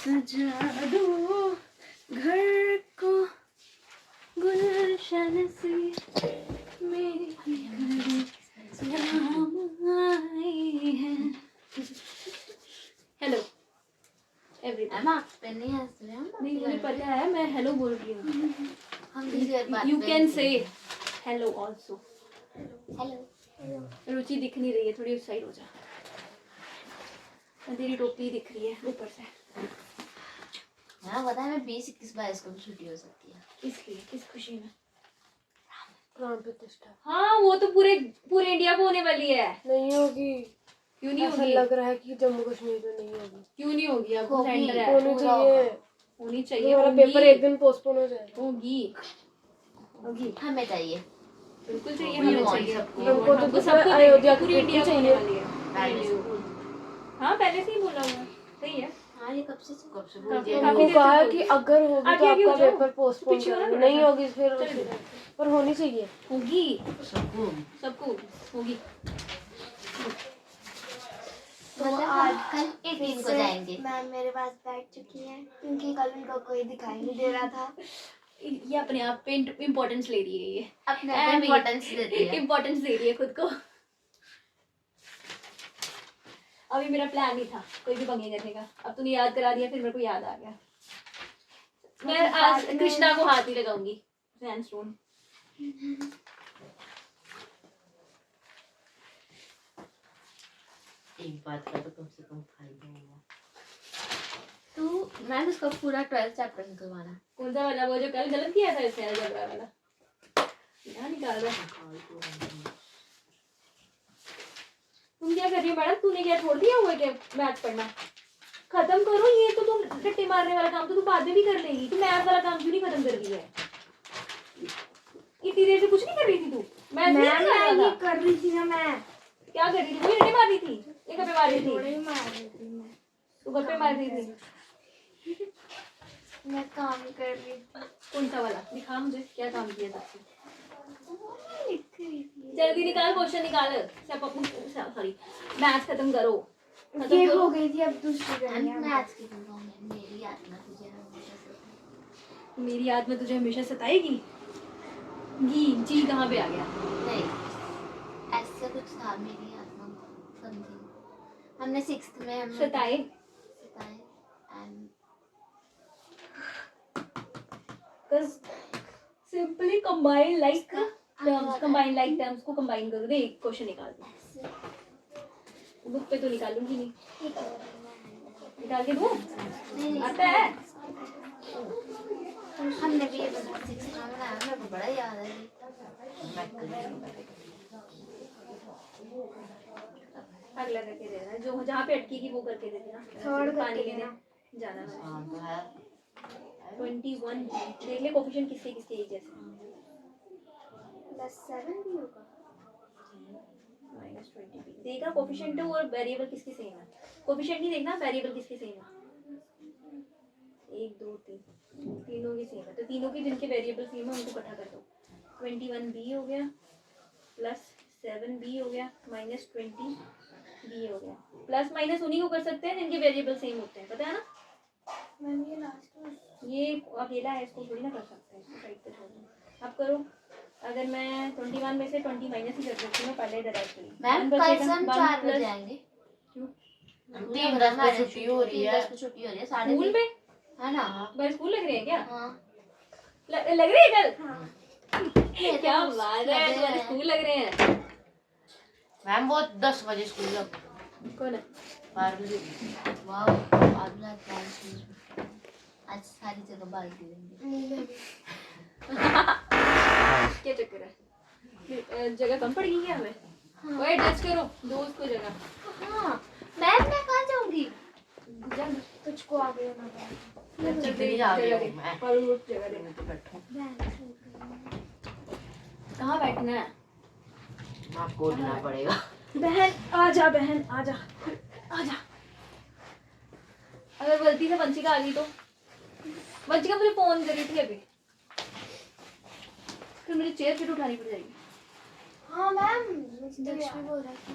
सजा दो घर को गुलशन से मेरे घर आए हैं। Hello everyone. आप पे नहीं हंस रहे हम। नहीं मुझे पता है, मैं हेलो बोल रही हूँ। हम दूसरी बार बात यू कैन करेंगे। से हेलो ऑल्सो। हेलो। रुचि दिख नहीं रही है, थोड़ी उस साइड हो जा। तेरी टोपी दिख रही है ऊपर से। हाँ पता है, मैं 20-21-22 को भी छुट्टी हो सकती है। इसलिए किस खुशी में? प्राण प्रतिष्ठा हाँ वो तो पूरे इंडिया को होने वाली है। नहीं होगी। क्यों नहीं ऐसा होगी? लग रहा है कि जम्मू कश्मीर में नहीं होगी। क्यों नहीं होगी? अब होगी। सेंटर है, होनी चाहिए। होनी चाहिए। हमारा पेपर एक दिन पोस्टपोन हो जाएगा। होगी होगी, हमें चाहिए। बिल्कुल चाहिए, We हमें want चाहिए। सबको। हमको तो हमको कितना सबको अयोध्या पूरी की इंडिया को चाहिए। होने वाली है। पहले से बोल। हाँ पहले से ही बोला हुआ है, सही है। हाँ ये कब से बोल काफी दिया। देर हमको से कहा है बोल कि दिया। अगर होगी आगे तो आगे हो आपका जाओ। पेपर पोस्टपोन पीछे हो ना करेंगे। थोड़ा नहीं सा। होगी फिर चलो। पर होनी चाहिए। होगी, सबको। सबको होगी। तो मतलब आज कल 18 को जाएंगे। मैम मेरे पास बैठ चुकी है क्योंकि कल उनको कोई दिखाई नहीं दे रहा था। ये अपने आप पे इम्पोर्टेंस ले रही है, ये अपने आप इम्पोर्टेंस देती है। इम्पोर्टेंस दे रही है खुद को। अभी मेरा प्लान नहीं था कोई भी पंगे करने का, अब तूने याद करा दिया, फिर मेरे को याद आ गया। मैं आज कृष्णा को हाथ ही लगाऊंगी सैंडस्टोन। एक बात का तो कम से कम फायदा होगा। तो मैम उसका पूरा 12th चैप्टर निकलवाना। कौन सा वाला? वो जो कल गलत किया था इसने, अलजबरा वाला यहाँ निकाल रहा है। तुम क्या कर रही हो मैडम? तूने क्या छोड़ दिया हुआ है क्या मैथ पढ़ना? खत्म करो ये तो, तुम रट्टे मारने वाला काम तो तुम बाद में भी कर लेगी। तू मैथ वाला काम क्यों नहीं खत्म कर रही है? इतनी देर से कुछ नहीं कर रही थी तू? मैथ नहीं कर रहा था? कर रही थी ना मैं। क्या कर रही थी? मुझे रट्टे मार रही थी? ये घर पे मार रही थोड़े थी? ही मार रही थी मैं। तू घर पे मार रही थी? मैं काम कर रही थी। कौन सा वाला? दिखा मुझे क्या काम किया था आपने? लिख रही थी। जल्दी निकाल, क्वेश्चन निकाल। सब अपनी सॉरी मैथ खत्म करो। खत्म ये करो। हो गई थी, अब दूसरी करनी है। मैथ्स की तुम मेरी याद ना तुझे हमेशा से। मेरी याद में तुझे हमेशा सताएगी। जी जी कहाँ पे आ गया? नहीं ऐसा कुछ था मेरी याद में समथिंग। हमने 6th में हम सताए and Cause simply combine like terms, combine like terms को combine करो। दे एक क्वेश्चन निकाल दो। बुक पे तो निकालूंगी नहीं, निकाल के दूँ? नहीं आता है? हमने भी ये 6th में बनाया, मेरे को बड़ा याद है ये। अगला करके दे देना, जो जहाँ पे अटकी की वो करके दे देना। थर्ड पानी करके लेने देना। जाना है। हाँ तो है 21 देख ले कोफिशिएंट किसके किसके एक जैसे। +7 भी होगा। -20 देखा कोफिशिएंट और वेरिएबल किसके सेम है? कोफिशिएंट नहीं देखना, वेरिएबल किसके सेम है। 1 2 3 तीनों के सेम है, तो तीनों के जिनके वेरिएबल सेम है उनको इकट्ठा कर दो। 21b हो गया +7b हो गया -20b हो गया। प्लस माइनस उन्हीं को कर सकते हैं जिनके वेरिएबल सेम होते हैं, पता है ना? मैम ये लास्ट में ये अकेला है, इसको थोड़ी ना कर सकते हैं, इसको साइड पे छोड़ दो। अब करो। अगर मैं 21 में से 20 माइनस ही कर देती हूँ पहले डायरेक्टली। मैम कल से हम 4 बजे आएंगे। क्यों? 3:10 को छुट्टी हो रही है। 3:10 को छुट्टी हो रही है। स्कूल में है ना? बस स्कूल लग रहे हैं क्या? हाँ लग रहे हैं कल? हाँ। क्या बात है, तुम्हारे स्कूल लग रहे हैं। मैम वो 10 बजे स्कूल लग। कौन है? 12 बजे। वाह आज सारी जगह बाल्टी देंगे। क्या चक्कर है? जगह कम पड़ गई क्या हमें? ओए टच करो दोस्त को जगह। हाँ मैम मैं कहाँ जाऊँगी? तुझको आगे होना पड़ेगा। चल दे जा रही जगह हूँ दे मैं। और वो जगह दे। तो बैठो। कहाँ बैठना है? आपको उठना पड़ेगा। बहन आजा, बहन आजा आजा। अगर गलती से वंशिका आ गई तो? वंशिका मुझे फोन कर रही थी अभी, फिर मुझे चेयर फिर उठानी पड़ जाएगी। हाँ मैम लक्ष्मी बोल रहा था।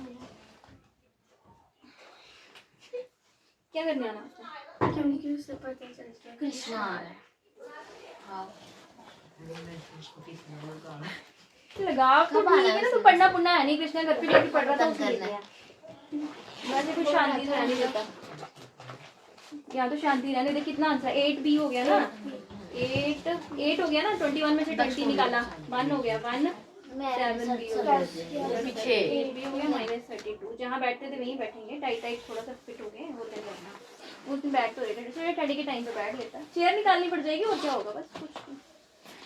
क्या करने आना है? क्योंकि उससे पता चलता है कृष्णा आ रहा है। हाँ लगा तो कब आना ठीक है है ना, तो उसे? पढ़ना पुढ़ना है नहीं, कृष्णा घर पे जाके पढ़ रहा था, तंग उसने करना ले है। लिया। वैसे कुछ शांति से रहने देता, यहाँ तो शांति रहने दे। कितना आंसर 8B हो गया ना, 8 हो गया ना, 21 में से 20 निकाला, 1 हो गया, 1 मैं 7B हो सब गया, पीछे 8B हो गया -32। जहाँ बैठते थे वहीं बैठेंगे, टाइट टाइट थोड़ा सा फिट हो गए, होते रहना। उस दिन बैठ तो रहे थे, थोड़ी के टाइम पे बैठ लेता, चेयर निकालनी पड़ जाएगी और क्या होगा, बस कुछ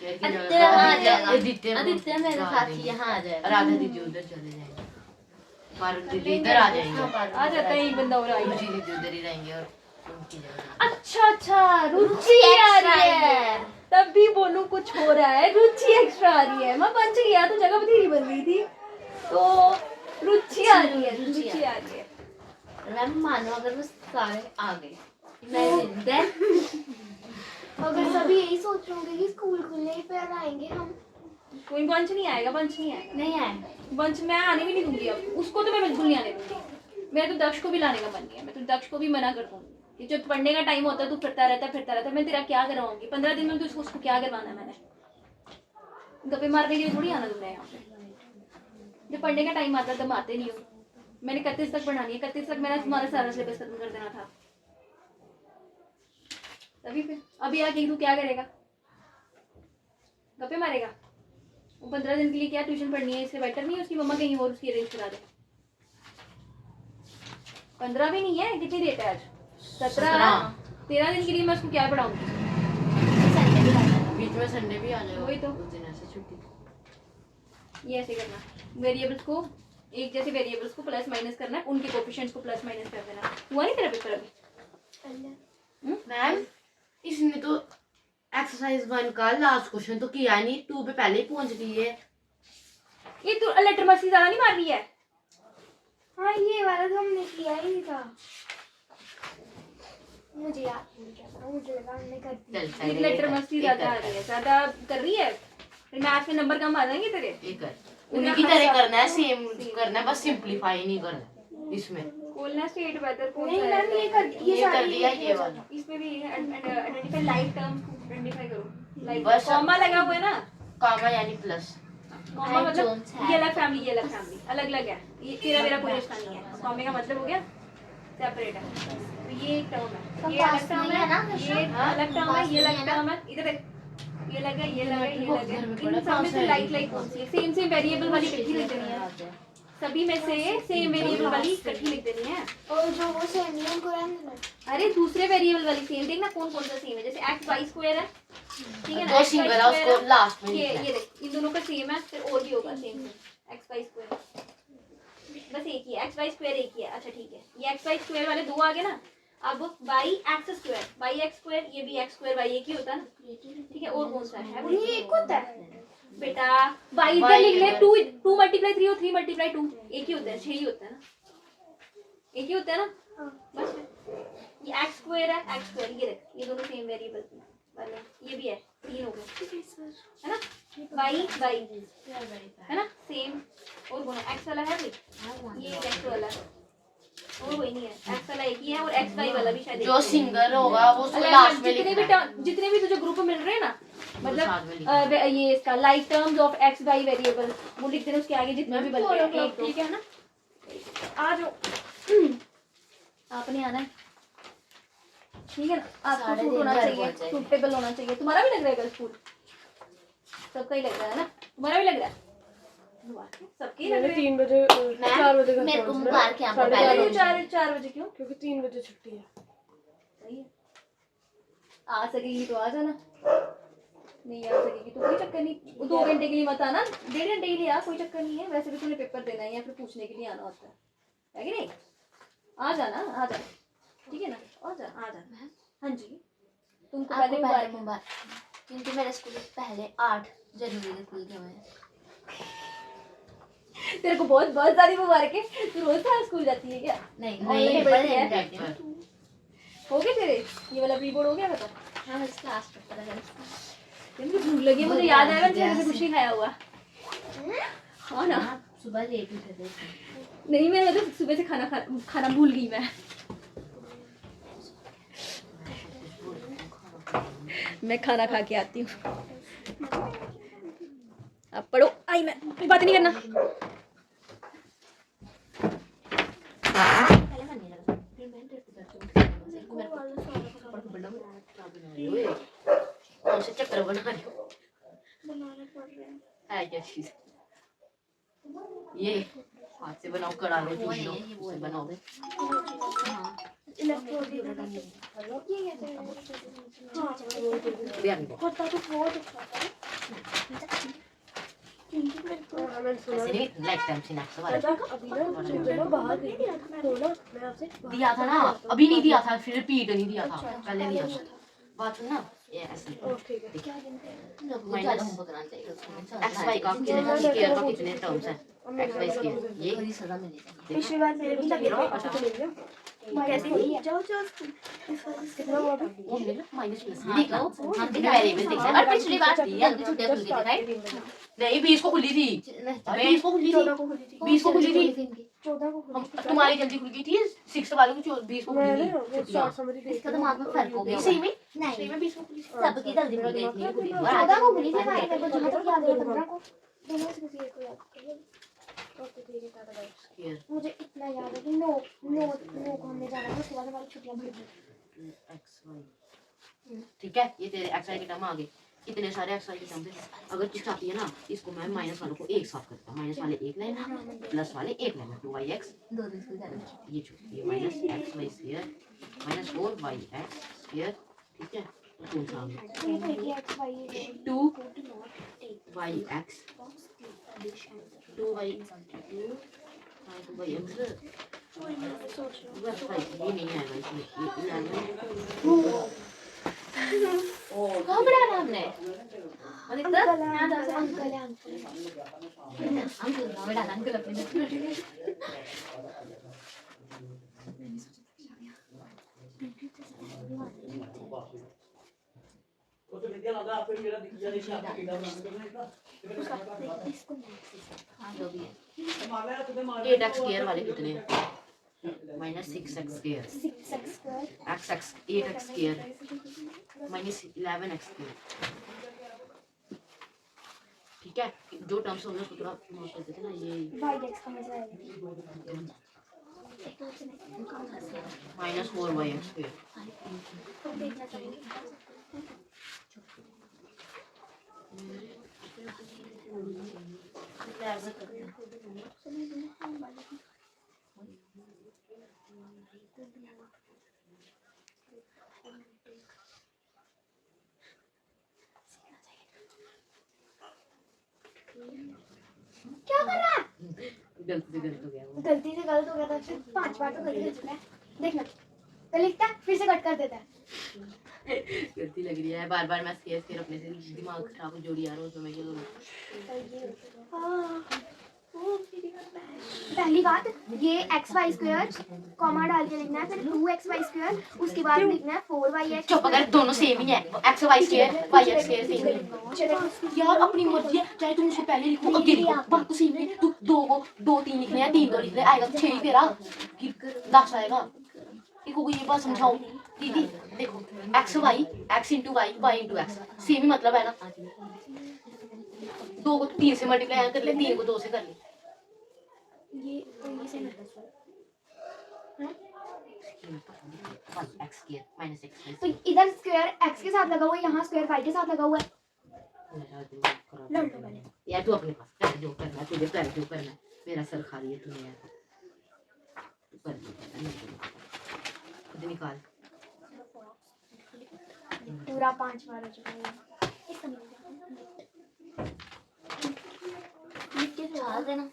आदित्य यहाँ आ जाएगा। आदित्य आदित्य मेरे साथ ही यहाँ आ जाएगा। राधा दीदी उधर चले जाएंगे, पारुल दीदी इधर आ जाएंगे, आ जाता है एक बंदा और आ रुचि गया। दीदी उधर ही रहेंगे और उनकी जगह अच्छा अच्छा, रुचि आ रही है, तब भी बोलूं कुछ हो रहा है, रुचि एक्स्ट्रा आ रही है। मैं बच गया तो जगह बथेरी बन गई थी, तो रुचि आ रही है, रुचि आ रही है। मैं मानो अगर वो सारे आ गए, मैं देन अगर सभी यही सोच रहे होंगे कि स्कूल खुलने ही पर आएंगे हम। कोई बंच नहीं आएगा, बंच नहीं आएगा, नहीं आए। बंच मैं आने भी नहीं दूंगी अब, उसको तो मैं बिल्कुल नहीं आने दूंगी। मेरा तो दक्ष को भी लाने का मन नहीं है, मैं तो दक्ष को भी मना कर दूंगी कि जब पढ़ने का टाइम होता है तू फिरता रहता, मैं तेरा क्या करवाऊंगी 15 दिन में, तो उसको क्या करवाना है मैंने, गप्पे मारने के लिए थोड़ी आना तुमने यहाँ पे। जब पढ़ने का टाइम आता है तब आते नहीं हो। मैंने 31 तक पढ़ानी है, 31 तक मैंने तुम्हारा सारा सिलेबस खत्म कर देना था, तभी फिर अभी आके तू क्या करेगा, गप्पे मारेगा। वो 15 दिन के लिए क्या ट्यूशन पढ़नी है, इससे बेटर नहीं है उसकी मम्मा कहीं और उसकी अरेंज करा दे। 15 भी नहीं है, कितनी डेट है आज, 17, 13 दिन के लिए मैं उसको क्या पढ़ाऊंगी। संडे भी आ जाएगा। बीच में संडे भी आ जाएगा, वही तो। उस दिन ऐसे छुट्टी। ये ऐसे करना, वेरिएबल्स को एक जैसे वेरिएबल्स को प्लस माइनस करना है, उनके कोफिशिएंट्स को प्लस माइनस कर देना। हुआ नहीं तेरा पेपर अभी? मैम इसने तो एक्सरसाइज 1 का लास्ट क्वेश्चन तो किया नहीं, 2 पे पहले ही पहुंच गई है। ये तू लेटर मस्ती ज्यादा नहीं मार रही है? हाँ ये वाला तो हमने किया ही था, मुझे याद नहीं क्या था, मुझे लगा हमने कर दिया। चल ये लेटर मस्ती ज्यादा आ रही है, ज्यादा कर रही है, फिर मैथ्स में नंबर कम आ जाएंगे तेरे। ये कर, उन्हीं की तरह करना है, सेम करना है, बस सिंपलीफाई नहीं करना इसमें। बोलना स्टेट बेहतर कौन नहीं सा मैम है? ये कर ये कर सारी दिया ये वाला, इसमें भी आइडेंटिफाई लाइक टर्म्स को आइडेंटिफाई करो। लाइक बस। कॉमा लगा हुआ है ना, कामा यानी प्लस। कॉमा Like मतलब Jones है। ये अलग फैमिली, ये अलग फैमिली, अलग अलग है। ये तेरा मेरा कोई रिश्ता नहीं है। कॉमे का मतलब हो गया सेपरेट है, तो ये एक टर्म है, ये अलग टर्म नहीं है ना, है, कृष्णा? ये अलग टर्म है, ये नहीं अलग है ना? टर्म है। इधर देख, ये लगा है, ये लगा है, ये वो लगा घर में है। बड़ा इन सब में पास से है। लाइक लाइक कौन सी है? सेम सेम वेरिएबल वाली इकट्ठी लिख देनी है, सभी में से सेम वेरिएबल वाली इकट्ठी लिख देनी है। और जो वो सेम है उनको रहने देना। अरे दूसरे वेरिएबल वाली सेम देखना कौन कौन सा सेम है, जैसे एक्स वाई स्क्वायर है, ठीक है ना, जो x, y सिंगल है square उसको लास्ट में ये लिखना है। देख, इन दोनों का सेम है, फिर और भी होगा सेम एक्स वाई स्क्वायर, बस एक ही है, एक्स वाई स्क्वायर एक ही है। अच्छा ठीक है, ये एक्स वाई स्क्वायर वाले दो आ गए ना, अब y x square, y x square, ये भी एक्स स्क्वायर वाई एक ही होता है ना, ठीक है। और कौन सा है ये एक होता है बेटा, वाई इधर लिख ले, 2 मल्टीप्लाई 3 और 3 मल्टीप्लाई 2 एक ही होता है, 6 ही होता है ना, एक ही होता है ना, बस फिर ये एक्स स्क्वायर है, एक्स स्क्वायर ये देख, ये दोनों सेम वेरिएबल वाले, ये भी है, 3 हो गए, है ना। वाई वाई है ना सेम, और कौन है एक्स वाला है भाई, ये एक्स वाला है, और कोई नहीं है, एक्स वाला एक ही है, और एक्स वाई वाला भी शायद एक जो ही है। सिंगल होगा वो उसको अलग लास्ट अलग में जितने लिखना है। भी जितने भी तुझे ग्रुप मिल रहे हैं ना, साथ में मतलब लिखना ये इसका like terms of x y variable, वो लिख देना, उसके आगे जितने भी बन रहे हैं एक दो, ठीक है ना। आ जाओ, आपने आना है, ठीक है ना, आपको साढ़े सूट दिन होना घर चाहिए, पहुंच जाएंगे। सूटेबल होना चाहिए। तुम्हारा भी लग रहा है कल स्कूल, सबका ही लग रहा है ना, तुम्हारा भी लग रहा है, सबके ही लग मैंने रहा है। 3 बजे 4 बजे घर मेरे को पहुंचना है। मुबारक यहाँ पर 4:30 पहले बजे। 4 बजे क्यों? क्योंकि 3 बजे छुट्टी है। सही है, आ सकेगी तो आ जाना, नहीं आ सकेगी तो कोई चक्कर नहीं, 2 घंटे के लिए मत आना, 1.5 घंटे के लिए आ, कोई चक्कर नहीं है। वैसे भी तूने पेपर देना है या फिर पूछने के लिए आना होता है कि नहीं, आ जाना, आ जाना, ठीक है ना, आ जाना। हाँ जी, तुमको आपको पहले पहले मुबारक। मुबारक, क्योंकि मेरे स्कूल पहले 8 जनवरी को खुल गए हैं। तेरे को बहुत बहुत सारी मुबारक है, तू रोज कहाँ स्कूल जाती है क्या? नहीं Online नहीं पढ़ती है? पेपर हो गए तेरे ये वाला प्री बोर्ड हो गया खत्म? हाँ बस क्लास में पता चला। यार मुझे भूख लगी है, मुझे याद आएगा तेरे से कुछ नहीं खाया हुआ। हाँ ना, सुबह लेट उठे थे। नहीं मैं मतलब सुबह से खाना भूल गई मैं। मैं खाना खा के आती हूँ। आप पढ़ो, आई मैं कोई बात नहीं करना। पहले मन नहीं लगा फिर मैं तेरे को कौन से चक्कर बना रही हो? बनाने पड़ रहे हैं। है क्या चीज? ये हाथ से बनाओ, कड़ा लो, चूड़ लो, उससे बनाओ। हाँ इलेक्ट्रोड ये कहते हैं हाँ ध्यान दो। होता तो बहुत अच्छा था क्योंकि मेरे को मैंने सुना ऐसे नहीं लाइफ टाइम सिनेप्स वाला अभी ना सुबह ना बाहर गई तो ना मैं आपसे दिया था ना, अभी नहीं दिया था, फिर रिपीट नहीं दिया था, पहले दिया था। बात सुन ना, ये ऐसे ठीक है। क्या गिनते हैं लोग ज्यादा होमवर्क कराना चाहिए उसमें एक्स वाई का स्क्वायर का कितने टर्म्स हैं? एक्स वाई स्क्वायर ये बड़ी सजा मिलनी चाहिए पिछली बार मेरे भी लगे थे अच्छा तो मिल गया। कैसे नहीं जाओ जाओ कितना हुआ अभी? वो मिल माइनस प्लस हाँ देखना तो हम हमने वेरिएबल देखना। और पिछली बार दी अंदर छुट्टियां खुल गई थी राइट नहीं 20 को खुली थी, 20 को खुली 14 थी, को खुली थी 20 को खुली थी। 14 को खुली हम थी तुम्हारी जल्दी खुल गई थी, 6 वाले को 20 को खुली मैंने थी वो छुट्टियां। शॉर्ट समरी देखी। इसका दिमाग में फर्क हो गया सही में नहीं 20 को खुली थी। सबकी जल्दी खुल गई थी खुली थी। 14 को खुली थी हमारे मेरे को जहाँ तक याद है 15 को दोनों में से किसी एक को याद करिए ओके ठीक है टाटा बाय। स्क्वायर मुझे इतना याद है कि नो नो नो को हमने जाना था उसके बाद हमारी छुट्टियां बढ़ गई एक्स वाई, ठीक है ये तेरे एक्स वाई के टर्म आ गए। इतने सारे एक्स वाई के टर्म थे। अगर तू चाहती है ना इसको मैं माइनस वालों को एक साथ करता हूँ, माइनस वाले एक लेना, प्लस वाले एक लेना, 2yx दो दिन स्कूल जाना ये छुट्टी है minus x y square minus 4yx square, ठीक है तो कौन सा आ गया? ये देखिए एक्स वाई ये 2yx 2yx सोच लो बस भाई ये नहीं आएगा इसमें, ये 11 कहाँ बढ़ाना हमने अधिकतर अंकल है अंकल अंकल ना बेटा अंकल अपने हाँ जो भी है 8x स्क्वायर वाले कितने हैं? Minus 6x square 6x square x 8x square minus 11x square, ठीक है जो टर्म्स हमने उसको थोड़ा नोट करते थे ना ये yx का मजा आएगा माइनस 4yx स्क्वायर तो देखना चाहिए क्या कर रहा है गलती से गलत हो गया वो। गलती से गलत हो गया था फिर 5 बार तो गलती हो चुका है देखना तो लिखता है फिर से कट कर देता है गलती लग रही है बार बार मैं स्केयर अपने से दिमाग खराब जोड़ी आ रहा हूँ उसमें मैं क्या करूँ? हाँ, पहली बात ये एक्स वाई स्क्वायर कॉमा डाल के लिखना है फिर 2xy स्क्वायर उसके बाद लिखना है 4yx चुप अगर दोनों सेम ही है x y square y x square same है यार अपनी मर्जी है चाहे तुम उसको पहले लिखो आगे लिखो बात तो सेम है तू दो तीन लिखने हैं तीन दो लिखने आएगा तो 6 ही तेरा 10 आएगा इनको ये बात समझाओ दीदी देखो X Y X into Y Y into X same ही मतलब है ना 2 को 3 से मल्टीप्लाई कर ले 3 को 2 से कर ले ये तो ये सेम है एक्स स्क्वायर माइनस एक्स तो इधर स्क्वायर x के साथ लगा हुआ है यहाँ स्क्वायर y के साथ लगा हुआ है लड़ लो पहले यार तू अपने पास कर जो करना है तुझे कर जो करना है मेरा सर खा रही है तूने यार तू कर जो खुद निकाल पूरा 5 बार हो चुका है लिख के डाल देना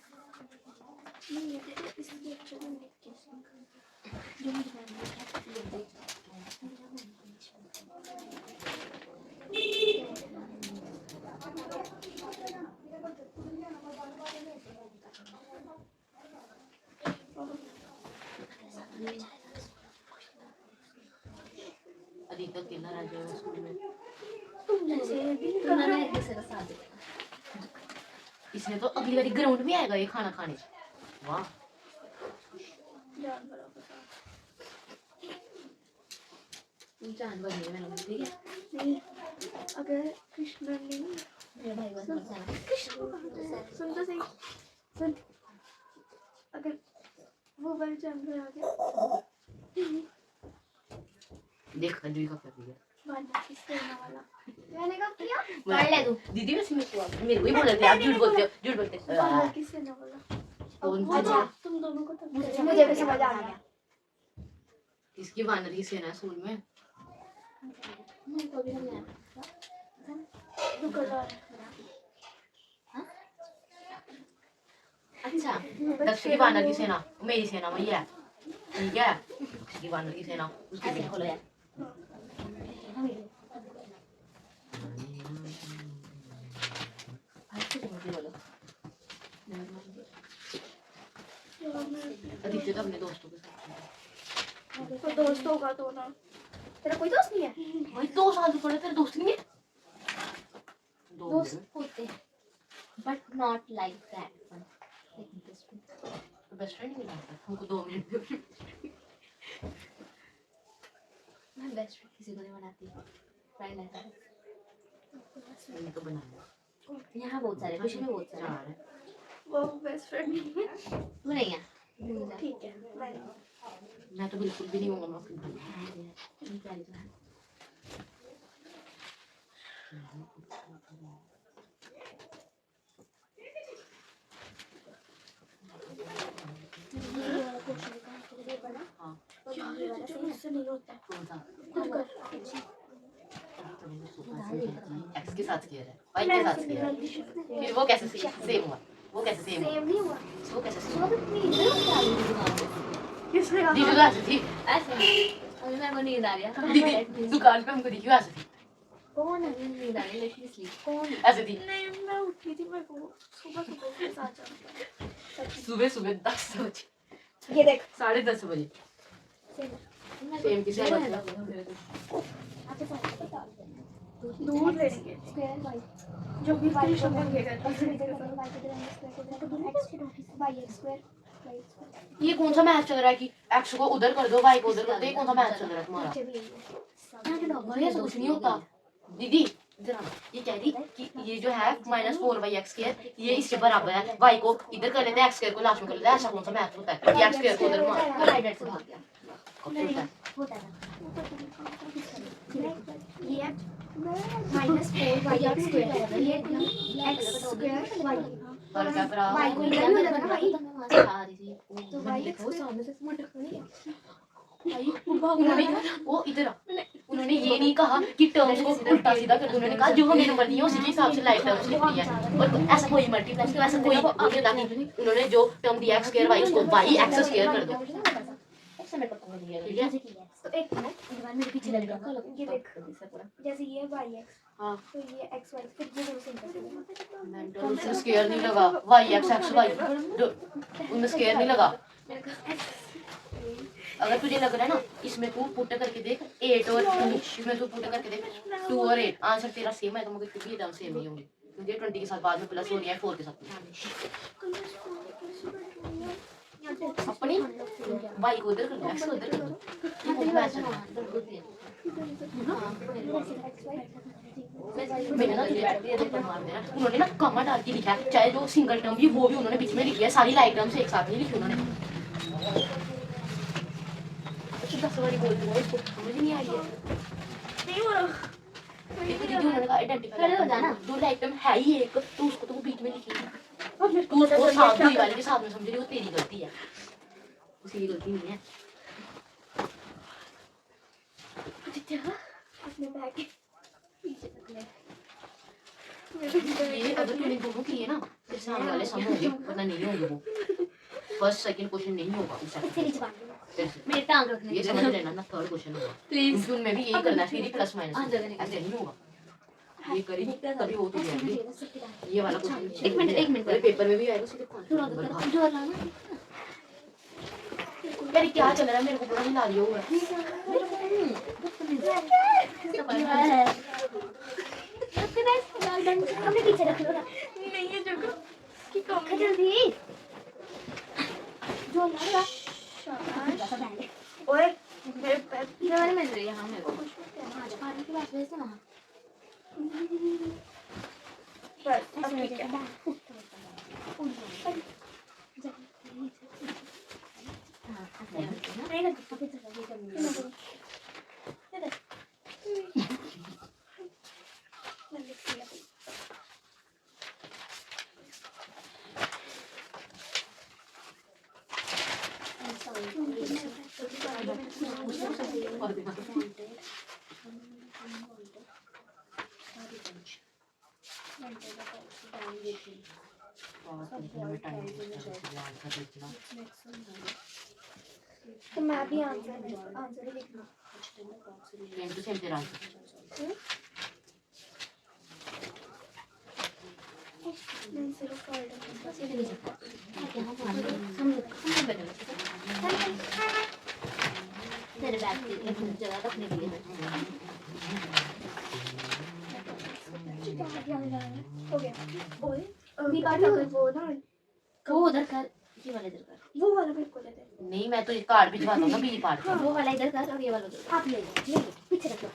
अभी तक कितना रह जाएगा स्कूल में उन्होंने एक दूसरे का साथ दिया इसने तो अगली बारी ग्राउंड में आएगा ये खाना खाने वाह जान बनी है मैंने ठीक है नहीं अगर कृष्ण नहीं मेरे भाई बस कृष्ण को कहाँ गया? सुन तो सही सुन अगर वो वाला जानवर आ गया देख अंजलि का कर दिया वाला किससे आने वाला मैंने कहा किया पढ़ ले तू दीदी वैसे मेरे को ही बोल रहे थे आप झूठ बोलते हो झूठ बोलते हो वाला किससे आने वाला कौन सी अच्छा बात? तुम दोनों को तो मुझे भी समझ आ गया किसकी वानर की सेना है स्कूल में मेरे को भी नहीं आया रुको जरा अच्छा दक्ष की वानर की सेना मेरी सेना वही है ठीक है उसकी वानर की सेना उसके ऐसे भी खोलो यार अधिकतर अपने दोस्तों के साथ कोई दोस्त होगा तो ना तेरा कोई दोस्त नहीं है भाई 2 साल से पढ़े तेरे दोस्त नहीं है दोस्त होते हैं but not like that best friend मिला था हमको 2 मिनट मैं बेस्ट फ्रेंड किसी को नहीं बनाती फ्रेंड ऐसा मैंने तो बनाया यहाँ बहुत सारे खुशी में बहुत सारे 4 है वो बेस्ट फ्रेंड नहीं है तू नहीं है भूल जा ठीक है मैं तो बिल्कुल भी नहीं हूँ मैं अपनी भाई हाँ उससे नहीं होता कौन सा खुद कर एक्स के साथ किया है वाई के साथ किया है फिर वो कैसे सेम हुआ वो कैसे सेम हुआ सेम नहीं हुआ वो कैसे सेम तो कितनी इधर क्या किसने दीदी कहा तो ऐसे थी ऐसे अभी मेरे को नींद आ रही है दीदी दुकान पे हमको दिखी वो ऐसे थी कौन है नींद आ रही है लेट मी स्लीप कौन है ऐसे थी नहीं मैं उठी थी मेरे को सुबह सुबह के साथ जाना सुबह सुबह 10 बजे ये देख 10:30 बजे सेम किसे दूर लेंगे जो भी कृष्ण मंगेगा ये कौन सा मैच चल रहा है कि एक्स को उधर कर दो वाई को उधर कर दो ये कौन सा मैच चल रहा है तुम्हारा ये सब कुछ नहीं होता दीदी इधर आओ। ये कह रही कि ये जो है -4y(x²) ये इसके बराबर है y को इधर कर लेते हैं x² को लास्ट में कर लेते हैं ऐसा कौन सा मैथ होता है कि x² को उधर हाइड्रेट से भाग गया कब होता है होता है ये -4y(x²) ये x² और क्या बराबर y को इधर हो जाता है ना भाई आ रही थी तो y(x²) सामने से मटक नहीं है उन्होंने वो इधर आओ। उन्होंने ये नहीं कहा कि टर्म्स को उल्टा सीधा कर दो उन्होंने कहा जो हमें नंबर दिए उसी के हिसाब से लाइफ टर्म्स लिखनी है और ऐसा कोई मल्टीप्लाई तो ऐसा कोई नहीं होता कि उन्होंने जो टर्म दिया x² y उसको y x² कर दो ठीक है तो एक मिनट पीछे लग रहा ये देख जैसे ये y(x) हाँ तो ये xy फिर ये दोनों सिंपल उसमें स्क्वायर नहीं लगा y x x y उनमें स्क्वायर नहीं लगा अगर तुझे लग रहा है ना इसमें तू पुट करके देख 8 और 2 इसमें तू पुट करके देख 2 और 8 आंसर तेरा सेम है तो मुझे क्योंकि ये टर्म सेम नहीं होंगे क्योंकि 20 के साथ बाद में प्लस हो रही है 4 के साथ अपनी y को उधर कर दो x को उधर कर दो ये कौन मैच है मैंने ना ये बैठ के मार देना उन्होंने ना कॉमा डाल के लिखा है चाहे जो सिंगल टर्म भी वो भी उन्होंने बीच में लिखी है सारी लाइक टर्म्स एक साथ नहीं लिखी उन्होंने 10 बारी बोल दूंगा इसको समझ नहीं आ रही है नहीं हो रहा देखो दीदी उन्होंने कहा आइडेंटिफाई हो जाना दो लाइक टर्म है ही एक तो उसको तो वो बीच में लिखी तू उसको साथ हुई वाले के साथ में समझ रही हो तेरी गलती है उसकी गलती नहीं है अपने बैग के पीछे तक ले ये अगर तूने दोनों किए ना फिर सामने वाले सम होंगे वरना नहीं होंगे वो फर्स्ट सेकंड क्वेश्चन नहीं होगा उस फिर से मेरी टांग रखने ये समझ लेना ना थर्ड क्वेश्चन होगा प्लीज क्योंकि उनमें भी यही करना है फिर प्लस माइनस अंदर नहीं ऐसे नहीं होगा ये करी तभी वो तो जाएगी ये वाला क्वेश्चन एक मिनट पेपर में भी आएगा सीधे जोर लाना यार क्या चल रहा है मेरे को पूरा हिला लिया हुआ है अपने पीछे रख लो ना नहीं है जगह कि कम जल्दी जो लगा शाबाश ओए मेरे पैर ये वाले मिल रही है हाँ मेरे को आज पानी की बात वैसे वहाँ बस अब ठीक है। तो मैं भी आंसर ही लिखना। नहीं सिर्फ तेरे बैग की जगह रखने के लिए हो गया। ओए अगर वो ना वो उधर कर, ये वाला इधर कर। वो वाला मेरे को दे दे। नहीं मैं तो ये कार्ड भिजवा दूंगा बी पार्ट का। वो वाला इधर कर और ये वाला उधर कर। आप ले लो पीछे रख लो।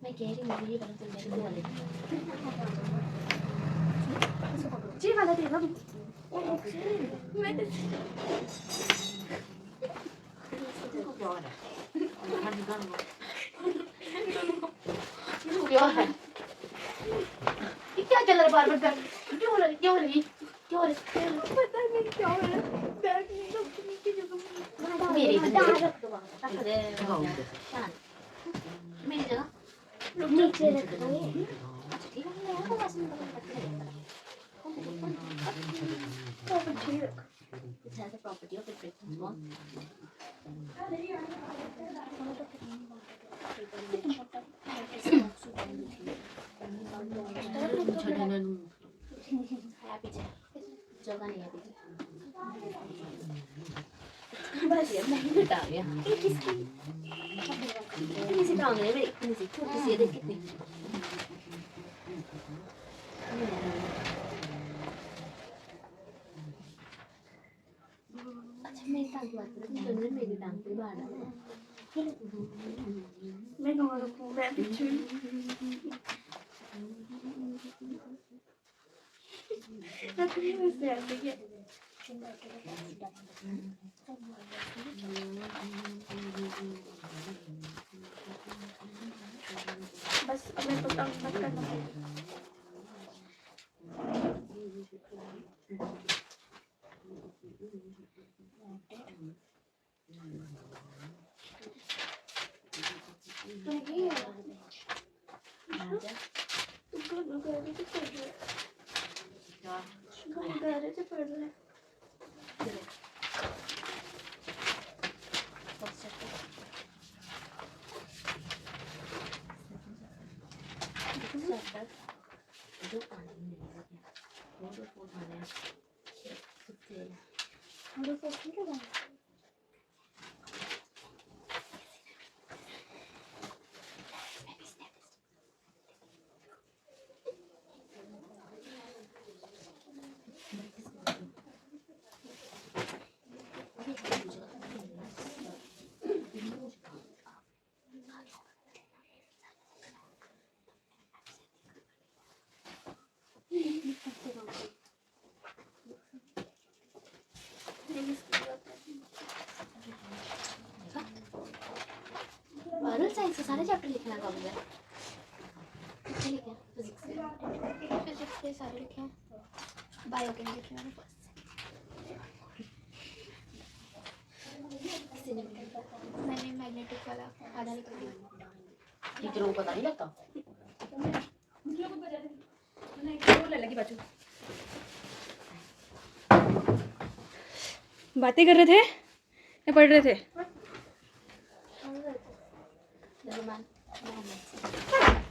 मैं कह रही हूँ ये वाला तुम मेरे को वाला इधर जी वाला दे ना। मैं क्या है ये क्या चल रहा है बार बार क्यों हो रहा है क्या हो रहा है क्या हो रहा है पता नहीं क्या हो रहा है। बैग नहीं रखने की जगह मेरी जगह जगह रख दो वहाँ पे। शांत। मेरी जगह नीचे रख दो। ठीक है मैं यहाँ पास में प्रॉपर्टी रख। It has a property of attracting जगह नहीं है बस नहीं हटा गया कितनी सी टांग है इतनी सी छोटी सी है देख कितनी अच्छा मेरी टांग की बात करें तो मेरी टांग पे बाहर मैं कहाँ रखूँ मैं पीछे रखने में से आती है। बस अब मेरे को तंग मत करना। मोरल साइंस के सारे चैप्टर लिखना कब है कितने लिखे फिजिक्स के सारे लिखे हैं। बायो के लिखे हैं बस। मैंने मैग्नेटिक वाला आधा लिखा है। टीचर को पता नहीं लगता बातें कर रहे थे या पढ़ रहे थे?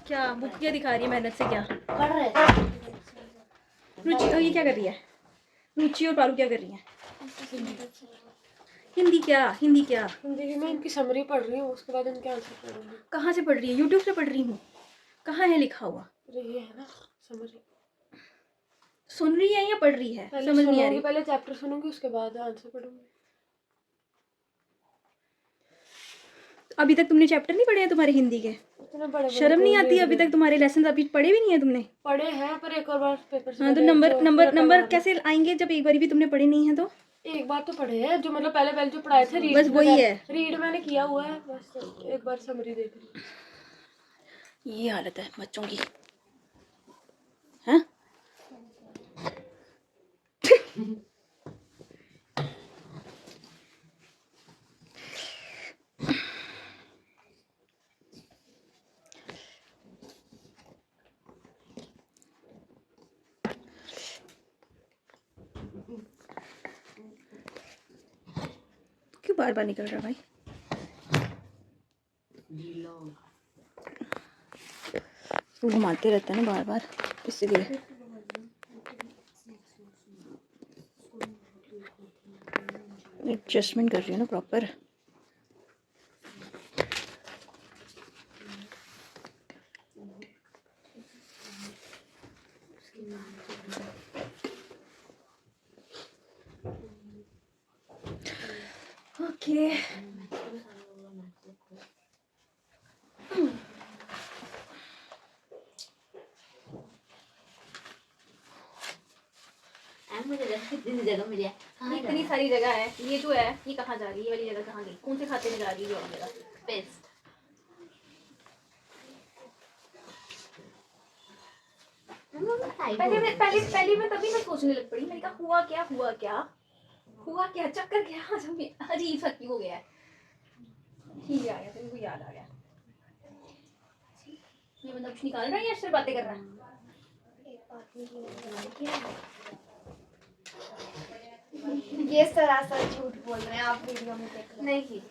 क्या बुक क्या दिखा रही है मेहनत से? क्या पढ़ रहे थे रुचि ये क्या कर रही है? रुचि और पारू क्या कर रही है? हिंदी क्या? हिंदी क्या? हिंदी में इनकी समरी पढ़ रही हूँ, उसके बाद इनके आंसर पढ़ूंगी। कहाँ से पढ़ रही है? यूट्यूब से पढ़ रही हूँ। कहाँ है लिखा हुआ? अरे ये है ना समरी। सुन रही है या पढ़ रही है? पहले समझ नहीं आ सुनूंगी, रही। पहले चैप्टर सुनूंगी उसके बाद आंसर पढ़ूंगी। अभी तक तुमने चैप्टर नहीं पढ़े हैं तुम्हारे हिंदी के? इतने बड़े शर्म नहीं आती? अभी तक तुम्हारे लेसन अभी पढ़े भी नहीं है तुमने? पढ़े हैं पर एक और बार पेपर से हाँ तो पहले नंबर जो नंबर पूरा नंबर करवाना कैसे आएंगे जब एक बार भी तुमने पढ़े नहीं है तो? एक बार तो पढ़े हैं, जो मतलब पहले पहले जो पढ़ाए थे रीड, बस वही है। रीड मैंने किया हुआ है, बस एक बार समरी देख ली। ये हालत है बच्चों की, हाँ? क्यों बार बार निकल रहा भाई? वो घुमाते रहते हैं ना बार बार, इसलिए। एडजस्टमेंट कर रही हूँ ना प्रॉपर। ओके मुझे कितनी जगह मिली है, इतनी सारी जगह है। ये जो है ये कहाँ जा रही है? ये वाली जगह कहाँ गई? कौन से खाते में जा रही है ये वाली जगह? पेस्ट। पहले मैं तभी मैं सोचने लग पड़ी। मैंने कहा हुआ क्या चक्कर क्या? आज हमें अजीब सा क्यों हो गया है? ठीक है, आया तेरे को याद आ गया। ये बंदा कुछ निकाल रहा है या सिर्फ बातें कर रहा है? ये सरासर झूठ बोल रहे हैं आप, वीडियो में देख लो। नहीं की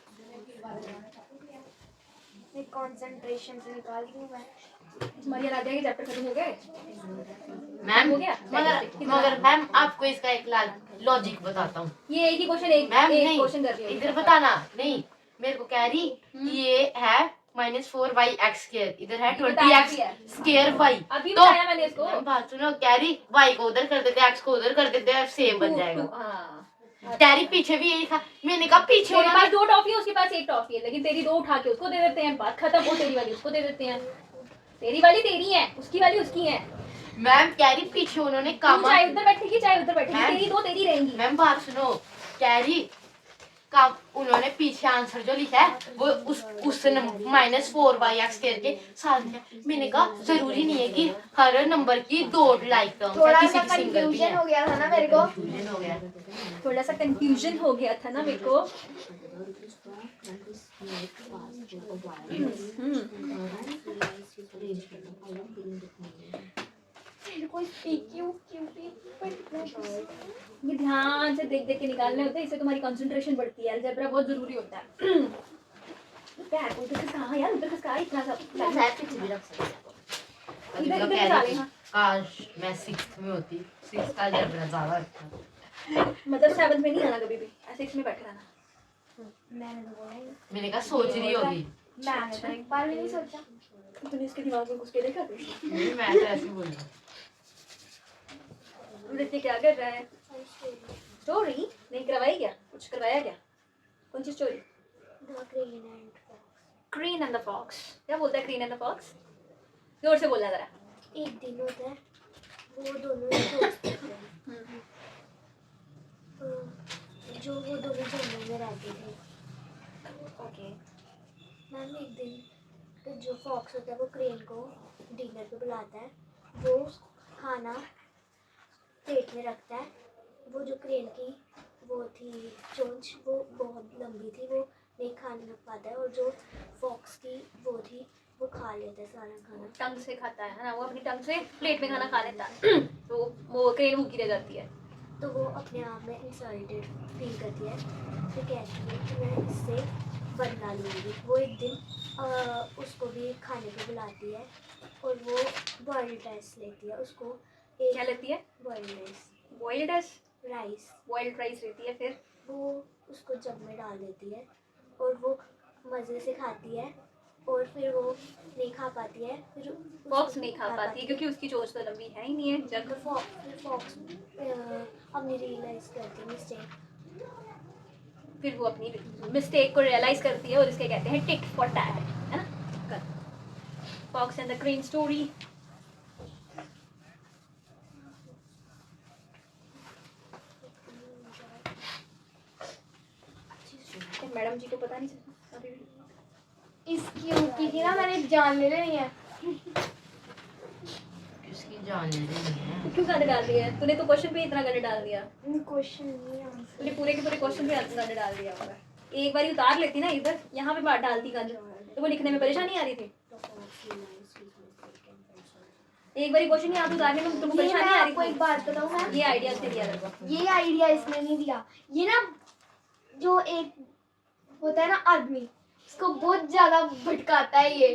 कंसंट्रेशन से निकाल रही हूँ मैं। तुम्हारी राजा के चैप्टर खत्म हो गए? मैम हो गया? मगर मैम आपको इसका एक लॉजिक बताता हूँ। ये एक ही क्वेश्चन मैम एक नहीं, क्वेश्चन कर रही है। इधर बताना नहीं, मेरे को कह रही ये है -4y(x²), इधर है 20x² अभी तो बताया मैंने इसको। मैम बात सुनो, कह रही y को उधर कर देते, x को उधर कर देते, सेम बन जाएगा। हाँ। कह रही पीछे भी यही था। मैंने कहा पीछे मेरे उन्होंने पास 2 टॉफी है, उसके पास 1 टॉफी है, लेकिन तेरी 2 उठा के उसको दे देते हैं। बात खत्म। वो तेरी वाली उसको दे देते हैं। तेरी वाली तेरी है, उसकी वाली उसकी है। मैम कह रही पीछे उन्होंने तू काम, चाहे उधर बैठेगी चाहे उधर बैठेगी, मैम, तेरी 2 तेरी रहेंगी। मैम बात सुनो, कह रही काम उन्होंने पीछे आंसर जो लिखा है वो उस -4y(x² के साथ लिखा है। मैंने कहा जरूरी नहीं है कि हर नंबर की 2 लाइक टर्म्स है, थोड़ा किसी सा की सिंगल भी कंफ्यूजन है। हो गया था ना मेरे को। Confusion हो गया। थोड़ा सा कंफ्यूजन हो गया था ना मेरे को। ये ध्यान से देख देख के निकालने होते हैं, इससे तुम्हारी कंसंट्रेशन बढ़ती है। अलजेब्रा बहुत जरूरी होता है। पैर को उधर खिसका यार, उधर खिसका इतना सा। मैं शायद पीछे भी रख सकती हूँ। इधर कह खिसा रही लेना। काश मैं 6th में होती, 6th का अलजेब्रा ज्यादा अच्छा। मतलब 7th में नहीं आना कभी भी, 6th में बैठे रहना। मैंने तो बोला ही। मैंने कहा सोच रही होगी। मैंने तो एक बार भी नहीं सोचा। तूने इसके दिमाग में घुस के देखा? नहीं, मैं तो ऐसे ही बोल रही हूँ। नृत्य क्या कर रहा है? स्टोरी नहीं करवाई क्या? कुछ करवाया क्या? कौन सी story? Crane and the fox. क्या बोलता है क्रीन एंड द फॉक्स? जोर से बोलना जरा। एक दिन होता है, वो दोनों दोस्त होते हैं। जो वो दोनों जंगल में रहते थे। ओके। मैम एक दिन तो जो फॉक्स होता है वो क्रेन को डिनर पे बुलाता है। वो खाना प्लेट में रखता है। वो जो क्रेन की वो थी चोंच, वो बहुत लंबी थी, वो नहीं खाने पाता है। और जो फॉक्स की वो थी वो खा लेता है सारा खाना। टंग से खाता है ना? वो अपनी टंग से प्लेट में खाना खा लेता है। तो वो क्रेन भूखी रह जाती है। तो वो अपने आप में इंसल्टेड फील करती है। तो कहती है कि मैं इससे बदला लूँगी। वो एक दिन उसको भी खाने को बुलाती है और वो बॉइल्ड राइस लेती है। उसको क्या लेती है? Boiled rice. Boiled rice boiled rice लेती है। फिर वो उसको जग में डाल देती है और वो मज़े से खाती है। और फिर वो नहीं खा पाती है। फिर फॉक्स नहीं खा पाती क्योंकि उसकी चोंच तो लंबी है ही नहीं है। जग फिर फॉक्स अपनी रियलाइज करती है मिस्टेक। फिर वो अपनी मिस्टेक को रियलाइज करती है और इसके कहते हैं टिट फॉर टैट, है ना। Fox and the crane story. Madam जी को पता नहीं चलता अभी भी। इसकी ऊपी की ना मैंने जान ले लेनी है। किसकी जान ले रही है? क्यों गाने डाल दिया है? तूने तो क्वेश्चन पे इतना गाने डाल दिया। क्वेश्चन नहीं आंसर। तूने पूरे के पूरे क्वेश्चन पे गाने डाल दिया होगा। एक बार उतार लेती ना इधर, यहाँ पे बात डालती गंज, तो वो लिखने में परेशानी आ रही थी। एक बार क्वेश्चन यहाँ पे उतारने में तुमको ये मैं परेशानी आ रही आपको एक थी। बात बताऊं मैम, ये आइडिया से दिया था। ये आइडिया इसने नहीं दिया। ये ना जो एक होता है ना आदमी, इसको बहुत ज्यादा भटकाता है ये।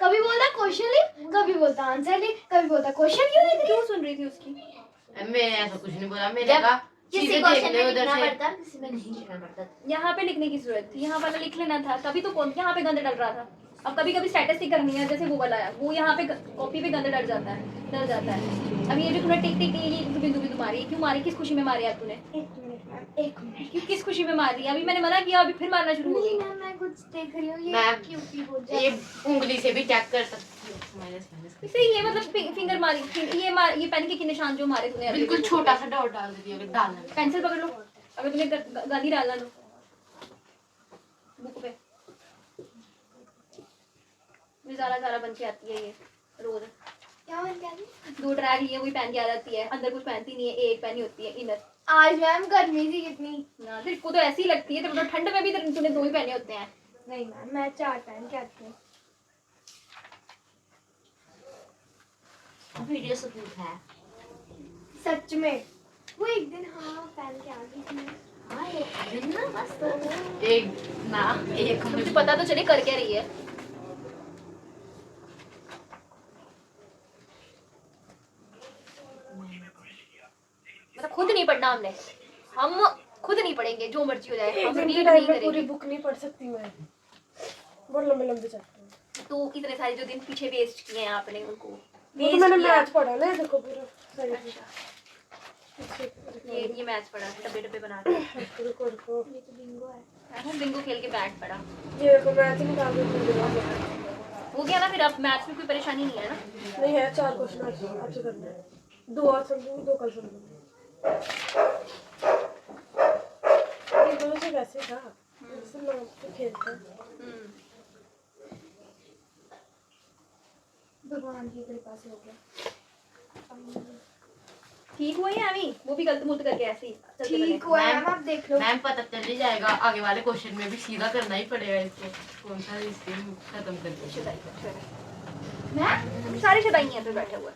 कभी बोलता क्वेश्चन लिख, कभी बोलता आंसर लिख, कभी बोलता क्वेश्चन क्यों लिख रही क्यों सुन रही थी उसकी? मैंने ऐसा कुछ नहीं बोला, मैंने जब कहा किसी सीधे क्वेश्चन देख ले में उधर लिखना से। पड़ता, किसी में नहीं लिखना पड़ता। यहाँ पे लिखने की जरूरत थी, यहाँ वाला लिख लेना था, तभी तो कौन यहाँ पे गंद डल रहा था। अब कभी कभी स्टैटिस्टिक करनी है, जैसे वो वाला है, वो यहाँ पे कॉपी पे गंद डल जाता है। अब ये जो तूने टिक टिक ये बिंदु बिंदु मारी, क्यों मारी? किस खुशी में मारी है तूने? एक मिनट मैम, एक मिनट। क्यों किस खुशी में मार रही है? अभी मैंने मना किया, अभी फिर मारना शुरू हो नहीं गई। मैम, मैं कुछ देख रही हूँ। ये मैम, क्यूटी हो ये जाए। उंगली से भी चेक कर सकती हो। इससे ये मतलब फिंगर मारी, ये पेन के निशान जो मारे तूने अभी। बिल्कुल छोटा सा डॉट डाल दिया, अगर डालना है। पेंसिल पकड़ लो, अगर तुम्हें गाली डालना तो बुक पे। ज़ारा बन के आती है ये रोज। क्या बन गया? 2 ट्रैक लिए वही पहन के आ जाती है, अंदर कुछ पहनती नहीं है, एक पहनी होती है इनर। आज मैम गर्मी थी कितनी। ना तेरे को तो ऐसी ही लगती है, तेरे को तो ठंड में भी तूने 2 ही पहने होते हैं। नहीं मैम, मैं 4 पहन के आती हूँ। वीडियो सबूत है। सच में वो एक दिन हाँ पहन के आ गई थी। हाँ, एक दिन ना मस्त एक मुझे पता तो चले कर क्या रही है। मतलब खुद नहीं पढ़ना हमने, हम खुद नहीं पढ़ेंगे, जो मर्जी हो जाए, हम रीड नहीं पूरी करेंगे। बुक नहीं पढ़ सकती मैं, बहुत लंबे लंबे चैप्टर। तो इतने सारे जो दिन पीछे वेस्ट किए हैं आपने, उनको वो तो मैंने मैथ पढ़ा ना, देखो पूरा सही से। ये मैथ्स पढ़ा, डब्बे डब्बे बना के। रुको रुको, ये तो बिंगो है। हम बिंगो खेल के बैठ पड़ा। ये देखो मैथ ही निकाल के हो गया ना, फिर अब मैथ्स में कोई परेशानी नहीं है ना। नहीं है। 4 क्वेश्चन आपसे करना है, 2 आज समझूंगी, 2 कल समझूंगी। ये दोनों से वैसे था, जैसे लोग तो खेलते हैं। भगवान की कृपा से हो गया। ठीक हुआ है अभी, वो भी गलत मुल्त करके ऐसे ही चलते ठीक बने। हुआ है मैम, मैम, आप देख लो। मैम पता चल ही जाएगा आगे वाले क्वेश्चन में भी सीधा करना ही पड़ेगा इसको। कौन सा इसके खत्म करके शुदाई है, शुदाई। मैं सारे शुदाई हैं पे बैठे हुए।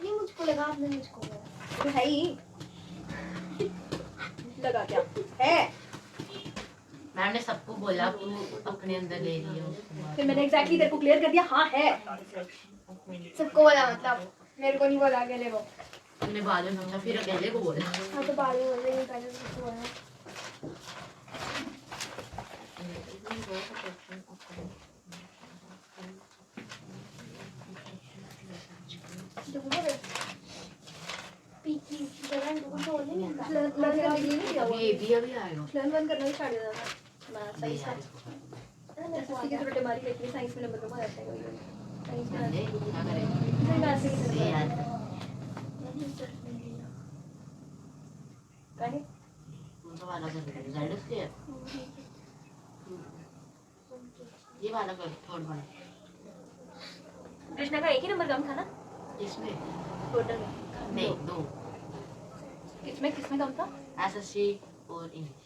नहीं, मुझको लगा आपने मुझको बोला। तो है ही लगा क्या है। मैम ने सबको बोला तू अपने अंदर ले रही है उसको। फिर मैंने एग्जैक्टली तेरे को क्लियर कर दिया, हाँ है। सबको बोला, मतलब मेरे को नहीं बोला, अकेले को। तूने बाद में पूछा, फिर अकेले को बोला। हाँ तो बाद में बोले, नहीं पहले सबको बोला। पीकी जगह इनको छोड़ नहीं मिलता। लर्न करने के लिए नहीं दिया हुआ। अभी ये भी अभी आएगा। लर्न करना ही स्टार्ट कर देना था। मैं सही था। एसएससी के थोड़े मारी लेकिन साइंस में नंबर कम आ जाते हैं। साइंस में अरे, क्या करें? नहीं मैं ऐसे ही ये यार, काहे कौन सा वाला कर रहे हो? ज़ाइडस के है? ये वाला कर, थर्ड वाला। कृष्णा का एक ही नंबर कम था ना इसमें टोटल में? नहीं, 2 किसमें कम था? एसएससी और इंग्लिश।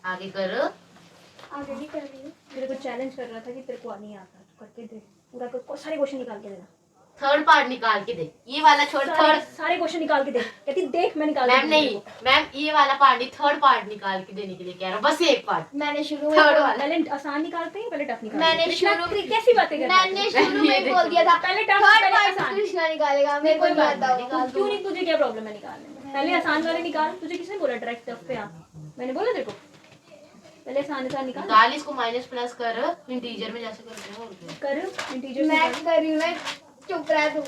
आगे कर। आगे भी कर रही हूँ। तेरे को चैलेंज कर रहा था कि तेरे को नहीं आता, तो करके दे पूरा कर, सारे क्वेश्चन निकाल के देना। थर्ड पार्ट निकाल के दे, ये वाला छोड़, थर्ड। सारे क्वेश्चन निकाल के दे, कहती देख मैं निकाल मैम नहीं मैम, ये वाला पार्ट नहीं, थर्ड पार्ट निकाल के देने के लिए कह रहा हूँ, बस एक पार्ट। मैंने शुरू में थर्ड वाला पहले आसान निकालते हैं, पहले टफ निकालते मैंने हैं। कृष्णा, शुरू- कैसी बातें कर रहा है? मैंने शुरू में ही बोल दिया था पहले टफ थर्ड पहले पार्ट आसान। कृष्णा निकालेगा, मेरे को कोई नहीं बात आता नहीं, वो। क्यों नहीं, तुझे क्या प्रॉब्लम है निकालने में? पहले आसान वाले निकाल, तुझे किसने बोला डायरेक्ट टफ पे आ? मैंने बोला तेरे को पहले आसान निकाल। निकाल, इसको माइनस प्लस कर इंटीजर में जैसे करते हैं, और क्या। कर इंटीजर मैं कर रही हूँ ना, चुप रह तू।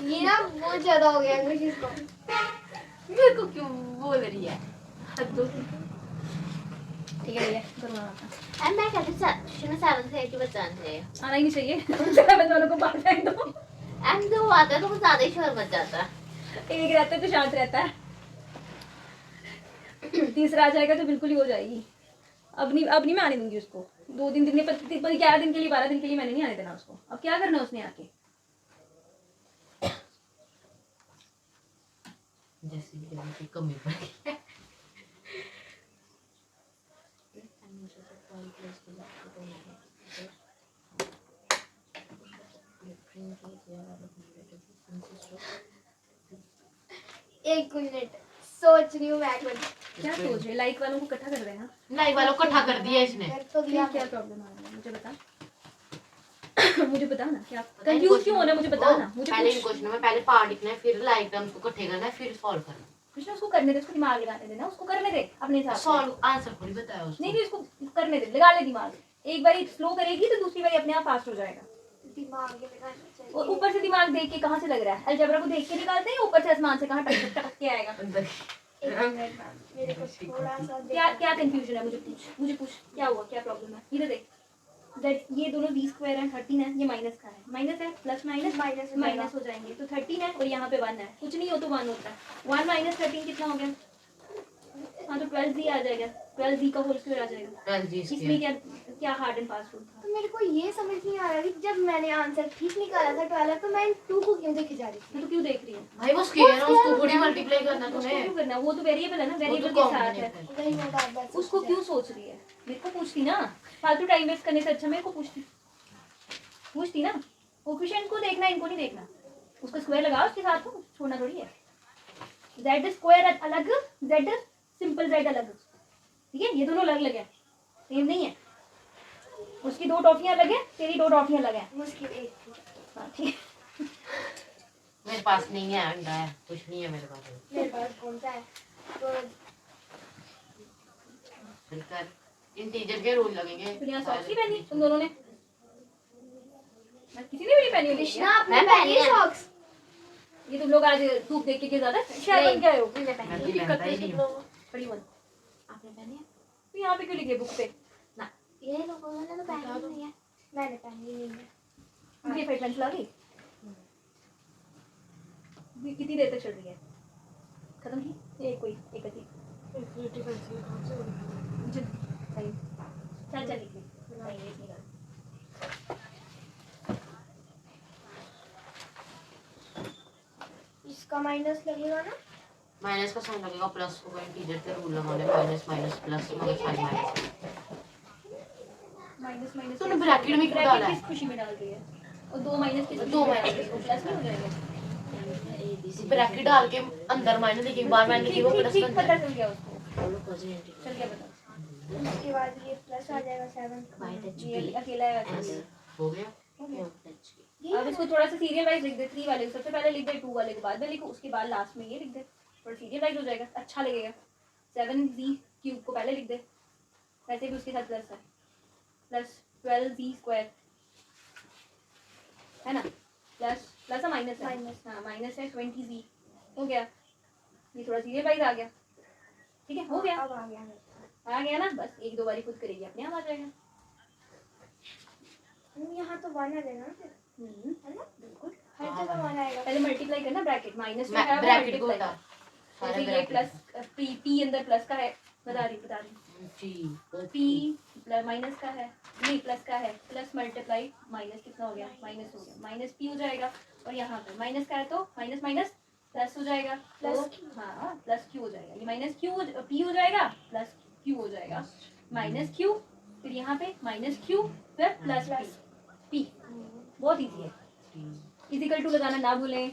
ये ना बहुत ज्यादा हो गया कुछ इसको। मेरे को क्यों बोल रही है? ठीक है भैया करवा आता। मैं कहती ट्यूशन में 7 से 8 बच्चा चाहिए। आना ही नहीं चाहिए, सेवन वालों को बाहर फेंक दो। एम 2 आता है तो कुछ ज्यादा ही शोर मच जाता है। एक रहता है तो शांत रहता है, तीसरा आ जाएगा तो बिल्कुल ही हो जाएगी। अब नहीं मैं आने दूंगी उसको। 2 दिन 11 दिन के लिए 12 दिन के लिए मैंने नहीं आने देना उसको। अब क्या करना उसने आके? जैसे कि कमी पड़ गई। एक मिनट सोच रही हूँ मैं कुछ। क्या सोच रहे? लाइक वालों को इकट्ठा कर देना। लाइक वालों को इकट्ठा कर दिया इसने। कर तो दिया। क्या प्रॉब्लम आ रही है मुझे बता। मुझे बता ना, क्या कंफ्यूज क्यों होना है मुझे बता ना। मुझे पहले इन पूछ। क्वेश्चनों में पहले पार्ट लिखना है, फिर लाइक टर्म्स को इकट्ठे करना है, फिर सॉल्व करना कृष्णा उसको करने दे, उसको दिमाग लगाने देना, उसको करने दे अपने हिसाब है। से। सॉल्व आंसर थोड़ी बताया उसको। नहीं उसको करने दे, लगा ले दिमाग। एक बारी स्लो करेगी तो दूसरी बारी अपने आप फास्ट हो जाएगा। दिमाग लगाना चाहिए। और ऊपर से दिमाग देख के कहाँ से लग रहा है? अलजेब्रा को देख के निकालते हैं, ऊपर से आसमान से कहाँ टक टक के आएगा? अंदर एक मिनट मैम, मेरे को थोड़ा सा क्या कंफ्यूजन है? मुझे पूछ क्या हुआ, क्या प्रॉब्लम है? इधर देख, दैट ये दोनों b स्क्वायर है, 13 है, ये माइनस का है, माइनस है, प्लस माइनस माइनस हो जाएंगे तो 13 है, और यहाँ पे 1 है, कुछ नहीं हो तो 1 होता है। 1 माइनस 13 कितना हो गया? हाँ तो 12z आ जाएगा, 12z का होल स्क्वायर आ जाएगा। 12g इसमें स्क्वायर। क्या क्या हार्ड एंड फास्ट रूल था? तो मेरे को ये समझ नहीं आ रहा कि जब मैंने आंसर ठीक निकाला था 12 तो मैं 2 को क्यों देखे जा रही थी? तो क्यों देख रही है? भाई वो स्क्वायर है, उसको थोड़ी मल्टीप्लाई करना उसको तुम्हें। क्यों करना है? वो तो वेरिएबल है ना, वो तो वेरिएबल के साथ है। कॉम्बिनेशन। वही मैं बार बार उसको क्यों सोच रही है? मेरे को पूछती ना, फालतू टाइम वेस्ट करने से अच्छा मेरे को पूछती ना। कोफिशिएंट को देखना, इनको नहीं देखना। उसको स्क्वायर लगाओ, उसके साथ को छोड़ना थोड़ी है। z स्क्वायर अलग, z सिंपल z अलग, ठीक है? ये दोनों अलग अलग है, सेम नहीं है। उसकी 2 टॉफियां अलग है, तेरी 2 टॉफियां अलग है। मुश्किल एक थी। हाँ ठीक है। मेरे पास नहीं है, अंडा है, कुछ नहीं है मेरे पास। मेरे पास कौन सा है? तो फिर इंटीजर के रूल लगेंगे। फिर यहाँ सॉक्स ही पहनी तुम दोनों ने? किसी ने भी नहीं पहनी होगी कृष्णा क्या? आपने मैं पहनी पहनी है। सॉक्स? ये तुम लोग आज धूप देख के ज्यादा शहर बन गए हो। मैंने मैं पहनी। तो पहनता ही नहीं हूँ। बड़ी वन आपने पहनी है? तो यहाँ पे क्यों लिखे बुक पे? ये लोगों ने तो पहनी नहीं है। मैंने पहनी नहीं है। ये फाइव पेंसिल आ गई? ये कितनी देर तक चल रही है? खत्म की? एक कोई एक अति एक्टिविटी पेंसिल कहाँ से होगी? सही चल लिख ले। नहीं ये नहीं कर। इसका माइनस लगेगा ना? माइनस का साइन लगेगा, प्लस होगा, इंटीजर के रूल लगाने माइनस माइनस प्लस मगर साइन माइनस। माइनस माइनस तूने ब्रैकेट में क्यों डाला है? किस खुशी में डाल रही है? और 2 माइनस किस? 2 माइनस प्लस में हो जाएगा। ब्रैकेट डाल के अंदर माइनस लिखे, बाहर माइनस लिखे, वो प्लस ठीक बन पता जाएगा। चल गया उसको। चल गया पता। उसके बाद ये प्लस आ जाएगा 7। ये अकेला है वैसे। हो गया। अब इसको थोड़ा सा सीरियल वाइज लिख दे। 3 वाले सबसे पहले लिख दे, 2 वाले को बाद में लिखो, उसके बाद लास्ट में ये लिख दे। थोड़ा सीरियल वाइज हो जाएगा, अच्छा लगेगा। 7z क्यूब को पहले लिख दे, वैसे भी उसके साथ प्लस है, प्लस 12z स्क्वायर है ना, प्लस प्लस है माइनस है, हाँ माइनस है 20z। हो गया, ये थोड़ा सीरियल वाइज आ गया, ठीक है? हो गया, अब आ गया मेरे पास। आ गया ना? बस 1-2 बारी खुद करेगी, अपने आप आ जाएगा। यहाँ तो 1 आ जाएगा ना फिर, है ना? बिल्कुल। हर जगह 1 आएगा। पहले मल्टीप्लाई करना, ब्रैकेट माइनस में है वो ब्रैकेट को मल्टीप्लाई। हटा जैसे ये प्लस पी अंदर प्लस का है, बता रही पी माइनस का है, नहीं प्लस का है, प्लस मल्टीप्लाई माइनस कितना हो गया? माइनस हो गया, माइनस पी हो जाएगा। और यहाँ पे माइनस का है तो माइनस माइनस प्लस हो जाएगा, प्लस हाँ प्लस क्यू हो जाएगा। ये माइनस क्यू पी हो जाएगा, प्लस क्यू हो जाएगा, माइनस क्यू, फिर यहाँ पे माइनस क्यू फिर प्लस पी। बहुत इजी है। इजिकल टू लगाना ना भूलें।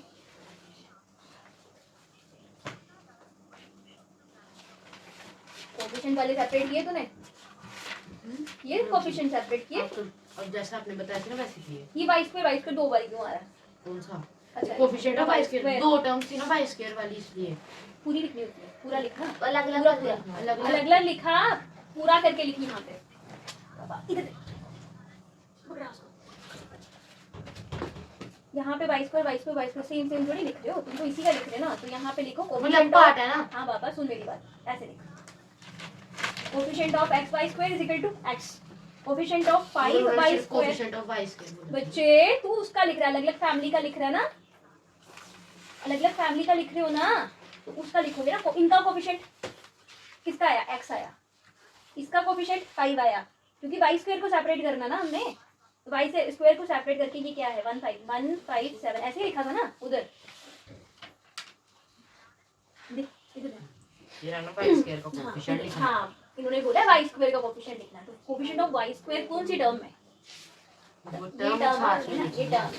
कोफिशिएंट वाले सेपरेट किए तूने? ये कोफिशिएंट सेपरेट किए? अब जैसा आपने बताया था ना वैसे किए। ये y स्क्वायर दो बार क्यों आ रहा है? कौन सा? अच्छा coefficient of y y square दो टर्म्स थी ना y स्क्वायर वाली, इसलिए पूरी लिखनी होती है, पूरा लिखना, अलग पूरा अलग पूरा अलग अलग अलग लिखा, पूरा करके लिखी यहाँ पे। इधर देख। पकड़ा उसको। यहाँ पे y स्क्वायर सेम सेम थोड़ी लिख रहे हो तुम, तो इसी का लिख रहे हो ना, तो यहाँ पे लिखो मतलब कोफिशिएंट पार्ट है ना। हाँ पापा सुन मेरी बात, ऐसे लिखो coefficient of x y square is equal to x, coefficient of 5y square. Coefficient of y square. बच्चे तू उसका लिख रहा है, अलग अलग फैमिली का लिख रहा है ना, अलग अलग फैमिली का लिख रहे हो ना, तो उसका लिखोगे ना। इनका कोफिशिएंट किसका आया? x आया, इसका कोफिशिएंट 5 आया, क्योंकि y स्क्वायर को सेपरेट करना ना हमने, तो y से स्क्वायर को सेपरेट करके ये क्या है 157 ऐसे ही लिखा था ना उधर। देख इधर ये रहा ना y स्क्वायर का कोफिशिएंट लिखना। हाँ इन्होंने बोला y स्क्वायर का कोफिशिएंट लिखना, तो कोफिशिएंट ऑफ y स्क्वायर कौन सी टर्म में? वो ये टर्म टर्म साथ में है ना, ये लिखी टर्म,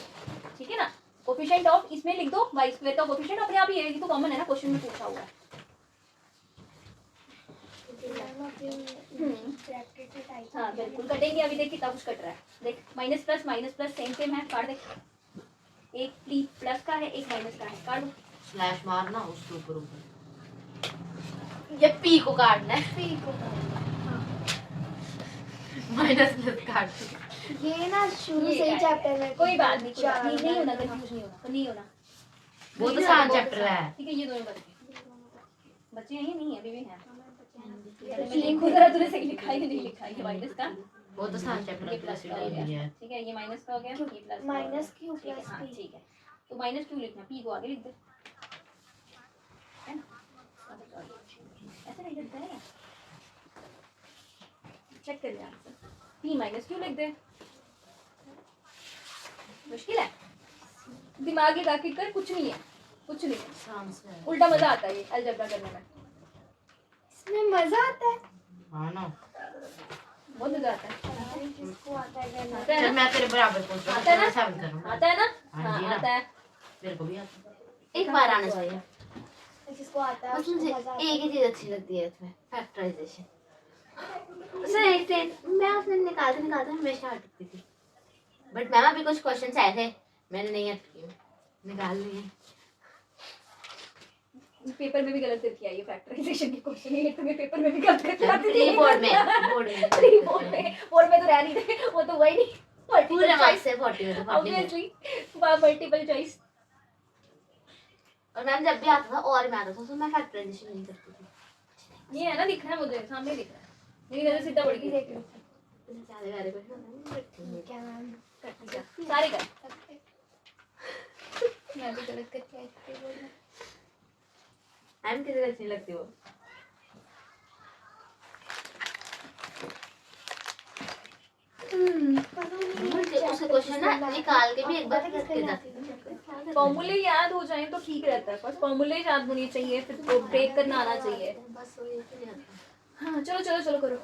ठीक है ना। कोफिशिएंट ऑफ इसमें लिख दो y स्क्वायर का कोफिशिएंट अपने आप ही है, ये तो कॉमन है ना, क्वेश्चन में पूछा हुआ है। हाँ बिल्कुल कटेंगे, अभी देख कितना कुछ कट रहा है, देख माइनस प्लस सेम है, काट दे। एक प्लस का है, एक माइनस का है, काट दो। स्लैश मारना उसके ऊपर ऊपर। ये p को काटना है, माइनस प्लस काट दो। ये ना शुरू ये से ही है। चैप्टर में कोई बात नहीं, चार नहीं होना, कंफ्यूज नहीं होना। बहुत आसान चैप्टर है। ठीक है, ये दोनों बच्चे हैं ये नहीं है, अभी भी हैं। मैं खुद रहा तूने सही लिखा है कि नहीं लिखा है, ये माइनस का, बहुत आसान चैप्टर ये प्लस का हो गया, ठीक है, ये माइनस का हो गया, ये प्लस माइनस क्यू ठीक है, प्लस हाँ पी। ठीक है। तो माइनस क्यों लिखना, पी को आगे लिख दे, है ना, ऐसे नहीं लिखते हैं, चेक कर लिया पी माइनस क्यों लिख दे, मुश्किल है, दिमाग लगा के कर, कुछ नहीं है, कुछ नहीं है, आसान से है। उल्टा मजा आता है ये अलजेब्रा करने में, इसमें मजा आता है। हाँ ना। बहुत मजा आता है। जिसको आता है करना। आता है चल ना, मैं तेरे बराबर पहुंच रहा आता है ना? हूँ, 7 करूँगा। आता है ना, हाँ जी हाँ ना। आता है। मेरे को भी आता है। एक बार आना चाहिए। जिसको आता है बस उसको मुझे मजा आता एक है। ही चीज अच्छी लगती है इसमें, फैक्टराइजेशन। सर एक ट्रेन मैं उसने निकालते हमेशा अटकती थी, बट मैम अभी कुछ क्वेश्चन आए थे मैंने नहीं अटकी, निकाल लिए। पेपर में भी गलत करके आई है फैक्टराइजेशन के क्वेश्चन, ये तुम्हें पेपर में भी गलत करके आती प्री थी। बोर्ड में बोर्ड में तो रह नहीं थे, वो तो वही नहीं, पूरे मार्क्स से 40 में तो 40 में। Obviously multiple choice. और मैम जब भी आता था और मैं आता था तो मैं फैक्टराइजेशन नहीं करती थी। ये है ना, दिख रहा है मुझे, सामने दिख रहा है, मेरी नजर सीधा पड़ गई। देख लो। सारे वाले क्वेश्चन क्या मैम अच्छा, सारे कर। मैं भी गलत करके आई थी बोल रहा। मैम किसी को अच्छी लगती वो। उसके क्वेश्चन ना निकाल के भी एक बार करके जाती। फॉर्मूले याद हो जाए तो ठीक रहता है, बस फॉर्मूले याद होनी चाहिए, फिर तो ब्रेक करना आना चाहिए। बस वो एक ही आता। हाँ चलो चलो चलो करो।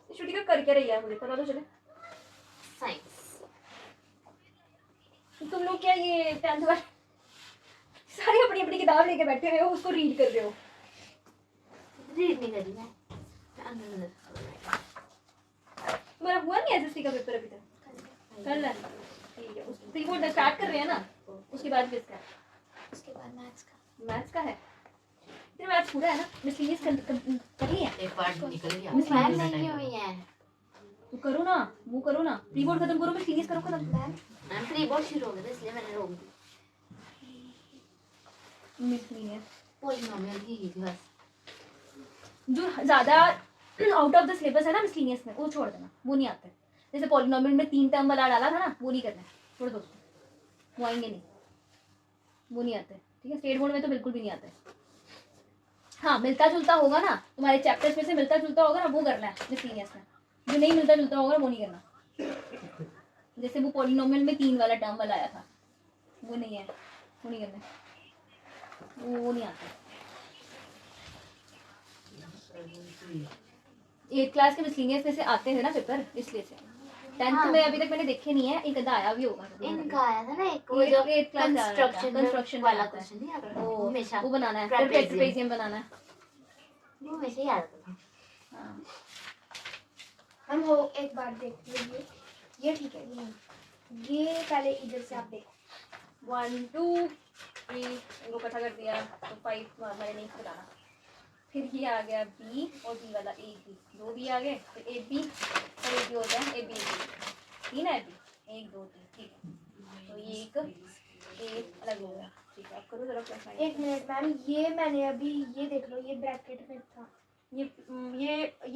छुट्टी का कर क्या रही है मुझे पता तो चले। साइंस तुम लोग क्या ये 10th वाले सारी अपनी अपनी किताब लेके बैठे हुए हो, उसको रीड कर रहे हो। रीड नहीं करी मैं। तुम्हारा हुआ नहीं एसएससी का पेपर अभी तक? कर लेना, ठीक है। उस प्रीबोर्ड स्टार्ट कर रहे हैं ना, उसके बाद किसका है? उसके बाद मैथ्स का। मैथ्स का है, तेरा मैथ्स पूरा है ना, मिसलिनियस कर लिया? एक पार्ट निकल गया। मैम नहीं हुई है। तो करो ना, वो करो ना, प्रीबोर्ड खत्म करो, मिसलिनियस करो खत्म। मैम प्री बोर्ड शुरू हो गया था इसलिए मैंने रोक दी। मिसलिनियस पॉलिनोमियल ही थी बस। जो ज्यादा आउट ऑफ द सिलेबस है ना मिसलिनियस में, वो छोड़ देना, वो नहीं आता है। जैसे पॉलिनोमियल में 3 टर्म वाला डाला था ना, वो नहीं करना है, छोड़ दो उसको, वो आएंगे नहीं, वो नहीं आते, ठीक है। स्टेट बोर्ड में तो बिल्कुल भी नहीं आता है। हाँ मिलता जुलता होगा ना, तुम्हारे चैप्टर्स में से मिलता जुलता होगा ना, वो करना है मिसलिनियस में। जो नहीं मिलता जुलता होगा वो नहीं करना। जैसे वो पॉलिनोमियल में 3 वाला टर्म वाला आया था, वो नहीं है, वो नहीं करना है, वो नहीं आता। 8th क्लास के मिसलिनियस में से आते हैं ना पेपर, इसलिए से 10th में अभी तक मैंने देखे नहीं है, एक आधा आया भी होगा। इनका आया था ना एक वो एक जो 8th क्लास कंस्ट्रक्शन वाला क्वेश्चन नहीं आता था, वो हमेशा वो बनाना है, Trapezium। ट्रेपेजियम बनाना है। वो हमेशा ही आता था। हाँ। हम हो एक बार देख लीजिए, ये ठीक है, ये पहले इधर से आप देखो। 1 2 3 इनको इकट्ठा कर दिया तो 5 मैंने नहीं बताना। फिर ये आ गया बी और बी वाला ए बी, 2 बी आ गए, तो ए बी और ए बी हो गया ए बी 3 है बी, 1 2 3, ठीक है। तो ये एक ए अलग हो गया, ठीक है। अब करो जरा प्लस माइनस। एक मिनट मैम, ये मैंने अभी ये देख लो, ये ब्रैकेट में था। ये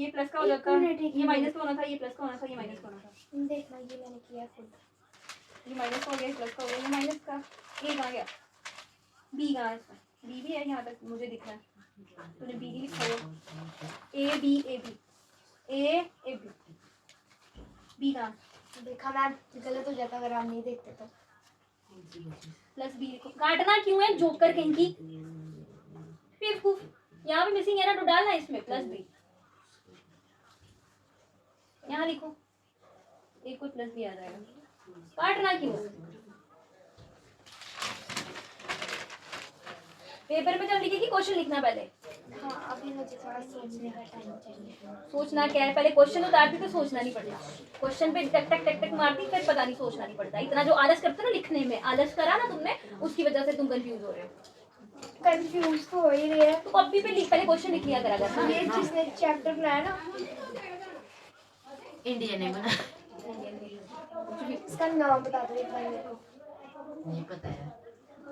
प्लस का हो एक जाता, मिनट, एक ये मिनट। माइनस का होना था, ये प्लस का होना था, ये माइनस का होना था। देखना, ये मैंने किया खुद। ये माइनस का हो गया, प्लस का हो गया, ये माइनस का। ए कहाँ गया, बी कहाँ है इसमें, बी भी है यहाँ तक मुझे दिख रहा है, तूने बी भी लिखा है। A B A B A A B, B कहाँ, देखा मैम, गलत हो जाता अगर आप नहीं देखते तो। प्लस बी लिखो। काटना क्यों है जोकर कहीं की, बेवकूफ। यहाँ पे मिसिंग है ना, तो डालना इसमें प्लस बी, यहाँ लिखो, एक को प्लस बी आ जाएगा। काटना क्यों, पेपर में जब लिखेगी क्वेश्चन लिखना पहले। हाँ, अभी मुझे थोड़ा सोचने का टाइम चाहिए। सोचना क्या है, पहले क्वेश्चन उतारती तो सोचना नहीं पड़ता, क्वेश्चन पे टक टक टक टक मारती फिर पता नहीं, सोचना नहीं पड़ता। इतना जो आलस करते हो ना लिखने में, आलस करा ना तुमने, उसकी वजह से तुम कंफ्यूज हो रहे हो। कंफ्यूज तो हो ही रही है। तो कॉपी पे लिख, पहले क्वेश्चन लिख लिया करा कर ना। ये जिसने चैप्टर बनाया ना, इंडियन है बना, इसका नाम बता दो एक बार मेरे को। नहीं पता है।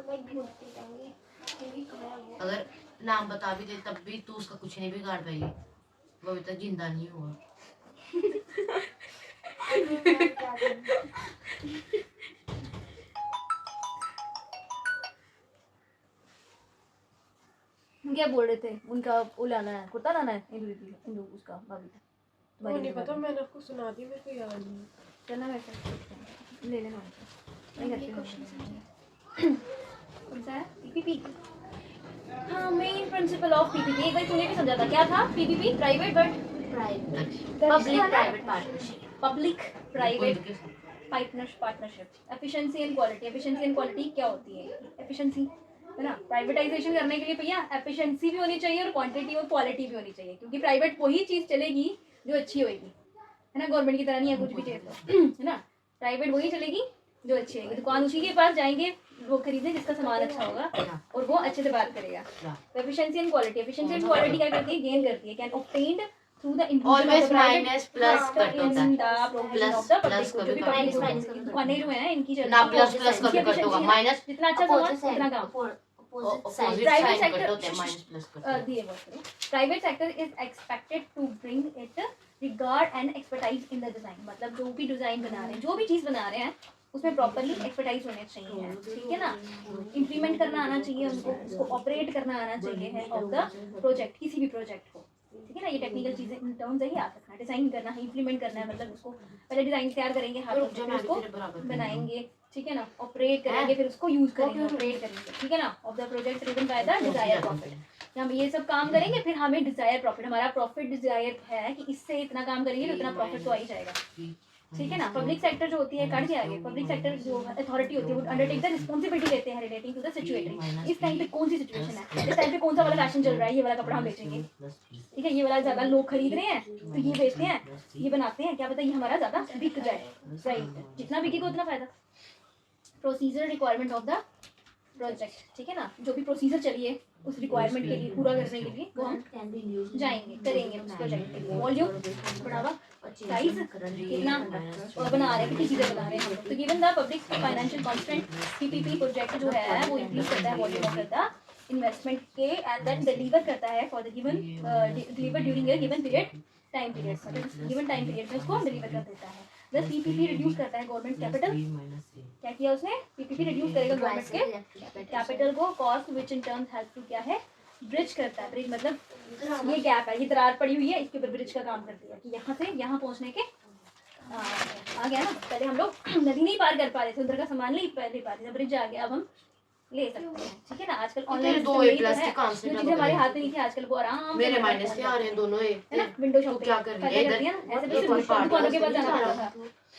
मैं ढूंढती जाऊंगी, यही कहाँ है वो। अगर नाम बता भी दे तब भी तू उसका कुछ नहीं बिगाड़ पाएगी, वो अभी तक जिंदा नहीं हुआ। अभी मैं क्या करूं? हम क्या बोल रहे थे, उनका वो लाना है, कुर्ता लाना है, इंदु उसका भाभी का। वो नहीं पता, मैंने आपको सुना दी, मेरे को याद नहीं। चलना वैसे ले लेना नहीं करते कौन सा है, पीपीपी। हाँ, मेन प्रिंसिपल ऑफ पीपीपी। एक बार तूने भी समझा था, क्या था PPP, private but public private partnership, public private partnership, efficiency and quality. Efficiency and quality क्या होती है, एफिशिएंसी है ना, प्राइवेटाइजेशन करने के लिए भैया एफिशिएंसी भी होनी चाहिए और क्वांटिटी और क्वालिटी भी होनी चाहिए, क्योंकि प्राइवेट वही चीज़ चलेगी जो अच्छी होगी, है ना। गवर्नमेंट की तरह नहीं है कुछ भी चीज़, है ना। प्राइवेट वही चलेगी जो अच्छी होगी, दुकान उसी के पास जाएंगे लोग खरीदने जिसका सामान अच्छा होगा और वो अच्छे से बात करेगा। तो efficiency and quality, efficiency and quality क्या करती है, गेन करती है, can obtained through the always minus plus cut होता है, प्लस कभी दुकानें जो है इनकी ना प्लस प्लस कभी कट होगा, माइनस जितना अच्छा सामान उतना काम। Opposite Private sign sector- cut होते हैं, माइनस प्लस कट। दिए private sector is expected to bring it regard and expertise in the design. मतलब जो भी डिजाइन बना रहे हैं, जो भी चीज बना रहे हैं, उसमें प्रॉपरली एक्सपर्टाइज होने चाहिए, ठीक है ना। इम्प्लीमेंट करना आना चाहिए उनको, उसको ऑपरेट करना आना चाहिए है ऑफ द प्रोजेक्ट, किसी भी प्रोजेक्ट को, ठीक है ना। ये टेक्निकल चीजें इन टर्म्स ही आ सकता है। डिजाइन करना है, इम्प्लीमेंट करना है, मतलब उसको पहले डिजाइन तैयार करेंगे, हाथों से फिर उसको बनाएंगे, ठीक है ना। ऑपरेट करेंगे, फिर उसको यूज करेंगे, ऑपरेट करेंगे, ठीक है ना। Of the project return by the desire profit. हम ये सब काम करेंगे, फिर हमें डिजायर प्रॉफिट, हमारा प्रॉफिट डिजायर है कि इससे इतना काम करेंगे तो इतना प्रॉफिट तो आ ही जाएगा, ठीक है ना। पब्लिक सेक्टर जो होती है, कट के आगे पब्लिक सेक्टर जो अथॉरिटी होती है, वो अंडरटेक द रिस्पांसिबिलिटी लेते हैं रिलेटिंग टू द सिचुएशन। इस टाइम पे कौन सी सिचुएशन है, इस टाइम पे कौन सा वाला फैशन चल रहा है, ये वाला कपड़ा हम बेचेंगे, ठीक है। ये वाला ज्यादा लोग खरीद रहे हैं तो ये बेचते हैं, ये बनाते हैं, क्या पता ये हमारा ज्यादा बिक जाए, राइट। जितना बिकेगा उतना फायदा। Procedure requirement of the project, ठीक है ना। जो भी प्रोसीजर चलिए उस रिक्वायरमेंट के लिए, पूरा करने के लिए वो हम जाएंगे, करेंगे उस प्रोजेक्ट के लिए। वॉल्यूम बढ़ावा, साइज कितना और बना रहे हैं, कितनी चीजें बना रहे हैं हम लोग। तो given the public financial constant, PPP project जो है वो इंक्रीज करता है वॉल्यूम ऑफ द इन्वेस्टमेंट के, एंड देन डिलीवर करता है for the given deliver during a given period, time period, मतलब गिवन टाइम पीरियड में उसको डिलीवर कर देता है। दस पीपीपी रिड्यूस करता है गवर्नमेंट कैपिटल, क्या किया उसने, पीपीपी रिड्यूस करेगा गवर्नमेंट के कैपिटल को, cost which in terms help to क्या है, ब्रिज करता है। ब्रिज मतलब ये गैप है, ये दरार पड़ी हुई है, इसके ऊपर ब्रिज का काम करती है कि यहाँ से यहाँ पहुँचने के आ गया ना। पहले हम लोग नदी नहीं पार कर पा रहे थे, उधर का सामान नहीं ले पा रहे थे, ब्रिज आ गया, अब हम ले सकते हैं, ठीक है ना। आजकल तेरे ऑनलाइन 2 A प्लस के काम से जो ना चीजें हमारे बदले। हाथ में नहीं थी आजकल वो आराम मेरे से माइनस के आ रहे हैं दोनों ए है ना। विंडो तू शॉपिंग क्या कर रही पहले है करती इधर? है ना, ऐसे एक भी पार्ट दुकानों के पास जाना पड़ता था।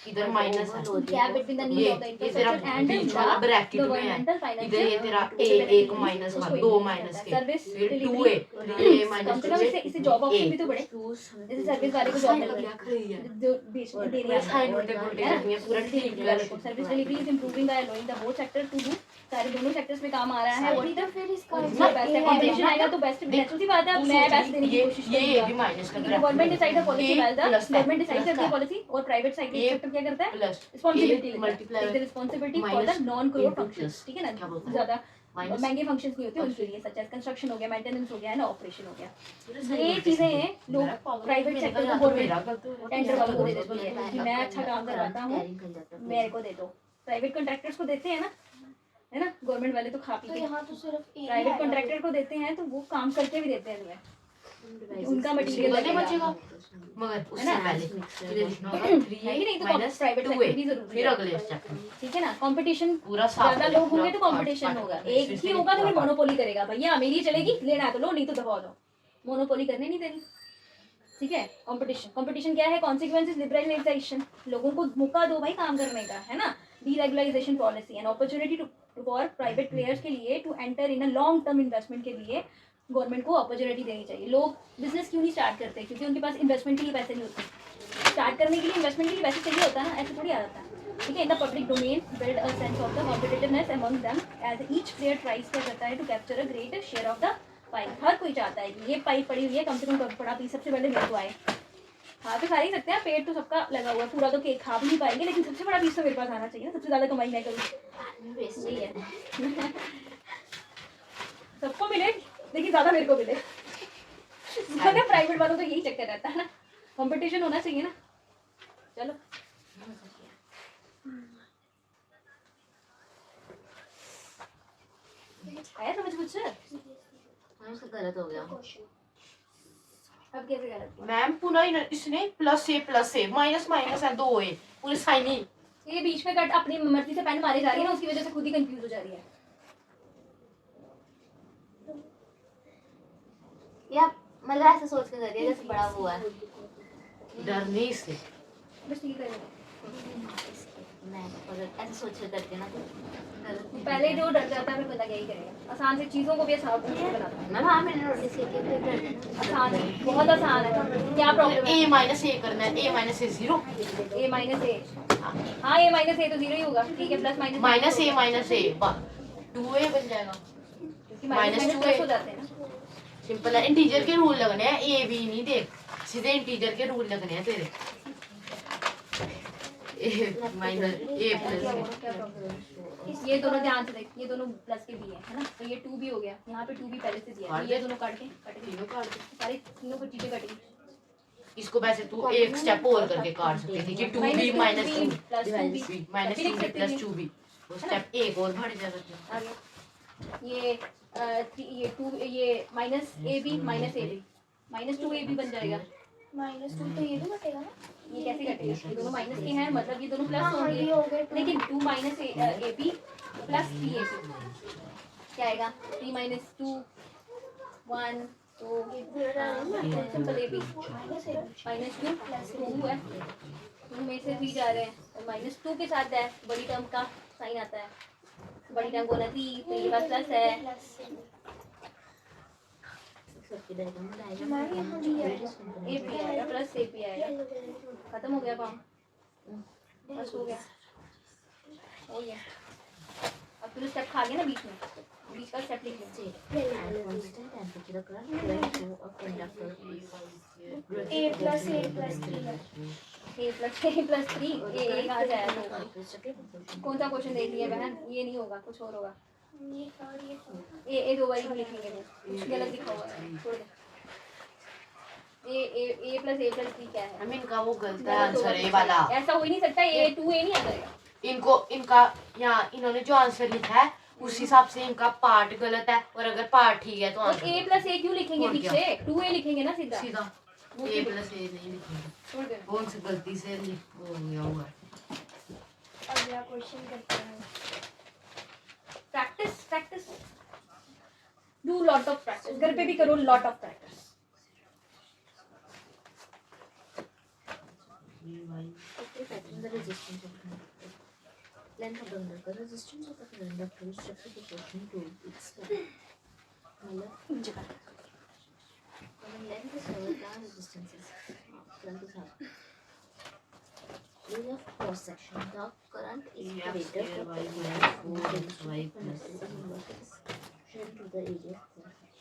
इधर माइनस है गैप बिटवीन द नीड ये ऑफ द ये तेरा इंफ्रास्ट्रक्चर एंड बीच वाला ब्रैकेट में है इधर ये तेरा ए एक माइनस का 2 माइनस के सर्विस फिर 2 ए 3 कम माइनस से कम इससे जॉब ऑप्शन भी तो बढ़े, जैसे सर्विस वाले को जॉब मिल रही है जो बेच दे रही है साइन उल्टे पुल्टे करनी है पूरा ठीक है service delivery is improving by allowing the both sector to do, सारे दोनों सेक्टर्स में काम आ रहा है। और तो फिर इसका जो बेस्ट है कॉम्पिटिशन आएगा तो बेस्ट नेचुरल सी बात है, मैं बेस्ट देने की कोशिश ये करूंगा। भी माइनस का government decide the policy well the plus government decide करती है पॉलिसी और प्राइवेट सेक्टर क्या करता है प्लस रिस्पांसिबिलिटी लेता है, multiply take the responsibility for the minus non core into functions, plus। ठीक है क्या ना। बोलते हैं? ज्यादा Minus महंगे फंक्शंस नहीं होते उनके लिए, सच एज कंस्ट्रक्शन हो गया, मेंटेनेंस हो गया है ना, ऑपरेशन हो गया। ये ये चीजें हैं लोग प्राइवेट सेक्टर को गवर्नमेंट टेंडर वालों को दे देते हैं कि मैं अच्छा काम करवाता हूँ मेरे को दे दो। प्राइवेट कॉन्ट्रैक्टर्स को देते हैं ना, है ना, गवर्नमेंट वाले तो खा पी तो के यहाँ तो सिर्फ प्राइवेट कॉन्ट्रैक्टर को देते हैं तो वो काम करके भी देते हैं तुम्हें, उनका मटेरियल बने लगेगा बचेगा मगर उससे ना? पहले है कि नहीं, तो माइनस प्राइवेट 2 सेक्टर ए भी जरूरी फिर है, अगले स्टेप ठीक है ना। कंपटीशन पूरा साफ ज्यादा लोग होंगे तो कंपटीशन होगा, एक ही होगा तो फिर मोनोपोली करेगा, भैया मेरी चलेगी लेना है तो लो नहीं तो दबा दो, मोनोपोली करने नहीं देनी, ठीक है। कंपटीशन क्या है, कॉन्सिक्वेंसेस लिबरलाइजेशन, लोगों को मौका दो भाई काम करने का, है ना। Deregularisation policy and opportunity to for private players के लिए to enter in a long term investment के लिए गवर्नमेंट को अपॉर्चुनिटी देनी चाहिए। लोग बिजनेस क्यों नहीं स्टार्ट करते, क्योंकि उनके पास इन्वेस्टमेंट के लिए पैसे नहीं होते। स्टार्ट करने के लिए इन्वेस्टमेंट के लिए पैसे चाहिए होता है ना, ऐसे थोड़ी आ जाता है, ठीक है। In the public domain build a sense of the competitiveness among them as each player tries क्या करता है to capture a greater share of the pie. हर कोई चाहता है कि ये पाई पड़ी हुई है, कम से कम बड़ा पीस सबसे पहले मेरे को आए। खा तो खा ही सकते हैं, पेट तो सबका लगा हुआ है, पूरा तो केक खा भी नहीं पाएंगे, लेकिन सबसे बड़ा पीस तो मेरे पास आना चाहिए ना, सबसे ज्यादा कमाई मैं करूँ, यही है। सबको मिले लेकिन ज्यादा मेरे को मिले, प्राइवेट वालों का यही चक्कर रहता है ना, कंपटीशन होना चाहिए ना। चलो आया समझ कुछ, गलत हो गया। अब कैसे गलत हुआ? मैम पुनः इसने प्लस ए माइनस माइनस है 2 ए पूरे साइन ही ये बीच में कट अपनी मर्जी से पेन मारे जा रही है ना, उसकी वजह से खुद ही कंफ्यूज हो जा रही है। या मतलब ऐसे सोच के करिए जैसे बड़ा हुआ है। डरने से बस ठीक है, मैं अगर ऐसे सोच के करती ना तो गलत नहीं। पहले जो डर जाता है फिर बंदा क्या ही करेगा, आसान से चीजों को भी आसान बनाता है। मैम हाँ मैंने नोटिस किया कि कर देना आसान है, बहुत आसान है। क्या प्रॉब्लम है? ए माइनस ए करना है, ए माइनस ए 0 ए माइनस ए, हाँ ए माइनस ए तो जीरो ही होगा, ठीक है। प्लस माइनस माइनस ए 2 ए बन जाएगा, क्योंकि minus minus minus 2A plus हो जाते हैं ना। सिंपल है। इंटीजर के रूल लगने हैं, ए बी नहीं देख, सीधे इंटीजर के रूल लगने हैं तेरे। ए माइनस ए क्या प्लस हुआ, क्या प्रॉब्लम है? ये दोनों ध्यान से देख, ये दोनों प्लस के भी है ना, तो ये 2 भी हो गया, यहाँ पे 2 भी पहले से दिया है, ये दोनों काट के तीनों काट दे। सारे तीनों को चीजें कटेंगी। इसको वैसे तू एक स्टेप और करके काट सकती थी कि 2b minus 2 plus 2b minus 2b plus 2b, वो स्टेप एक और बढ़ जाएगा। आगे ये ये 2 ये minus A B minus A B minus 2 A B बन जाएगा। -2 तो ये भी बटेगा ना, ये कैसे कटेगा, ये दोनों माइनस के हैं, मतलब ये दोनों प्लस हाँ, ये हो होंगे, गए two। लेकिन 2 minus A B plus 3 A B क्या आएगा, 3 माइनस 2 1 तो simple A B minus 2 plus 2 है, 2 में से 3 जा रहे हैं और माइनस 2 के साथ है, बड़ी टर्म का साइन आता है, बड़ी टर्म को नती तो ये पास प्लस है। सबकी डायग्राम में मैम यहाँ भी है। ए पी आएगा प्लस ए पी आएगा, खत्म हो गया काम, बस हो गया हो गया। अब फिर स्टेप खा गया ना बीच में, बीच का स्टेप लिख लीजिए। constant temperature occurs when flow of conductor A plus 3 है। ए प्लस 3 ए कहाँ से आया था? कौन सा क्वेश्चन देख लिया बहन, ये नहीं होगा कुछ और होगा। ये और ये और। ए दो बार ही लिखेंगे, कुछ गलत लिखा हुआ है, छोड़ दे। ए प्लस 3 क्या है? आई मीन का वो गलत है आंसर ए वाला, ऐसा हो ही नहीं सकता, ए 2 ए नहीं आ जाएगा। इनको इनका यहाँ इन्होंने जो आंसर लिखा है उस हिसाब से इनका पार्ट गलत है, और अगर पार्ट ठीक है तो और आंसर ए प्लस ए क्यों लिखेंगे और क्या? पीछे, 2 ए लिखेंगे ना सीधा, सीधा वो ए क्यों? प्लस ए नहीं लिखेंगे, छोड़ देना। कौन सी गलती से वो हो गया हुआ है। अगला क्वेश्चन करते हैं। Practice practice, do lot of practice, घर पे भी करो lot of practice. Okay, factor the resistance of conductor. Length of the conductor. Resistance of the conductor is strictly proportional to its length. मतलब when length is lower, the resistance is current is higher. Rule of cross section. The current is greater for the y plus to the area of cross section.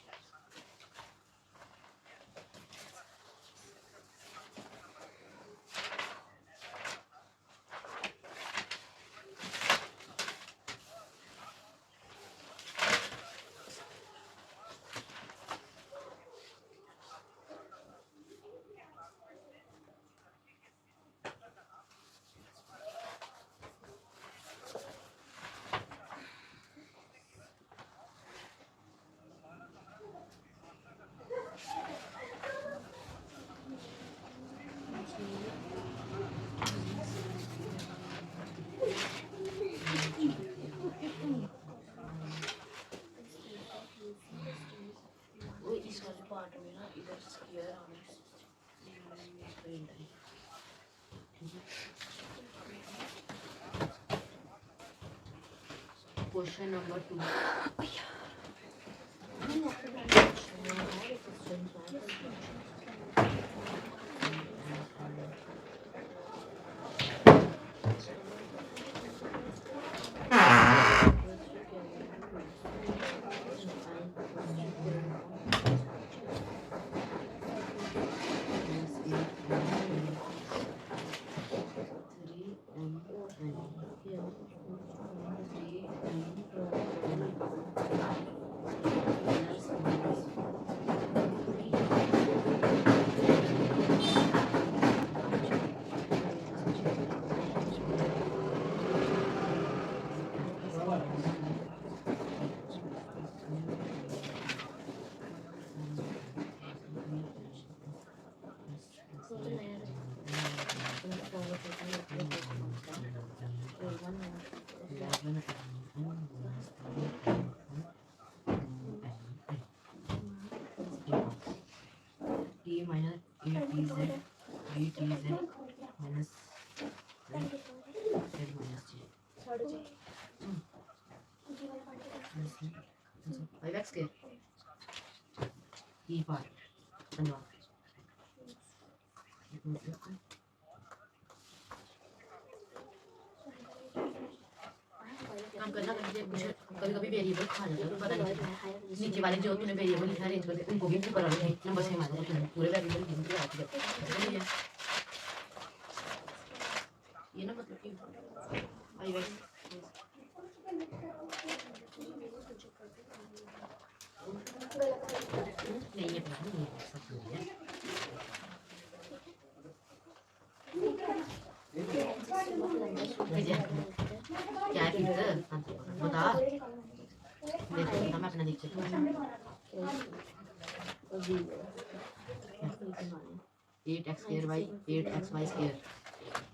वो इस वाले part में ना इधर square आना है. Question number 2. T minus ATZ BTZ minus Z minus J. 5x के E part Punjab काम करना कभी कुछ कभी वेरिएबल खा जाता है तो पता नहीं चलता. नीचे वाले जो तूने वेरिएबल लिखा अरेंज कर दे उनको भी ऊपर वाले नंबर सेम आ जाएगा. तूने पूरे वेरिएबल लिखे तो आती है ये ना मतलब कि 5x नहीं ये पता नहीं है सब सही है. क्या है फिर बता देखो मैं अपना देख सकता हूँ. 8x square by 8xy square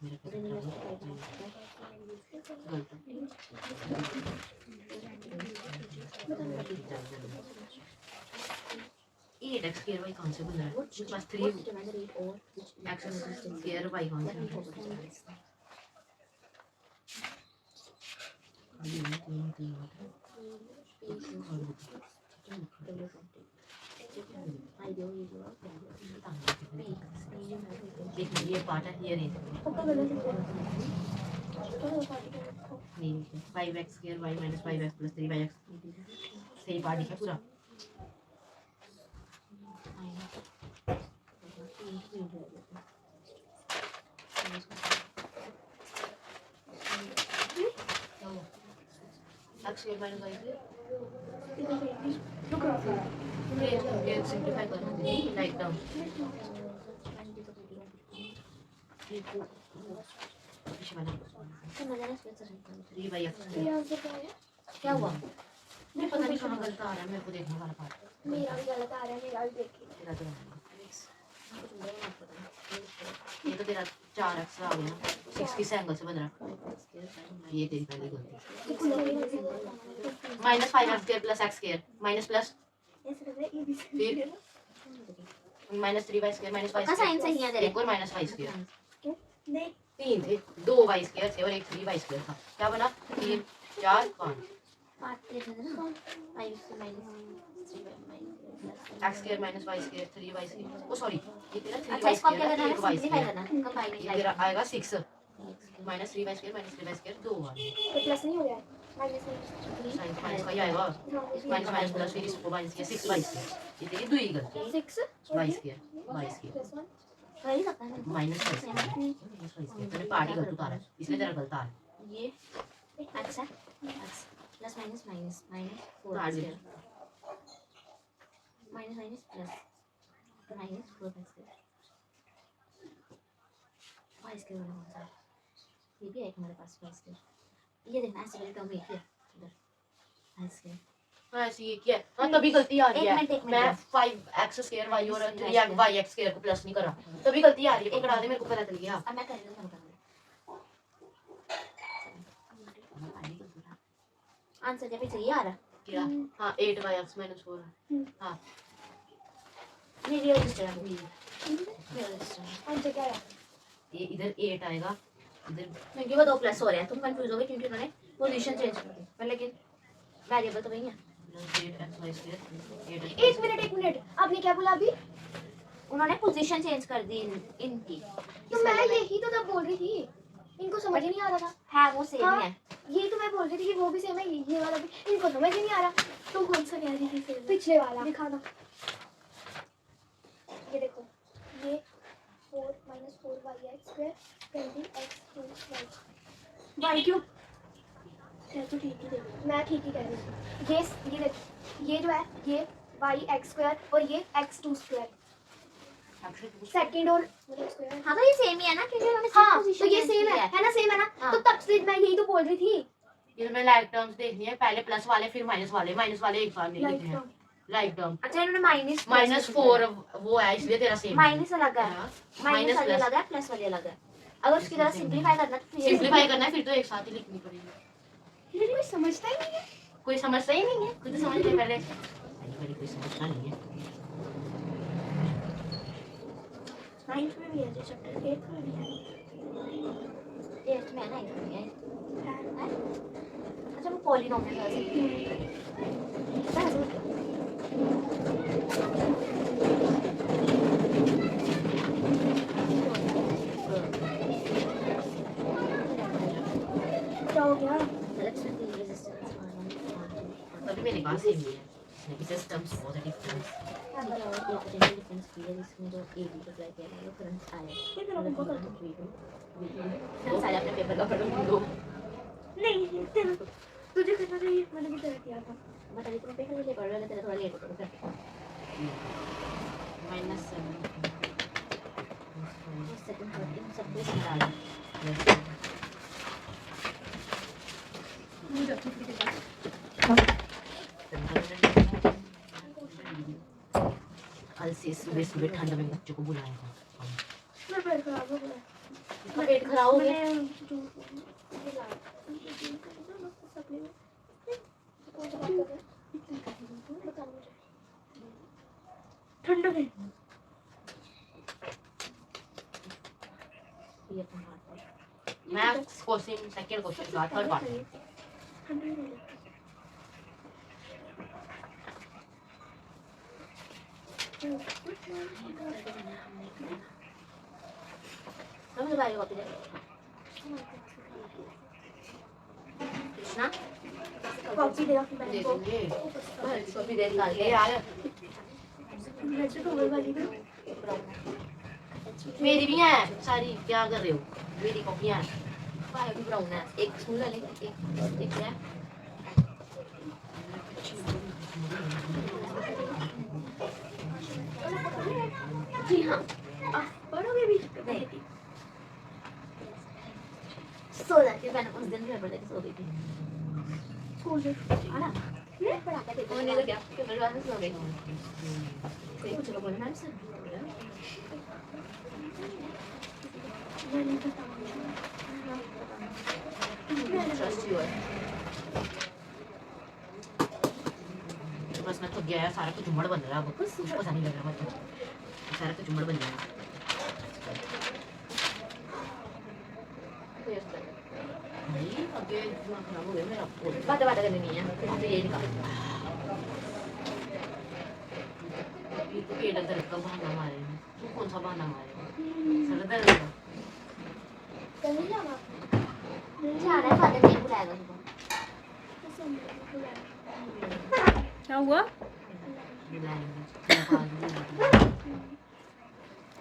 मेरा गलत 8x square y कौन से बन रहा है? बस 3x square y कौन सा ये पार्ट है ये नहीं 5x square y minus 5x plus 3y सही पार्ट लिखा पूरा. x square minus y ये सिंपलीफाई करना है राइट डाउन. क्या हुआ मुझे पता नहीं कहाँ गलत आ रहा है. मेरे को देखने वाला पार्ट मेरा भी गलत आ रहा है, मेरा भी देखिए. तेरा तो ये तो तेरा 4x आ गया ना, 6 किस एंगल से बन रहा है? ये तेरी पहली गलती। Minus 5x square plus x square minus plus फिर minus 3y square minus 5 sign सही है तेरे। एक और माइनस 5 स्क्वायर नहीं 3 थे, 2y स्क्वायर थे और एक 3y स्क्वायर था। क्या बना? 3 4 5 पार्ट ले लेना ना। I used to minus 3 x square minus y square 3y square. Oh sorry, ये तेरा 3y अच्छा इसको क्या स्क्वायर करना है? एक y सिंपलीफाई स्क्वायर। करना है, कंबाइन ये तेरा आएगा 6 minus 3y square minus 3y square 2y तो प्लस नहीं हो गया माइनस साइन माइनस का ये आएगा माइनस माइनस प्लस फिर इसको माइनस किया 6y स्क्वायर। ये तेरी दुई गलती 6 y स्क्वायर प्लस 1 कर ही सकता है ना। माइनस y स्क्वायर तूने पार्ट ही गलत उतारा है, इसलिए तेरा गलत आ रहा है। ये x है, x plus minus minus minus 4 काट दे। Minus minus plus minus 4 square y square वाला कौन सा है? ये भी है हमारे पास y स्क्वायर। ये देखना ऐसे वाली टर्म एक ही है इधर y स्क्वायर। हाँ ऐसे ये किया है। हाँ तभी गलती आ रही है। एक मिनट मैं 5x स्क्वायर y और 3y स्क्वायर को प्लस नहीं करा, तभी गलती आ रही है। पकड़ा दे, मेरे को पता चल गया। अब मैं कर रही हूँ आंसर क्या फिर सही आ रहा है? क्या? हाँ 8y(x - 4) हाँ नहीं रियल रजिस्टर है रियल रजिस्टर। आंसर क्या है ये इधर 8 आएगा, इधर क्योंकि वो 2 प्लस हो रहे हैं, तुम कंफ्यूज हो गए क्योंकि उन्होंने पोजीशन चेंज कर दी पर लेकिन वेरिएबल तो वही है। 8xy²। एक मिनट आपने क्या बोला अभी उन्होंने पोजीशन चेंज कर दी इनकी। तो मैं यही तो तब बोल रही थी इनको समझ ही नहीं आ रहा था है वो सेम हाँ, है। यही तो मैं बोल रही थी कि वो भी सेम है ये वाला भी इनको समझ ही नहीं आ रहा तुम कौन सा कह रही थी फिर? पिछले वाला दिखा दो। ये देखो ये 4 - 4y² 20x2y वाई क्यों? है तो ठीक ही देख। मैं ठीक ही कह रही हूँ ये देखो ये जो है ये y(x²) और ये x2² सेकंड और स्क्वायर हाँ तो ये सेम ही है ना क्योंकि उन्होंने हाँ तो ये सेम है ना सेम है ना हाँ। तो तब से मैं यही तो बोल रही थी इसमें लाइक टर्म्स देखनी है, पहले प्लस वाले फिर माइनस वाले एक बार नहीं लाइक लिखने हैं। लाइक टर्म अच्छा इन्होंने माइनस -4 वो है, इसलिए तेरा सेम माइनस अलग है, माइनस माइनस वाले प्लस अलग है प्लस वाले अलग है। अगर उसकी तरह सिंपलीफाई करना तो फिर सिंपलीफाई करना है फिर तो एक साथ ही लिखनी पड़ेगी। लेकिन कोई समझता ही नहीं है कोई समझता ही नहीं है, खुद समझ ले पहले। पहले कोई समझता नहीं है। 9th में भी है जो चैप्टर 8th में भी है 8th में है ना 8th में है। अच्छा वो पॉलिनोमियल है क्या हो गया तभी मेरे पास सेम ही है। सिस्टम्स बहुत डिफरेंस। इसमें जो ए बी अप्लाई किया है वो करंट आया मतलब सारे अपने पेपर का पढ़ो दो नहीं तेरा तुझे करना चाहिए मैंने भी तेरा किया था बता दी तुम पेपर ले पढ़ रहे तेरा थोड़ा लेट हो गया -7 सेकंड थर्ड इन सब कुछ डाला कल से सुबह सुबह ठंड में बच्चों को बुलाएगा। मेरा पेट खराब हो गया इसका पेट खराब हो गया ठंड में ये अपना हाथ मैं क्वेश्चन सेकंड क्वेश्चन का थर्ड पार्ट ठंड में हम बारी कॉपी दे कृष्णा कॉपी दे दे दूंगे। कॉपी दे निकाल ये के यार वैसे तो वही वाली भी मेरी भी है सारी, क्या कर रहे हो? मेरी कॉपियां बाहर भी ब्राउन है एक स्कूल वाले एक है जी हाँ पढ़ोगे भी नहीं सो जाती है मैंने उस दिन घर पर सो गई थी स्कूल में आना पढ़ाते थे उन्होंने तो क्या पेपर बाद में सो गई कोई चलो बोलना है सर ट्रस्ट यू है बस मैं तो गया है सारा कुछ झुमड़ बन रहा है अब कुछ पता नहीं लग रहा मुझे सारा कुछ झुमड़ बन रहा है नहीं अब ये दिमाग खराब हो गया मेरा बातें बातें करनी नहीं है तो ये निकाल ये तो पेट दर्द का बहाना मारे हैं तू कौन सा बहाना मारे सर दर्द का कहीं जाना जाना है फादर नहीं बुलाएगा तुमको क्या हुआ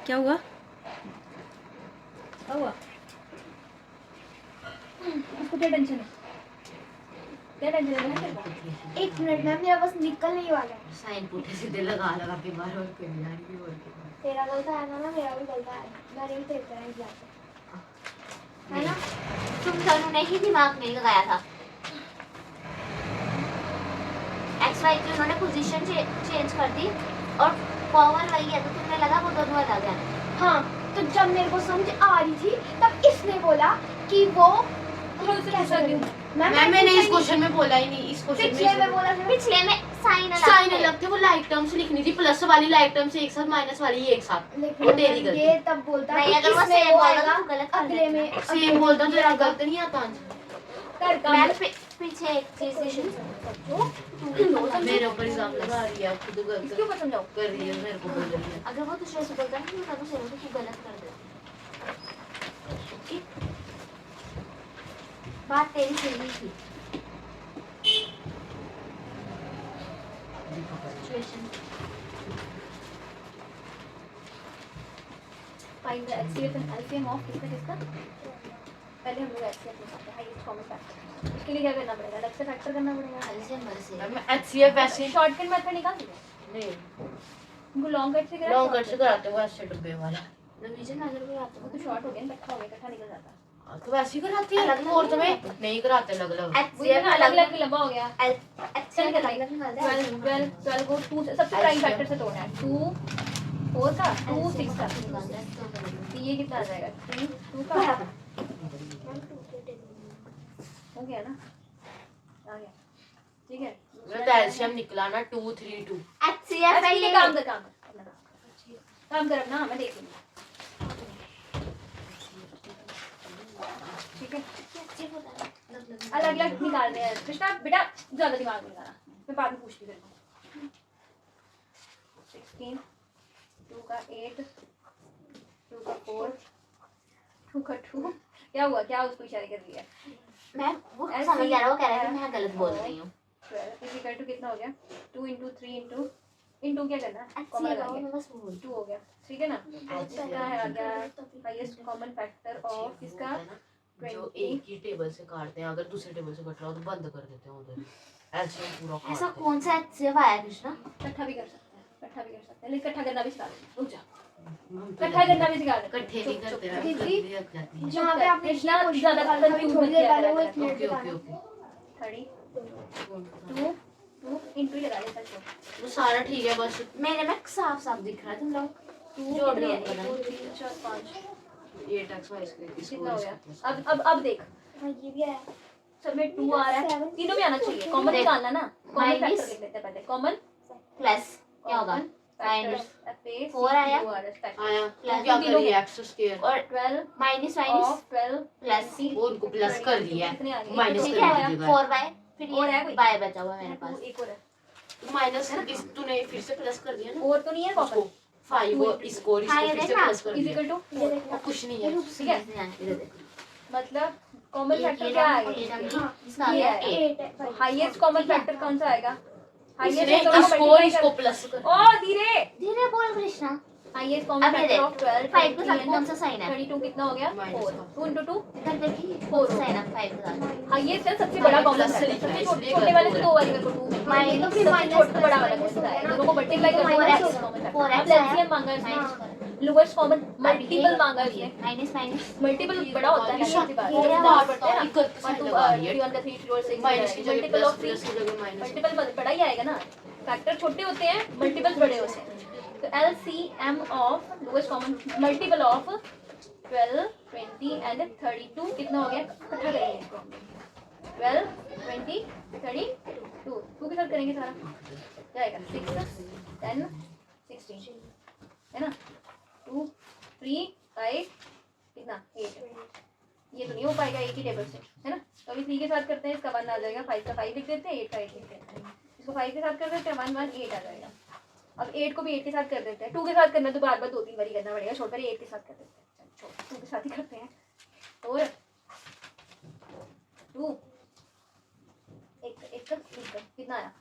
क्या हुआ क्या हुआ उसको क्या टेंशन है क्या टेंशन है एक मिनट मैम मेरा बस निकल नहीं वाला है साइन पुठे सीधे लगा लगा के बार और के बिना की और के तेरा गलता है ना मेरा भी गलता है मैंने भी तेरे तरह ही किया था है ना तुम दोनों ने ही दिमाग नहीं लगाया था एक्स वाई की उन्होंने पोजीशन चेंज कर दी और पावर वही है तो तुम्हें लगा वो दोनों अलग है हाँ तो जब मेरे को समझ आ रही थी तब इसने बोला कि वो मैंने इस क्वेश्चन में बोला ही नहीं इस क्वेश्चन पिछले में बोला था पिछले में साइन साइन अलग थे वो लाइक टर्म्स लिखनी थी प्लस वाली लाइक टर्म्स एक साथ माइनस वाली एक साथ वो तेरी गलती ये तब बोलता नहीं, कि अगर वो इसमें same वो बोला आएगा तो गलत कर अगले में सेम बोलता तो तेरा गलत नहीं आता कर मैम काम पीछे एक चीज मेरे ऊपर इल्जाम लगा रही है खुद गलत इसके ऊपर समझाओ कर रही है मेरे को बोल रही है अगर वो दूसरे से बोलता है तो मैं उसे बोलता तू गलत कर दे ओके बात तेरी सही थी situation find the HCF and LCM of किसका पहले हम लोग एचसीएफ निकालते हैं हाईएस्ट कॉमन फैक्टर उसके लिए क्या करना पड़ेगा अलग से फैक्टर करना पड़ेगा ऐसे मर से मैं एचसीएफ ऐसे शॉर्टकट मेथड निकाल दीजिए नहीं उनको लॉन्ग कट से करा लॉन्ग कट से कराते वो ऐसे डब्बे वाला डिवीजन अगर कोई आता वो तो शॉर्ट हो गया ना, इकट्ठा हो गया इकट्ठा निकल जाता तो वैसे ही कराती है अलग-अलग और तुम्हें नहीं नहीं कराते अलग अलग वो ये ना अलग अलग लंबा हो गया चल चल कर कर निकाल दे 12 को 2 से सबसे प्राइम फैक्टर से तोड़ना है 2 4 का 2 6 का तो ये कितना आ जाएगा 3 2 का हो गया ना आ गया ठीक है मैं कैल्शियम निकला ना 2 3 2 एचसीएफ है ये काम कर काम कर अपना मैं देख लूंगी ठीक है अलग अलग निकाल रहे हैं कृष्णा बेटा ज्यादा दिमाग नहीं लगाना मैं बाद में पूछती तेरे को 16 2 का 8 2 का 4 2 का 2 क्या हुआ क्या उसको इशारे कर रही है मैं वो समझ गया वो कह रहा है कि मैं गलत बोल रही हूँ 12 इक्वल टू कितना हो गया 2 into 3 into क्या करना है कॉमन एचसीएफ लगाएंगे मैं बस बोल 2 हो गया ठीक है ना इसका है आ गया हाईएस्ट कॉमन फैक्टर ऑफ इसका जो एक ही टेबल से काटते हैं अगर दूसरे टेबल से कट रहा हो तो बंद कर देते हैं उधर एल्शियम पूरा ऐसा काटते कौन सा एचसीएफ आया कृष्णा इकट्ठा भी कर सकते हैं इकट्ठा भी कर सकते हैं लेकिन इकट्ठा करना भी सिखा दे रुक जा हैं इकट्ठा करना भी सिखा दे इकट्ठे नहीं करते हैं दीदी, गलती लग जाती है जहाँ पे आपने कृष्णा क्वेश्चन ज्यादा निकाला था, कंफ्यूज थोड़ी मत देर किया पहले वो करो। एक मिनट ओके बताना। ओके ओके 32 2 into ही लगा ले सच वो सारा ठीक है बस मेरे में साफ साफ दिख रहा है तुम लोग जोड़ दो, दिया पता 1 2 3 4 5 ये टैक्स वाइज कितना हो गया अब देख हाँ ये भी आया सब में 2 आ रहा है तीनों में आना चाहिए कॉमन देख, निकालना ना कॉमन minus- फैक्टर लिख लेते हैं पहले कॉमन प्लस क्या होगा माइनस Minus 4 आया? आया तो Plus क्या तीनों करिए में। एक्स स्क्वायर और 12 माइनस माइनस ऑफ 12 प्लस वो उनको प्लस कर लिया कितने आ गए माइनस ठीक कर है दीजिएगा 4y फिर और है ये कोई? y बचा हुआ है मेरे पास एक और है माइनस इस तूने फिर से प्लस कर दिया ना और तो नहीं है उसको कॉमन 5 और इसको और हाँ, इसको ये फिर से देखना, प्लस कर इज दिया इक्वल टू ये देखना और कुछ नहीं है ठीक है मतलब कॉमन फैक्टर क्या आएगा इसका आ गया 8 8 है हाईएस्ट कॉमन फैक्टर कौन सा आएगा इसने हाईएस्ट इसको और इसको प्लस कर ओ धीरे धीरे बोल कृष्णा हाईएस्ट कॉमन अब ये फैक्टर देख, ऑफ 12 5 के साथ कौन सा साइन है 32 कितना हो गया Minus 4 2 into 2 इधर देखिए Four कौन सा साइन है 5 के साथ हाईएस्ट है सबसे बड़ा कॉमन Plus से फैक्टर लिखना है, सबसे इसलिए छोटे वाले से कर दो वाले को 2 Minus तो फिर minus छोटा बड़ा वाला minus कौन सा है होगा। दोनों को मल्टीप्लाई करना 4x है कॉमन 4x फैक्टर अब एलसीएम मांगा है माइनस लोएस्ट कॉमन मल्टीपल मांगा है इसने माइनस माइनस मल्टीपल बड़ा होता है ना ये बार ये बार पढ़ते हैं ना इकतीस 1 2 लगा रही है। 3 1 3 4 6 माइनस की जगह मल्टीपल प्लस ऑफ 3 प्लस की जगह माइनस मल्टीपल बड़ा ही आएगा ना फैक्टर छोटे होते हैं मल्टीपल बड़े होते हैं तो LCM of lowest common multiple of 12, 20 and 32 कितना हो गया? इकट्ठा करेंगे इसको 12, 20, 32 2 के साथ करेंगे सारा क्या आएगा 6, 10, 16 है ना 2, 3, 5 कितना 8 ये तो नहीं हो पाएगा एक ही टेबल से है ना तो अभी 3 के साथ करते हैं इसका 1 आ जाएगा 5 का 5 लिख देते हैं 8 का 8 लिख देते हैं इसको 5 के साथ कर देते हैं 1, 1, 8 आ जाएगा अब 8 को भी 8 के साथ कर देते हैं 2 के साथ करना तो बार बार 2-3 बार करना पड़ेगा छोड़ कर 8 के साथ कर देते हैं छोड़ 2 के साथ ही करते हैं और 2 एक कितना आया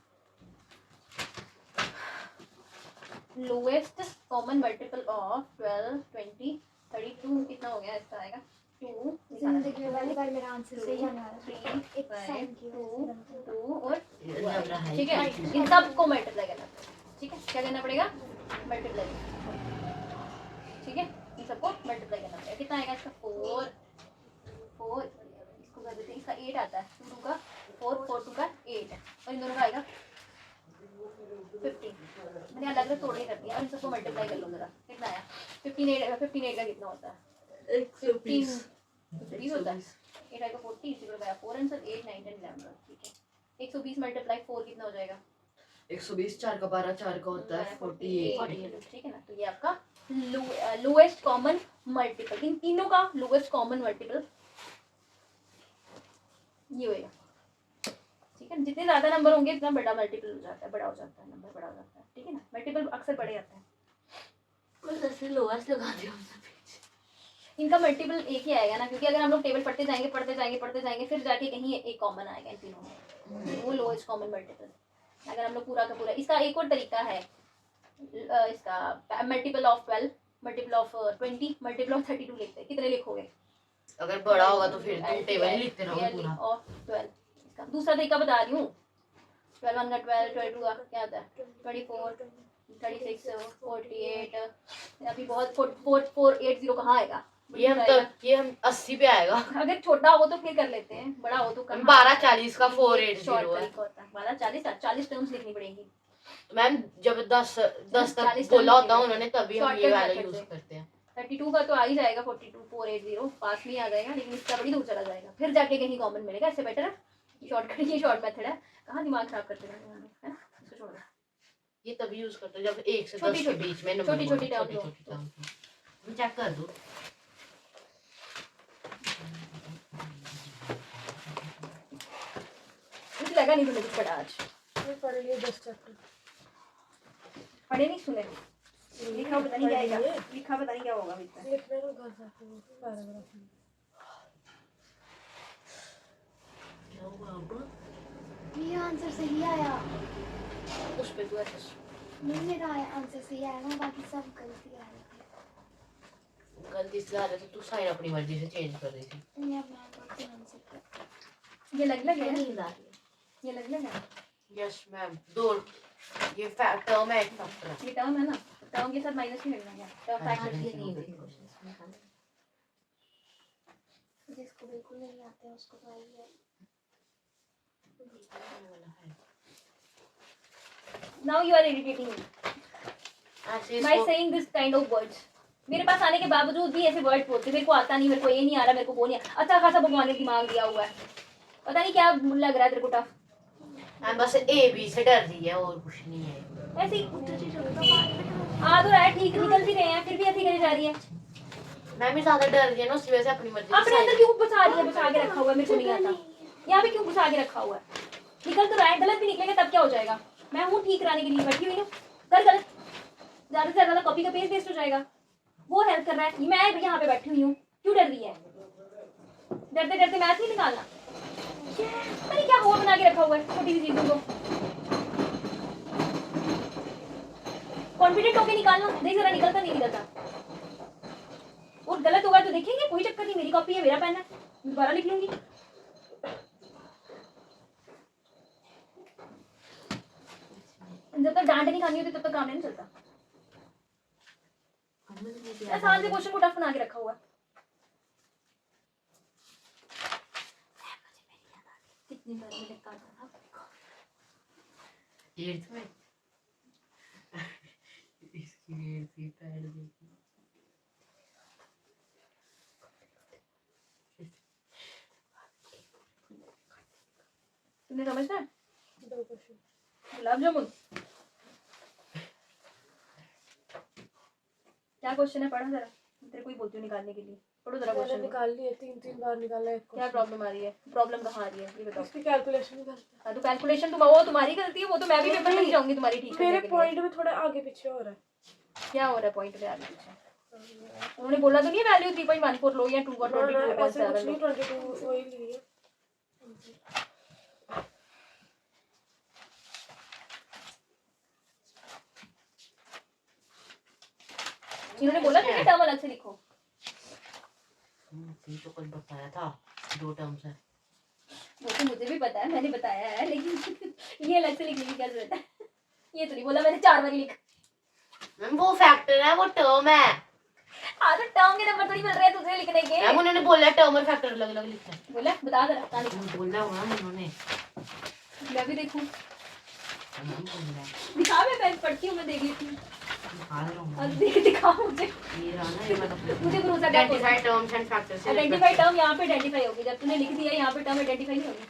लोएस्ट कॉमन मल्टीपल ऑफ 12, 20, 32 कितना हो गया इसका आएगा 2 जिंदगी में पहली बार मेरा आंसर सही जाने वाला 3, एक साइन की 2 और लग रहा है ठीक है इन सबको मल्टीप्लाई करना ठीक है क्या करना पड़ेगा मल्टीप्लाई ठीक है इन सबको मल्टीप्लाई करना पड़ेगा कितना आएगा इसका 4 इसको कर देते हैं इसका 8 आता है 2 का 4 2 का 8 और इन दोनों का आएगा 15 मैंने अलग अलग तोड़ के कर दिया और इन सबको मल्टीप्लाई कर लो जरा कितना आया 15 का कितना होता है 120 20 होता है 8 आएगा 40 इसी को 4 आंसर 8, 9, 10, 11 ठीक है 120 मल्टीप्लाई 4 कितना हो जाएगा 120 4 का 12 4 का होता है 48 ठीक है ना तो ये आपका लोएस्ट कॉमन मल्टीपल इन तीनों का लोएस्ट कॉमन मल्टीपल ये होएगा ठीक है जितने ज्यादा नंबर होंगे इतना बड़ा मल्टीपल हो जाता है बड़ा हो जाता है नंबर बड़ा हो जाता है ठीक है ना मल्टीपल अक्सर बड़े आते हैं कुछ ऐसे लोएस्ट लगा दिया इनका मल्टीपल एक ही आएगा ना क्योंकि अगर हम लोग टेबल पढ़ते जाएंगे फिर जाके कहीं एक कॉमन आएगा इन तीनों में वो लोएस्ट कॉमन मल्टीपल अगर हम लोग पूरा का पूरा इसका एक और तरीका है इसका multiple of 12 multiple of 20 multiple of 32 लिखते हैं कितने लिखोगे अगर बड़ा होगा तो फिर तुम टेबल ही लिखते रहो पूरा ऑफ 12 इसका दूसरा तरीका बता रही हूँ 12 1 का 12 22 का क्या आता है 24 36 48 अभी बहुत 480 कहाँ आएगा ये हम 80 पे आएगा अगर छोटा हो तो फिर कर लेते हैं बड़ा हो तो कम 1240 का 480 शॉर्ट है तरीका होता है 40 टर्म्स लिखनी पड़ेगी मैम जब 10 तक 40 बोला होता टर्म्स उन्होंने तभी हम ये Shortcut वाला method यूज से। करते हैं 32 का तो आ ही जाएगा 42 480 पास में ही आ जाएगा लेकिन इसका बड़ी दूर चला जाएगा फिर जाके कहीं कॉमन मिलेगा इससे बेटर है शॉर्टकट ये शॉर्ट मेथड है कहाँ दिमाग खराब करते रहते हैं है ना इसको छोड़ दो ये तभी यूज करते हैं जब 1 से 10 छोटी- के बीच में नंबर छोटी-छोटी terms हो। मैं चेक कर दूं मुझे लगा नहीं तुमने कुछ पढ़ा आज मैं पढ़ लिए 10 चैप्टर पढ़े नहीं सुने लिखा पता नहीं क्या आएगा लिखा पता नहीं क्या होगा अभी तक लिखने को घर जाके पैराग्राफ में क्या हुआ अब ये आंसर सही आया उस पे तू ऐसे नहीं मेरा आंसर सही आया ना बाकी सब गलती आ रही गलती से आ रहा तो तू साइन अपनी मर्जी से चेंज कर रही थी थी ये मैं बाकी आंसर ये लग है नींद आ रही है ये लग है यस मैम दो ये टर्म है एक फैक्टर है ये टर्म है ना टर्म के साथ माइनस ही लगना है टर्म फैक्टर ये की नहीं नहीं जिसको बिल्कुल नहीं आता है उसको तो आई है नाउ यू आर इरिटेटिंग मी ऐसे by saying this kind of words मेरे पास आने के बावजूद भी ऐसे वर्ड बोलते मेरे को आता नहीं मेरे को ये नहीं आ रहा मेरे को वो नहीं अच्छा खासा भगवान ने दिमाग दिया हुआ है पता नहीं क्या लग रहा है तेरे को टफ हम बस ए बी से डर रही है और कुछ नहीं है ऐसे ही आ तो रहा है ठीक निकल भी रहे हैं फिर भी ऐसी करी जा रही है मैं भी ज्यादा डर रही है ना उसी वजह से अपनी मर्जी से अपने अंदर क्यों बसा रही है बसा के रखा हुआ है मेरे को नहीं आता यहाँ पे क्यों बसा के रखा हुआ है निकल तो रहा है गलत भी निकलेगा तब क्या हो जाएगा मैं हूँ ठीक कराने के लिए बैठी हुई हूँ कर गलत ज्यादा से ज्यादा कॉपी का पेज वेस्ट हो जाएगा वो हेल्प कर रहा है मैं यहाँ पे बैठी हुई हूँ क्यों डर रही है डरते डरते मैथ नहीं निकालना अरे क्या हुआ बना के रखा हुआ है छोटी सी चीजों को कॉन्फिडेंट होके निकालना देख जरा निकलता नहीं निकलता और गलत होगा तो देखेंगे कोई चक्कर नहीं मेरी कॉपी है मेरा पेन है दोबारा लिख लूंगी जब तक डांट नहीं खानी होती तब तक काम नहीं चलता आसान से क्वेश्चन को टफ बना के रखा हुआ है कितनी बार मैंने कहा था 8th में तुमने समझना है? 2 क्वेश्चन गुलाब जामुन क्या क्वेश्चन है? पढ़ो जरा, तेरे को ही बोलती हूँ निकालने के लिए। पढ़ो जरा मैंने क्वेश्चन। निकाल लिए 3 बार निकाला है क्या प्रॉब्लम आ रही है? प्रॉब्लम कहाँ आ रही है ये बताओ। इसकी कैलकुलेशन करते हाँ तो कैलकुलेशन तो वो तुम्हारी गलती है, वो तो मैं भी पेपर में नहीं जाऊंगी तुम्हारी ठीक हैं। करने मेरे के लिए। पॉइंट में थोड़ा आगे पीछे हो रहा है। क्या हो रहा है पॉइंट में आगे पीछे? उन्होंने बोला तो नहीं है वैल्यू 3.14 लो या 2 और ना, ऐसे कुछ 22.7 नहीं, लो। 22 वही ली है। इन्होंने बोला था कि टर्म अलग से लिखो। तो कल बताया था 2 टर्म्स है। वो तो मुझे भी पता है, मैंने बताया है, लेकिन ये अलग से लिखने की क्या जरूरत है? ये तो नहीं बोला मैंने 4 बार लिख। मैम वो फैक्टर है, वो टर्म है हाँ तो टर्म के नंबर थोड़ी मिल रहे हैं तुझे लिखने के। मैम। उन्होंने बोला टर्म और फैक्टर अलग अलग लिखना है। बोला बता जरा कहाँ लिखा? बोला हुआ मैम उन्होंने। मैं भी देखूं। मैम बोला दिखा, मैं पढ़ती हूँ, मैं देख लेती हूँ। दिखा रहा हूँ अब देख दिखा मुझे। ये रहा ना, ये वाला मुझे भरोसा क्या? Identify terms and factors. Identify term यहाँ पे आइडेंटिफाई होगी, जब तूने लिख दिया यहाँ पे टर्म आइडेंटिफाई नहीं होगी।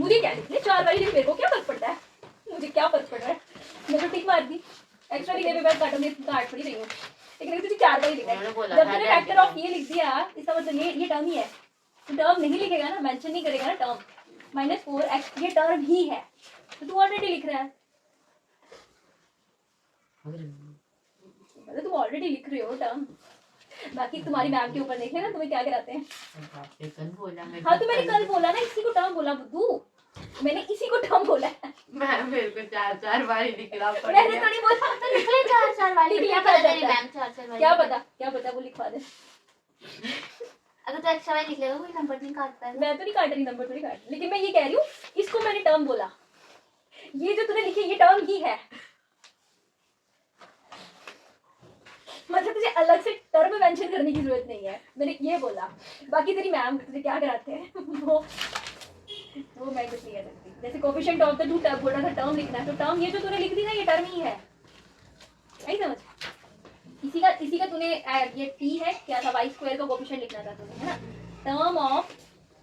मुझे क्या लिखने 4 बार लिख, मेरे को क्या फर्क पड़ता है? मुझे क्या फर्क पड़ रहा है? मैं तो टिक मार दी। एक्स्ट्रा लिखने पे मैं काटूंगी, काट थोड़ी रही हूँ, लेकिन तुझे 4 बार ही लिखा है। उन्होंने बोला जब था तूने फैक्टर ऑफ ये लिख दिया, इसका मतलब ये टर्म ही है। तो टर्म नहीं लिखेगा ना, मेंशन नहीं करेगा ना टर्म। -4x ये टर्म ही है, तो तू ऑलरेडी लिख रहा है। मतलब तुम ऑलरेडी लिख रहे हो टर्म। बाकी तुम्हारी मैम के ऊपर देख लेना तुम्हें क्या कराते हैं। आपने कल बोला मैं हाँ तो मैंने कल बोला ना, इसी को टर्म बोला बुद्धू, मैंने इसी को टर्म बोला है। मैम मेरे को 4 बार ही लिखना मैंने तो नहीं बोला। तो लिख ले 4 वाली, लिख क्या लिया पता जाता तेरी है। मैम 4 वाली। क्या पता वो लिखवा दे। अगर तो एक्स्ट्रा वाली लिख लेगा कोई नंबर नहीं काट पाएगा। मैं तो नहीं काट रही, नंबर थोड़ी काट रही, लेकिन मैं ये कह रही हूँ इसको मैंने टर्म बोला। ये जो तूने लिखी ये टर्म ही है। मतलब तुझे अलग से टर्म मेंशन करने की जरूरत नहीं है, मैंने ये बोला। बाकी तेरी मैम तुझे क्या कराते हैं वो मैं कुछ नहीं कह सकती। जैसे coefficient of the two term बोला था टर्म लिखना है, तो टर्म ये जो तूने लिख दी ना ये टर्म ही है। नहीं समझ? इसी का तूने ये टी है क्या था, y स्क्वायर का कोफिशिएंट लिखना था तूने, है ना? टर्म ऑफ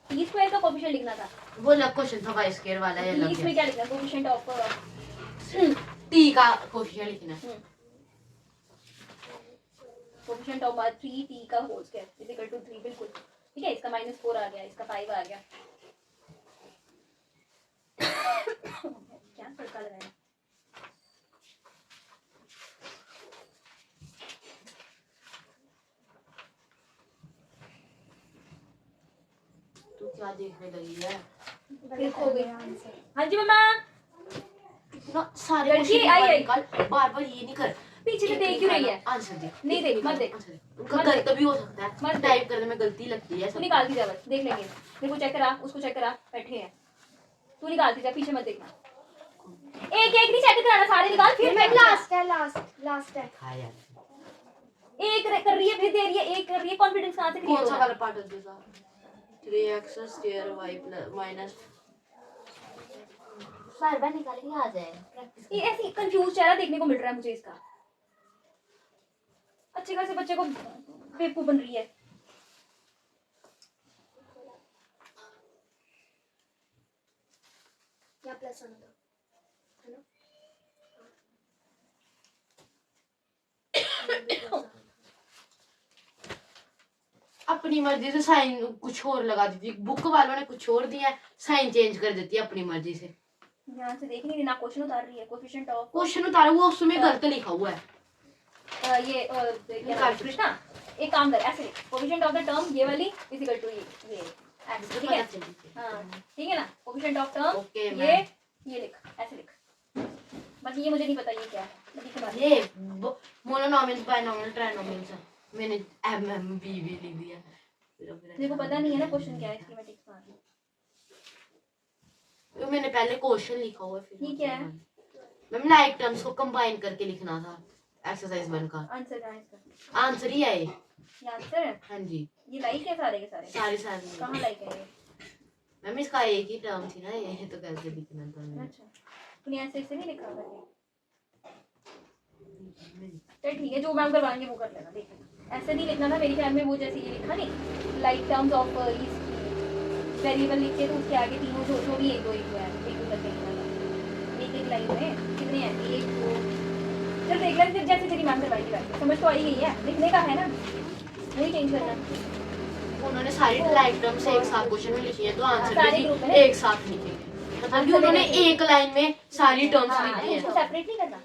टी स्क्वायर का कोफिशिएंट लिखना था। वो अलग क्वेश्चन था, y स्क्वायर वाला है अलग इसमें है। क्या लिखना है? कोफिशिएंट ऑफ t का कोफिशिएंट लिखना है। कोफिशिएंट ऑफ 3t का whole square is equal to 3, बिल्कुल ठीक है। इसका -4 आ गया, इसका 5 आ गया। क्या तड़का लगाया? तू क्या देखने लगी है? देखो हो गई। हाँ जी मम्मा, ना सारे लड़की क्वेश्चन आई, बार आई। निकाल, बार-बार ये नहीं कर। पीछे से देख क्यों रही है? आंसर देख। नहीं देख, मत देख। आंसर देख। उनका मत गलत देख। भी हो सकता है, मत टाइप करने में गलती लगती है। तू निकाल दी जा, बस देख लेंगे। मेरे को चेक करा, उसको चेक करा, बैठे हैं। तू निकाल दी जा, पीछे मत देखना। एक एक नहीं चेक कराना, सारे निकाल फिर मैं लास्ट है, लास्ट है। हाँ यार, एक कर रही है फिर दे रही है, एक कर रही है, कॉन्फिडेंस कहाँ से कौन क्रिएट सा होगा? वाला पार्ट है दूसरा? 3x square y minus. बार निकाल के आ जाए प्रैक्टिस। ये ऐसी कंफ्यूज चेहरा देखने को मिल रहा है मुझे इसका। अच्छे खासे बच्चे को बेवकूफ बन रही है। या प्लस होना दो, है ना? अपनी मर्जी से साइन कुछ और लगा दी थी, बुक वालों ने कुछ और दिया, साइन चेंज कर देती है अपनी मर्जी से। ध्यान से देख नहीं रही ना, क्वेश्चन उतार रही है। कोफिशिएंट ऑफ क्वेश्चन उतारा वो उसमें गलत लिखा हुआ है। ये क्या नाम है? कृष्णा एक काम कर, ऐसे लिख कोफिशिएंट ऑफ द टर्म ये वाली इज इक्वल टू ये एक्स, ठीक है? हाँ ठीक है ना। कोफिशिएंट ऑफ टर्म ओके, ये लिख, ऐसे लिख। बाकी ये मुझे नहीं पता ये क्या है, मैं लिख के बता ये मोनोनॉमिनल बायनॉमिनल ट्राइनॉमिनल्स है। मैंने एमएमबी भी लिख दिया। मेरे को पता नहीं है ना क्वेश्चन क्या है, इसलिए मैं टिक मार रही हूँ। तो मैंने पहले क्वेश्चन लिखा हुआ है, फिर ये क्या है? मैम लाइक टर्म्स को कंबाइन करके लिखना था एक्सरसाइज 1 का। आंसर कहाँ है इसका? आंसर ही है ये। ये आंसर है? हाँ जी, ये लाइक है सारे के सारे? सारी कहाँ लाइक है ये? मैम इसका एक ही टर्म थी ना ये, तो कैसे लिखना था मैंने। अच्छा तूने ऐसे ऐसे नहीं लिखा करके? चल ठीक है, जो मैम करवाएंगे वो कर लेना, देख लेना। ऐसे नहीं लिखना था मेरे ख्याल में, वो जैसे ये लिखा नहीं, लाइक टर्म्स ऑफ वेरिएबल लिख के तो उसके आगे तीनों जो भी एक दो है, एक दो करके लिखना था। एक लाइन में कितने हैं, एक दो, चल देख लेना जैसे तेरी मैम करवाएगी वैसे। समझ तो आई गई है, लिखने का है ना, वही चेंज करना। उन्होंने सारी लाइक टर्म्स एक साथ क्वेश्चन में लिखी है, तो आंसर सारे भी group में? एक साथ लिखेंगे। मतलब कि उन्होंने एक लाइन में सारी टर्म्स लिखी है। इसको सेपरेट नहीं करना,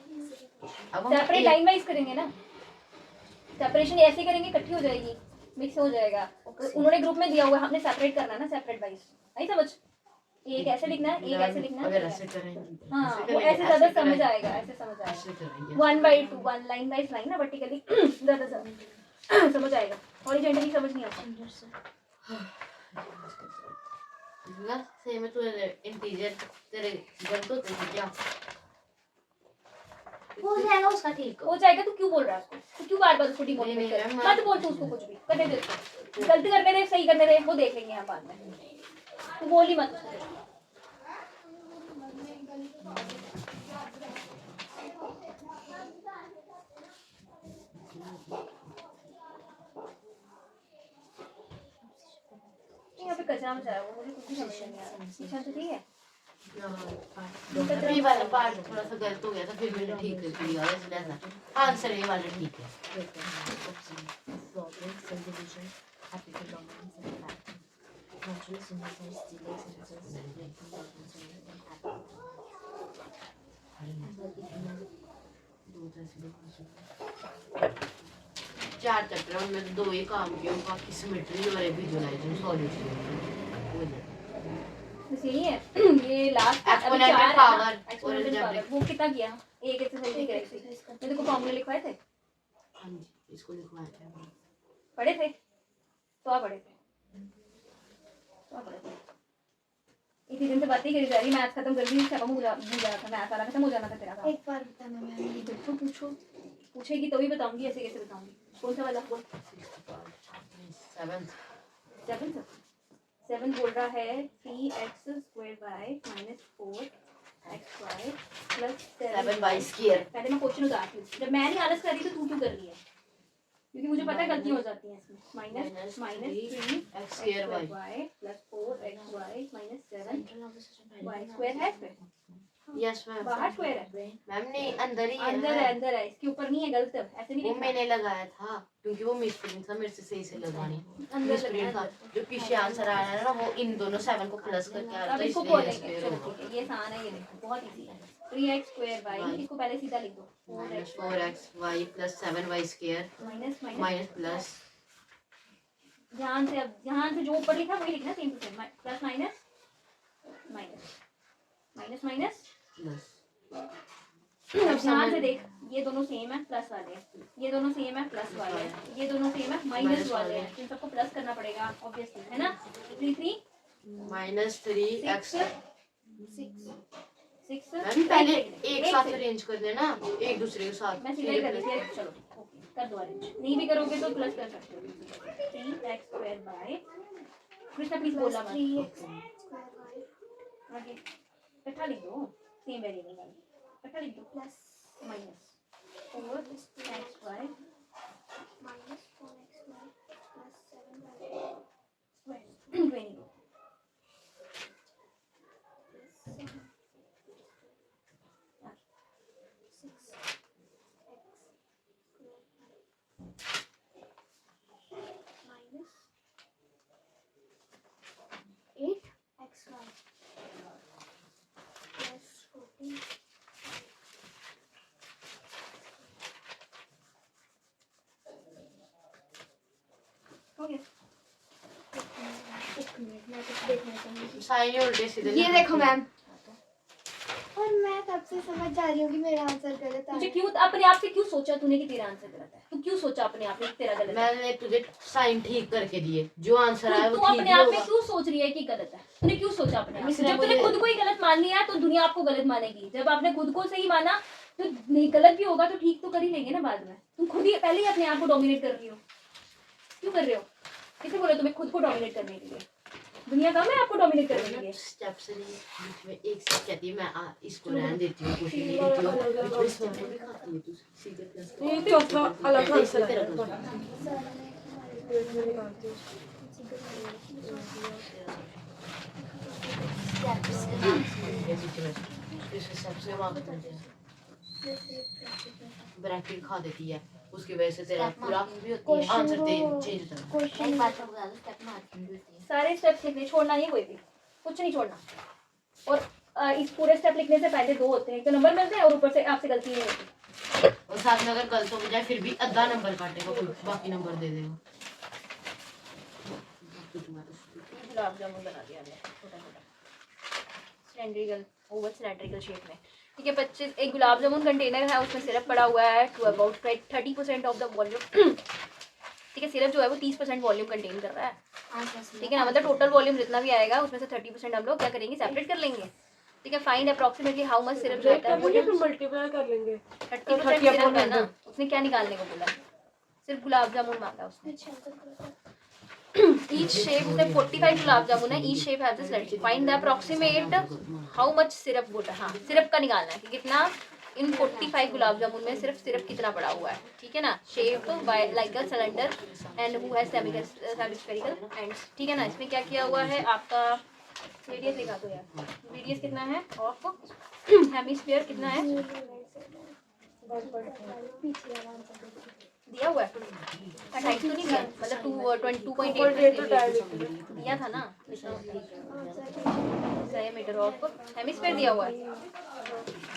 अब हम सेपरेट एक- लाइन वाइज करेंगे ना। सेपरेशन ऐसे करेंगे, इकट्ठी हो जाएगी, मिक्स हो जाएगा। उन्होंने ग्रुप में दिया हुआ है, हमने सेपरेट करना ना, सेपरेट वाइज। नहीं समझ, एक ऐसे लिखना है, एक ऐसे लिखना अगर है। ऐसे करेंगे, हाँ ऐसे वो करेंगे, ऐसे ज्यादा समझ करेंगे, आएगा, ऐसे समझ ऐसे आएगा। करेंगे। 1/2 1 लाइन वाइज लाइन ना, वर्टिकली ज्यादा समझ आएगा, हॉरिजॉन्टली समझ नहीं आता। ना सेम है, तू इंटीजर तेरे गलत होते थे क्या? हो जाएगा उसका ठीक। हो जाएगा, तू क्यों बोल रहा है उसको? तू क्यों बार बार उसको नहीं, डिमोटिवेट नहीं, कर रहा मैं- है? मत बोल तू उसको कुछ भी, करने दे उसको। गलती करने दे, सही करने दे, वो देख लेंगे हम बाद में। तू बोल ही मत उसको कुछ भी। यहाँ पे कचरा मचाया हुआ, मुझे कुछ भी समझ नहीं आ रहा। ईशान तो ठीक है? ये वाला पार्ट थोड़ा सा गलत हो गया था, फिर मैंने ठीक कर दिया, इसलिए ऐसा आंसर ये वाला ठीक है। चार चैप्टर उनमें दो ही काम किए, बाकी सिमेट्री और विजुअलाइजिंग सॉल्यूशन। बस यही है। ये लास्ट Exponential power और algebraic। वो कितना किया? एक एक्सरसाइज की करी थी। मैं तेरे को फॉर्मूले लिखवाए थे, हाँ जी, इसको लिखवाया था। पढ़े थे तो आप पढ़े थे, तो आप पढ़े थे। इतनी दिन से बातें करी जा रही, मैथ खत्म कर दी, सब भूल जाना था, मैथ वाला खत्म हो जाना था तेरा का। एक बार बताना मैम। बिल्कुल पूछो, पूछेगी तो ही बताऊंगी, ऐसे कैसे बताऊंगी? कौन सा वाला? बोल। 7 7 बोल रहा है 3x² y - 4xy plus 7y square. पहले मैं क्वेश्चन उतारती हूँ, जब मैं नहीं आलस कर रही तो तू क्यों कर रही है? क्योंकि मुझे पता है गलती हो जाती है इसमें। Minus 3x² y plus 4xy - 7y² है इसमें, यस मैम। बाहर स्क्वायर है, मैम नहीं, अंदर ही अंदर है, अंदर है, इसके ऊपर नहीं है, गलत है, ऐसे नहीं वो लिखना। मैंने लगाया था क्योंकि वो मिसप्रिंट था, मेरे से सही से लगवानी। अंदर मिसप्रिंट था, लगना है। जो पीछे आंसर आया है ना, वो इन दोनों 7 को प्लस करके आ रहा अब था, इसको इसलिए ये खोलेंगे, स्क्वायर चलो होगा। ठीक है, ये आसान है, ये देखो बहुत इजी है। 3x² y, इसको पहले सीधा लिख दो, -4xy plus 7y square minus minus minus plus ध्यान से, अब ध्यान से जो ऊपर लिखा वही लिखना, same to same, plus minus minus minus minus. Plus. अब ध्यान से देख, ये दोनों सेम है, प्लस वाले हैं, ये दोनों सेम है, प्लस वाले हैं, ये दोनों सेम है, माइनस वाले हैं, इन सबको प्लस करना पड़ेगा ऑब्वियसली, है ना? 3 3 -3x। 6 मैम पहले एक साथ अरेंज कर देना, एक दूसरे के साथ। मैं सीधा ही कर देती हूँ, चलो ओके कर दो अरेंज, नहीं भी करोगे तो प्लस कर सकते हो। 3x² y, कृष्णा प्लीज बोलना मत, 3x² y आगे इकट्ठा लिख दो, सेम वेरिएबल वाले इकट्ठा लिख दो, plus minus 4xy minus 4xy plus 7y square 22 8xy plus 14 हो गया। एक मिनट मैं कुछ देखना चाहूंगी। साइन उल्टे सीधे ये देखो मैम, और मैं तब से समझ जा रही हूँ कि मेरा आंसर गलत तुझे है। क्यों अपने आप से क्यों सोचा तूने कि तेरा आंसर गलत है? तू क्यों सोचा अपने आप में कि तेरा गलत है? मैंने तुझे साइन ठीक करके दिए, जो आंसर आया तू वो ठीक अपने ही आप में होगा। क्यों सोच रही है कि गलत है? तूने क्यों सोचा अपने आप? इसने जब तूने मुझे- खुद को ही गलत मान लिया तो दुनिया आपको गलत मानेगी। जब आपने खुद को सही माना तो नहीं, गलत भी होगा तो ठीक तो कर ही लेंगे ना बाद में। तुम खुद ही पहले ही अपने आप को डोमिनेट कर रही हो, क्यों कर रहे हो? किसे बोला तुम्हें खुद को डोमिनेट करने के लिए? दुनिया कम है आपको डोमिनेट करने के लिए? स्टेप से नहीं, बीच में एक स्टेप कहती है मैं इसको रहने देती हूँ, कोशिश नहीं करती हूँ, कोई स्टेप भी खाती है तू सीधे प्लस ये चौथा अलग आंसर तेरा है। दोस्त पेट में निकालती हूँ। ये बीच में इस स्टेप से वहाँ खत्म किया, ब्रैकेट खा देती है, उसकी वजह से तेरा पूरा आंसर चेंज होता है। क्वेश्चन एक बात तो बता दो, स्टेप मार्किंग भी होती है। सारे स्टेप्स लिखने, छोड़ना नहीं कोई भी, कुछ नहीं छोड़ना। और इस पूरे स्टेप लिखने से पहले 2 होते हैं तो नंबर मिलते हैं, और ऊपर से आपसे गलती नहीं होती। और साथ में अगर गलत हो जाए फिर भी आधा नंबर काटेगा, बाकी नंबर दे देगा। गुलाब जामुन बना दिया हमने छोटा छोटा सिलेंड्रिकल, ओवल सिलेंड्रिकल शेप में। ठीक है, 25 एक गुलाब जामुन कंटेनर है, उसमें सिरप पड़ा हुआ है to about 30% of the volume. ठीक है, सिरप जो है वो 30% वॉल्यूम कंटेन कर रहा है। ठीक है ना, मतलब टोटल वॉल्यूम जितना भी आएगा उसमें से 30% हम लोग क्या करेंगे, सेपरेट कर लेंगे। ठीक है, find approximately how much syrup break जाता है। कर लेंगे फिर मल्टीप्लाई कर लेंगे। 30% सिरप है ना, उसने क्या निकालने को बोला, सिर्फ गुलाब जामुन मांगा उसने। Each shape उसने 45 गुलाब जामुन है, each shape has this letter. Find the approximate how much syrup would, हाँ सिरप का निकालना है कि कितना इन 45 गुलाब जामुन में सिर्फ सिरप कितना पड़ा हुआ है। ठीक है ना, shape like a cylinder and who has semispherical ends. ठीक है ना, इसमें क्या किया हुआ है, आपका रेडियस लिखा दो यार, रेडियस कितना है ऑफ हेमिस्फीयर कितना है दिया हुआ है, 28 तो नहीं दिया, मतलब 2.8 दिया था ना, डायमीटर ऑफ हेमिस्फीयर दिया हुआ है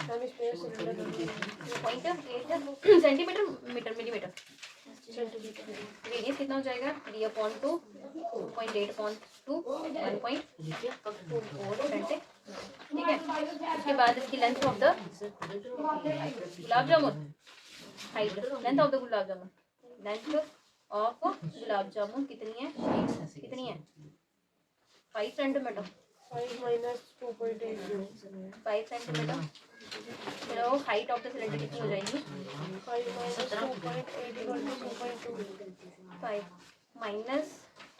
0.8 सेंटीमीटर मीटर मिलीमीटर। रेडियस कितना हो जाएगा, d अपॉन 2 2.8 अपॉन 2 1.24 ठीक है। उसके बाद इसकी length of the gulab jamun, height length of the gulab jamun, length of gulab jamun कितनी है, कितनी है 5 सेंटीमीटर, 5 minus 2.8 5 सेंटीमीटर। तो हाइट ऑफ द सिलेंडर कितनी हो जाएगी, 5 minus 2.8 equal to 2.2 5 minus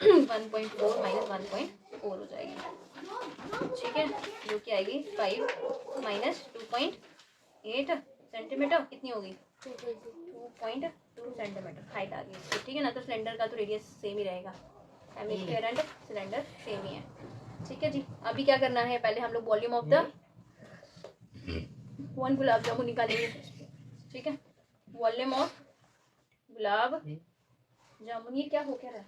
1.4 minus 1.4 हो जाएगी। ठीक है, जो कि आएगी 5 माइनस 2.8 सेंटीमीटर कितनी होगी 2.2 सेंटीमीटर हाइट आ गई। ठीक है ना, तो सिलेंडर का तो रेडियस सेम ही रहेगा, हेमिस्फीयर एंड सिलेंडर सेम ही है। ठीक है जी, अभी क्या करना है, पहले हम लोग volume of the 1 gulab jamun निकालेंगे। ठीक है, वॉल्यूम ऑफ गुलाब जामुन, ये क्या हो क्या रहा है,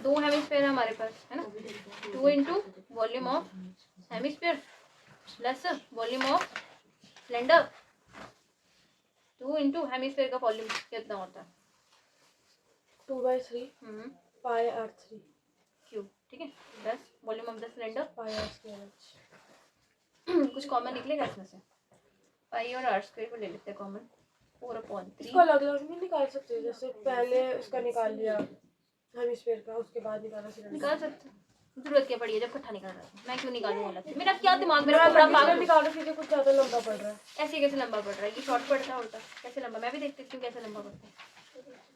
2 हेमिस्फीयर है हमारे पास है ना, 2 into volume of hemisphere plus volume of cylinder, 2 into hemisphere का वॉल्यूम कितना होता है 2/3 pi r3 क्यूब। ठीक है, plus volume of the cylinder pi r square कुछ कॉमन निकलेगा इसमें से, पाई और आर स्क्वायर को ले लेते हैं कॉमन, 4/3 इसको अलग अलग नहीं निकाल सकते, जैसे पहले उसका निकाल लिया हेमिस्फीयर का, उसके बाद निकाला सिलेंडर। निकाल सकते हैं। जरूरत क्या पड़ी है जब इकट्ठा निकाल रहा है, मैं क्यों निकालूं अलग से, मेरा क्या दिमाग में मेरा पूरा पागल पागल, निकालो सीधे, कुछ ज्यादा लंबा पड़ रहा है। ऐसे कैसे लंबा पड़ रहा है, ये शॉर्ट पड़ता है उल्टा कैसे लंबा, मैं भी देख सकती हूँ कैसे लंबा पड़ता है,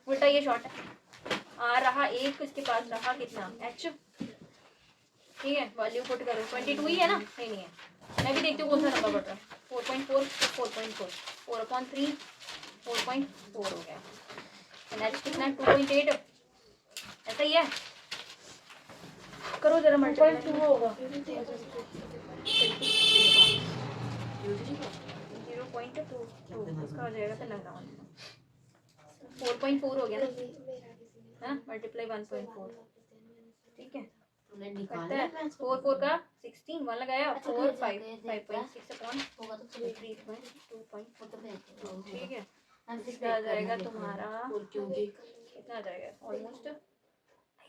उल्टा ये शॉर्ट है, आ रहा एक इसके पास रहा कितना एच। ठीक है, वैल्यू पुट करो 22 ही है ना, नहीं है, मैं भी देखती हूँ कौन सा लंबा पड़ रहा है, 4.4 4.4 4/3 4.4 हो गया, एच कितना 2.8 ऐसा ही है, करो जरा मल्टीप्लाई 2.2 होगा 0.2 इसका हो जाएगा, तो लगा 4.4 हो गया ना, है ना, मल्टीप्लाई 1.4। ठीक है, तूने करता निकाला है है 4 का 16 1 लगाया, अच्छा, 4 फिर 5 जाके 5.6 अपॉन होगा तो फिर 3.2. ठीक है, हम फिर इसका आ जाएगा तुम्हारा और क्योंकि कितना आ जाएगा ऑलमोस्ट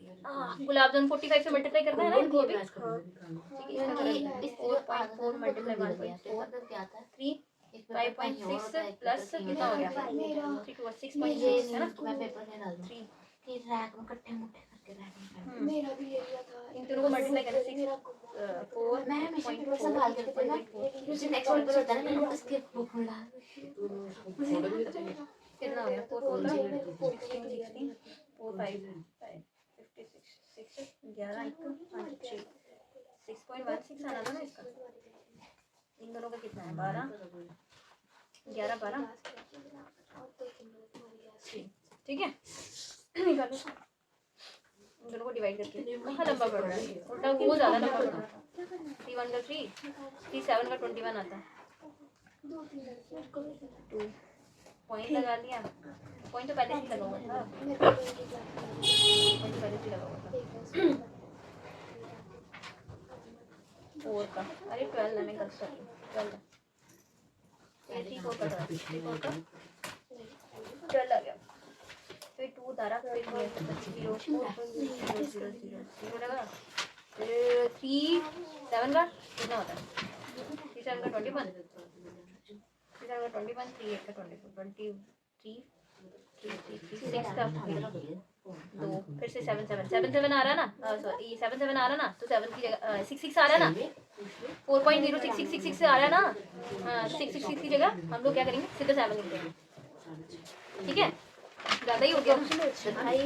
गुलाब जामुन 45 से मल्टीप्लाई करना है ना इनको अभी। ठीक है, इसका करेंगे 4.4 मल्टीप्लाई 1.4 क्या आता है 3 5.6 प्लस कितना हो गया 6.6 है ना, मैं पेपर में डाल दूँ 3 कि रैक में कट्ठे मुट्ठे करके रैक में मेरा भी यही था। इन दोनों को मल्टीप्लाई करें 4 मैं हमेशा पेपर संभाल के रखती हूँ ना, मुझे नेक्स्ट पेपर होता है ना, मैं उसके बुक में डाल कितना हो गया 4 4 का 16 4 5 12 11 12 ठीक है। निकालो इन दोनों को डिवाइड करके कहाँ लंबा पड़ रहा है, उल्टा वो ज़्यादा लंबा पड़ रहा है। 3 1 का 3 3 7 का 21 आता है। 2 पॉइंट लगा लिया, पॉइंट तो पहले से लगा हुआ था, पॉइंट पहले से लगा हुआ था। 4 का, अरे 12 है, मैं गलत कर रही हूँ, 12 है, 3 4 का 4 का 12 आ गया। फिर 2 उतारा, फिर 0 0 0 0 लगा, फिर 3 7 का कितना होता है, 3 7 का 21, 3 7 का 21, 3 8 का 24 23 6 का 2, फिर से 7 7 7 7 आ रहा ना, सॉरी 7 7 आ रहा ना, तो 7 की जगह 6 6 आ रहा ना, 4.0666 आ रहा है ना, 666 की जगह हम लोग क्या करेंगे, सीधा 7 लिख देंगे, ठीक है। ज़्यादा ही हो गया, 6.16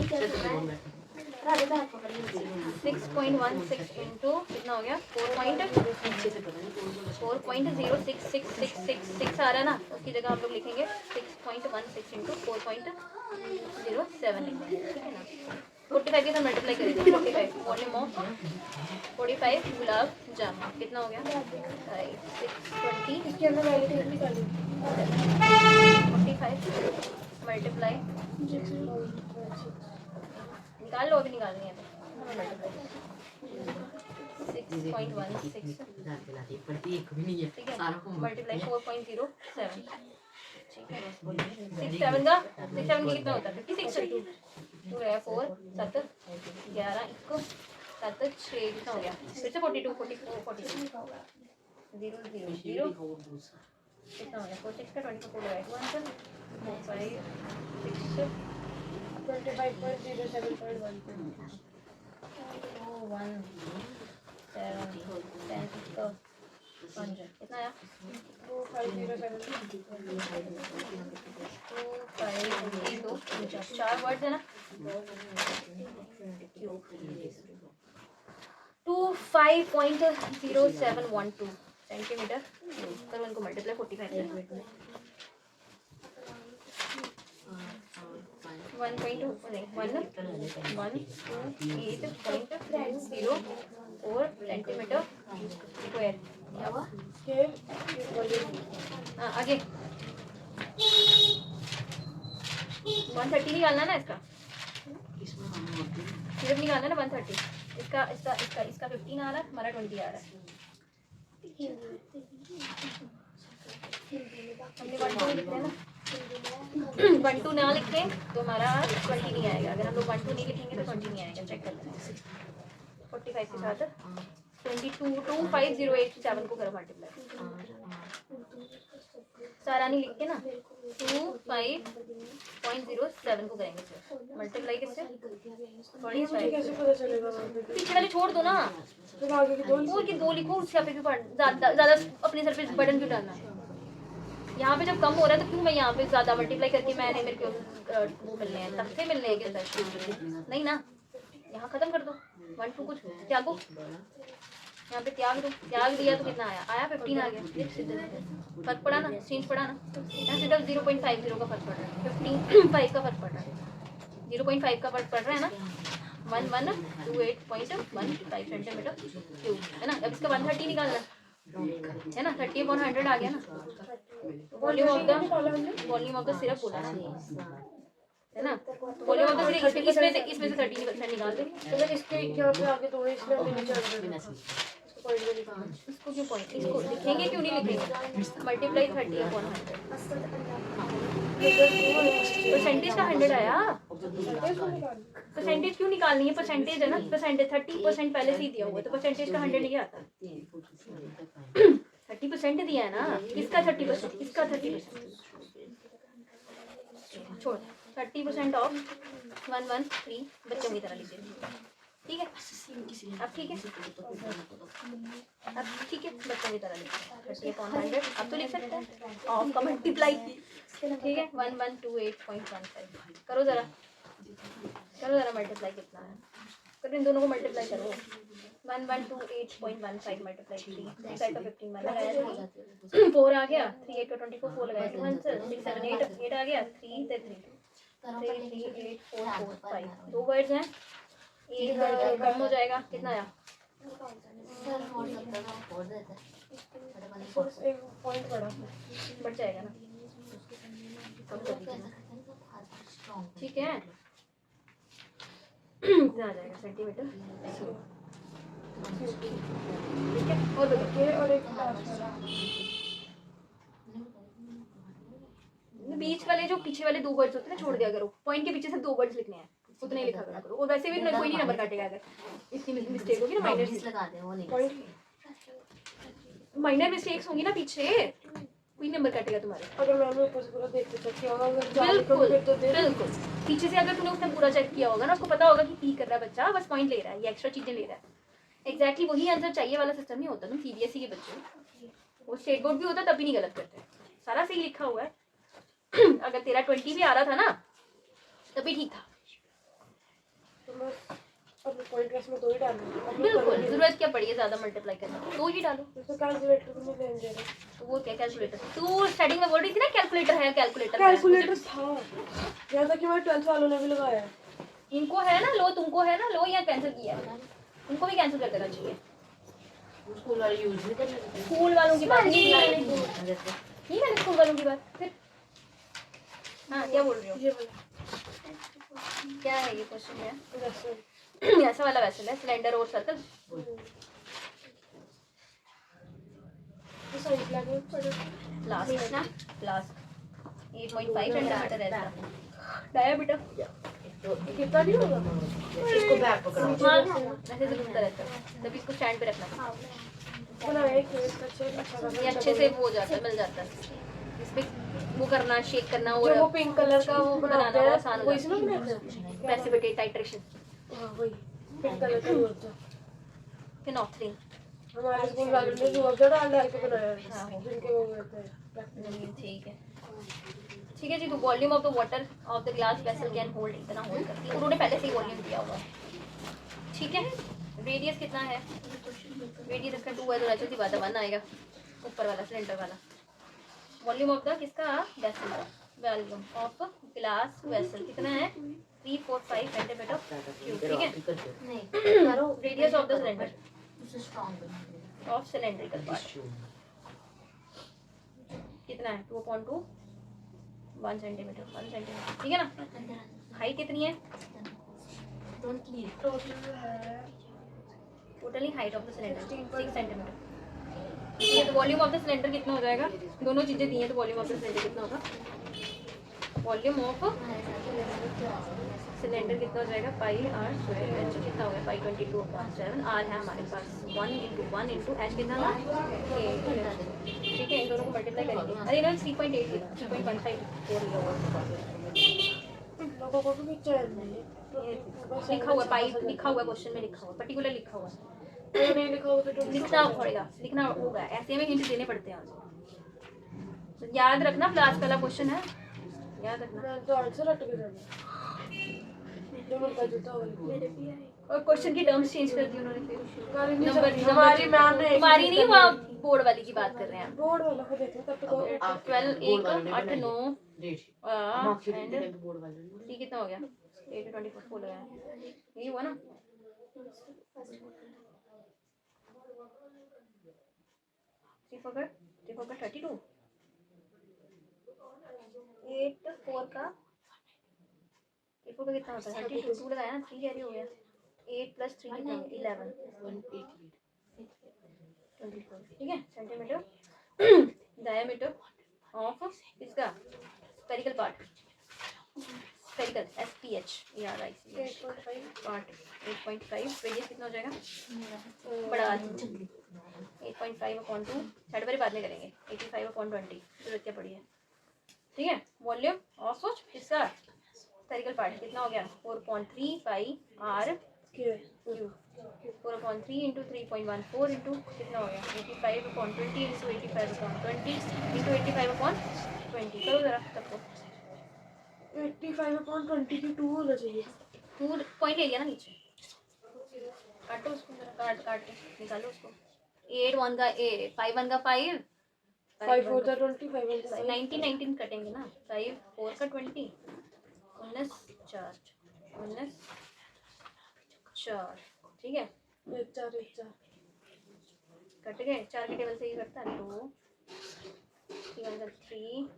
इंटू कितना हो गया, 4.066666 आ रहा है ना, उसकी जगह हम लोग लिखेंगे 6.16 इंटू 4.07 लिखेंगे, ठीक है ना। 45 के साथ मल्टीप्लाई करेंगे, 45 वॉल्यूम ऑफ 45 गुलाब जामुन कितना हो गया, 620 इसके अंदर वैल्यू निकाली 45 मल्टीप्लाई निकाल लो, अभी निकालनी है तो 6.16 ठीक है, मल्टीप्लाई 4.07 ठीक है, 6 7 का 6 7 का कितना होता है 56, 2 है 4 7 11 1 7 6 कितना हो गया, फिर से 42 44 42 0 0 0 कितना हो गया, 4 6 का 24 4 है 1 5 6 25.07.1 1 7 10 कितना आया, 4 वर्ड्स है ना, 25.0712 सेंटीमीटर करो, इनको मल्टीप्लाई 45 से 1.18.04 सेंटीमीटर स्क्वायर। हाँ आगे 130 निकालना ना, इसका सिर्फ निकालना ना 130, इसका इसका इसका इसका 15 आ रहा है, हमारा 20 आ रहा है। हमने 1 2 लिख ना, 1 2 ना लिखें तो हमारा 20 नहीं आएगा, अगर हम लोग 1 2 नहीं लिखेंगे तो 20 नहीं आएगा, चेक कर लेना। 45 के साथ 22.2508 को करो मल्टीप्लाई, सारा नहीं लिख के ना 25.07 को करेंगे सर मल्टीप्लाई किससे, कैसे पता चलेगा वहाँ पे? पीछे वाले छोड़ दो ना, तो आगे की दो और की 2 लिखो, उसका पे भी ज़्यादा अपने सर पे बटन क्यों डालना है, यहाँ पे जब कम हो रहा है तो क्यों मैं यहाँ पे ज़्यादा मल्टीप्लाई करके मैंने मेरे को वो मिलने हैं, तख्ते मिलने हैं क्या सर, नहीं ना, यहाँ ख़त्म कर दो 1 2 कुछ त्यागो, यहाँ पे त्याग दो, त्याग दिया तो कितना आया, आया 15 आ गया, फर्क पड़ा ना, चेंज पड़ा ना, यहाँ सिर्फ 0.50 का फर्क पड़ रहा है, 15 का फर्क पड़ रहा है, 0.5 का फर्क पड़ रहा है ना, 1128.15 सेंटीमीटर क्यूब है ना। अब इसका 130 निकालना है ना, 30/100 आ गया ना, वॉल्यूम ऑफ द सिरप बोला ना, है ना, वॉल्यूम ऑफ द सिरप इसमें से 30% निकाल दे, तो मैं इसके यहाँ पे आगे दो है, इसलिए हमने नीचे इसको क्यों पॉइंट, इसको लिखेंगे क्यों नहीं लिखेंगे, मल्टीप्लाई 30/100 परसेंटेज का 100 आया, परसेंटेज क्यों निकालनी है, परसेंटेज है ना, परसेंटेज 30% पहले से ही दिया हुआ है, तो परसेंटेज का 100 नहीं आता, 30% दिया है ना, किसका 30%, इसका 30%, छोड़ 30% ऑफ 113 बच्चों की तरह लीजिए, ठीक है, अब ठीक है, अब ठीक है, बच्चों की तरह लिखिए 30/100, अब तो लिख सकते हैं ऑफ का मल्टीप्लाई, ठीक है, 1128.15 करो ज़रा मल्टीप्लाई कितना है, फिर इन दोनों को मल्टीप्लाई करो 1128.15 मल्टीप्लाई 3 साइड का 15 मान लगाया हो जाते हैं 4 आ गया 3 8 का 24 4 लगाया 2 आंसर 6 7 8 8 आ गया 3 से 3 करो 3 पहले 3 8 4 4 5 दो वर्ड्स हैं एक कम हो जाएगा कितना आया सर हो सकता है फोड़ देते हैं सिर्फ एक पॉइंट बढ़ा बढ़ जाएगा ना सब लोग कैसे करते हैं सब हाथ स्ट्रांग ठीक है कितना आ जाएगा सेंटीमीटर ठीक है और बताओ ये और एक लास्ट वाला बीच वाले जो पीछे वाले दो वर्ड्स होते हैं ना छोड़ दिया करो पॉइंट के पीछे सिर्फ दो वर्ड्स लिखने हैं उतने ही लिखा करा करो और वैसे भी कोई नहीं नंबर काटेगा अगर इतनी मिस्टेक होगी ना माइनस लगा दे वो नहीं पॉइंट माइनर मिस्टेक्स होंगी ना पीछे कोई नंबर काटेगा तुम्हारे अगर मैंने ऊपर से पूरा देख के चेक किया होगा अगर ज्यादा कम बिल्कुल फिर तो दे बिल्कुल पीछे से अगर तूने उसने पूरा चेक किया होगा ना उसको पता होगा कि पी कर रहा है बच्चा बस पॉइंट ले रहा है ये एक्स्ट्रा चीजें ले रहा है एग्जैक्टली वही आंसर चाहिए वाला सिस्टम नहीं होता ना सीबीएसई के बच्चे वो स्टेट बोर्ड भी होता तब भी नहीं गलत करते सारा सही लिखा हुआ है अगर तेरा 20 भी आ रहा था ना तभी ठीक था तो मैं अपने पॉइंट का इसमें दो ही डालूंगी बिल्कुल जरूरत क्या पड़ी है ज्यादा मल्टीप्लाई करने की दो ही डालो तो कैलकुलेटर भी नहीं लेने दे रहे तो वो क्या कैलकुलेटर तू स्टार्टिंग में बोल रही थी ना कैलकुलेटर है कैलकुलेटर कैलकुलेटर था यहाँ तक कि मैं 12th वालों ने भी लगाया है इनको है ना लो तुमको है ना लो या कैंसिल किया है उनको भी कैंसिल कर देना चाहिए स्कूल वाले यूज नहीं करते स्कूल वालों की बात नहीं नहीं मैंने स्कूल वालों की बात फिर हाँ क्या बोल रही हो ये वाला क्या है ये क्वेश्चन है वैसे ऐसा वाला वैसे है सिलेंडर और सर्कल तो साइंस लैंग्वेज पढ़ो लास्ट ना लास्ट 8.5 सेंटीमीटर है इसका डायामीटर कितना नहीं होगा इसको बैक पकड़ो हाँ वैसे तो घूमता रहता है तभी इसको स्टैंड पे रखना बनाया एक अच्छा ये अच्छे से वो हो जाता है मिल जाता है इसमें वो करना शेक करना जो वो और पिंक कलर का वो बनाते बनाना वो हैं आसान वो हो इसमें जाता बनाते हैं है प्रेसिपिटेट टाइट्रेशन हाँ वही पिंक कलर का वो होता है फिनॉक्सिन हमारे स्कूल वालों ने रूअफ़ज़ा डाल डाल के बनाया है जिनके वो होते हैं ठीक है जी तो volume of the water of the glass vessel can hold इतना होल्ड करती है उन्होंने पहले से ही वॉल्यूम दिया हुआ है ठीक है रेडियस कितना है रेडियस इसका 2 है तो नेचुरल सी बात है 1 आएगा ऊपर वाला सिलेंडर वाला वॉल्यूम ऑफ द किसका vessel volume of glass vessel कितना है 345 सेंटीमीटर क्यूब ठीक है नहीं करो रेडियस ऑफ द सिलेंडर उसे स्ट्रांग बना ऑफ सिलेंड्रिकल पार्ट कितना है 2.2 1 सेंटीमीटर 1 सेंटीमीटर ठीक है ना हाइट कितनी है don't leave totally height of the cylinder 6 centimetre ठीक है तो वॉल्यूम ऑफ द सिलेंडर कितना हो जाएगा दोनों चीजें दी हैं तो वॉल्यूम ऑफ द सिलेंडर कितना होगा वॉल्यूम ऑफ सिलेंडर कितना हो जाएगा पाई आर स्क्वायर एच कितना हो गया पाई 22/7 आर है हमारे पास 1 into एच कितना था ठीक है इन दोनों को मल्टीप्लाई करेंगे अरे इन्होंने 3.8 3.15 लोगों को भी चाहिए लिखा हुआ पाई लिखा हुआ क्वेश्चन में लिखा हुआ पर्टिकुलर लिखा हुआ अगर नहीं लिखा होगा तो लिखना पड़ेगा लिखना होगा ऐसे में हिंट देने पड़ते हैं तो याद रखना क्लास वाला क्वेश्चन है याद रखना मैं तो आंसर रट के देना जो उनका जूता होगा और क्वेश्चन की टर्म्स चेंज कर दी उन्होंने फिर नंबर हमारी मैम ने हमारी नहीं वहाँ बोर्ड वाली की बात कर रहे हैं बोर्ड वाला को देखो तब तक 12 1 8 9 मार्क्स एंड बोर्ड वाले 3 कितना हो गया 8 24 4 लगाया यही हुआ ना थ्री फोर का 32 8 4 का 8 4 का कितना होता है 32 2 लगाया ना 3 कैरी हो गया 8 + 3 कितना 11 24 ठीक है सेंटीमीटर डायमीटर ऑफ इसका स्फेरिकल पार्ट स्फेरिकल SPH यार आई पार्ट 8.5 रेडियस कितना हो जाएगा बड़ा 8.5/2 साइड पर बाद में करेंगे 85/20 जरूरत क्या पड़ी है ठीक है वॉल्यूम ऑफ इसका स्फेरिकल पार्ट कितना हो गया 4.3 पाई आर क्यूब 4/3 into 3.14 into कितना हो गया 85/20 into 85/20 into 85/20 करो जरा सबको 85/20 की 2 होना चाहिए 2 पॉइंट ले लिया ना नीचे काटो उसको जरा, काट काट के निकालो उसको। 8 1 का 8, 5 1 का 5, 5 4 का 20, 5 1 का 19 19 कटेंगे ना। 5 4 का 20, 19 4, 19 4, ठीक है। 1 4 1 4 कट गए। 4 के टेबल से ही करता है 2 3 का 3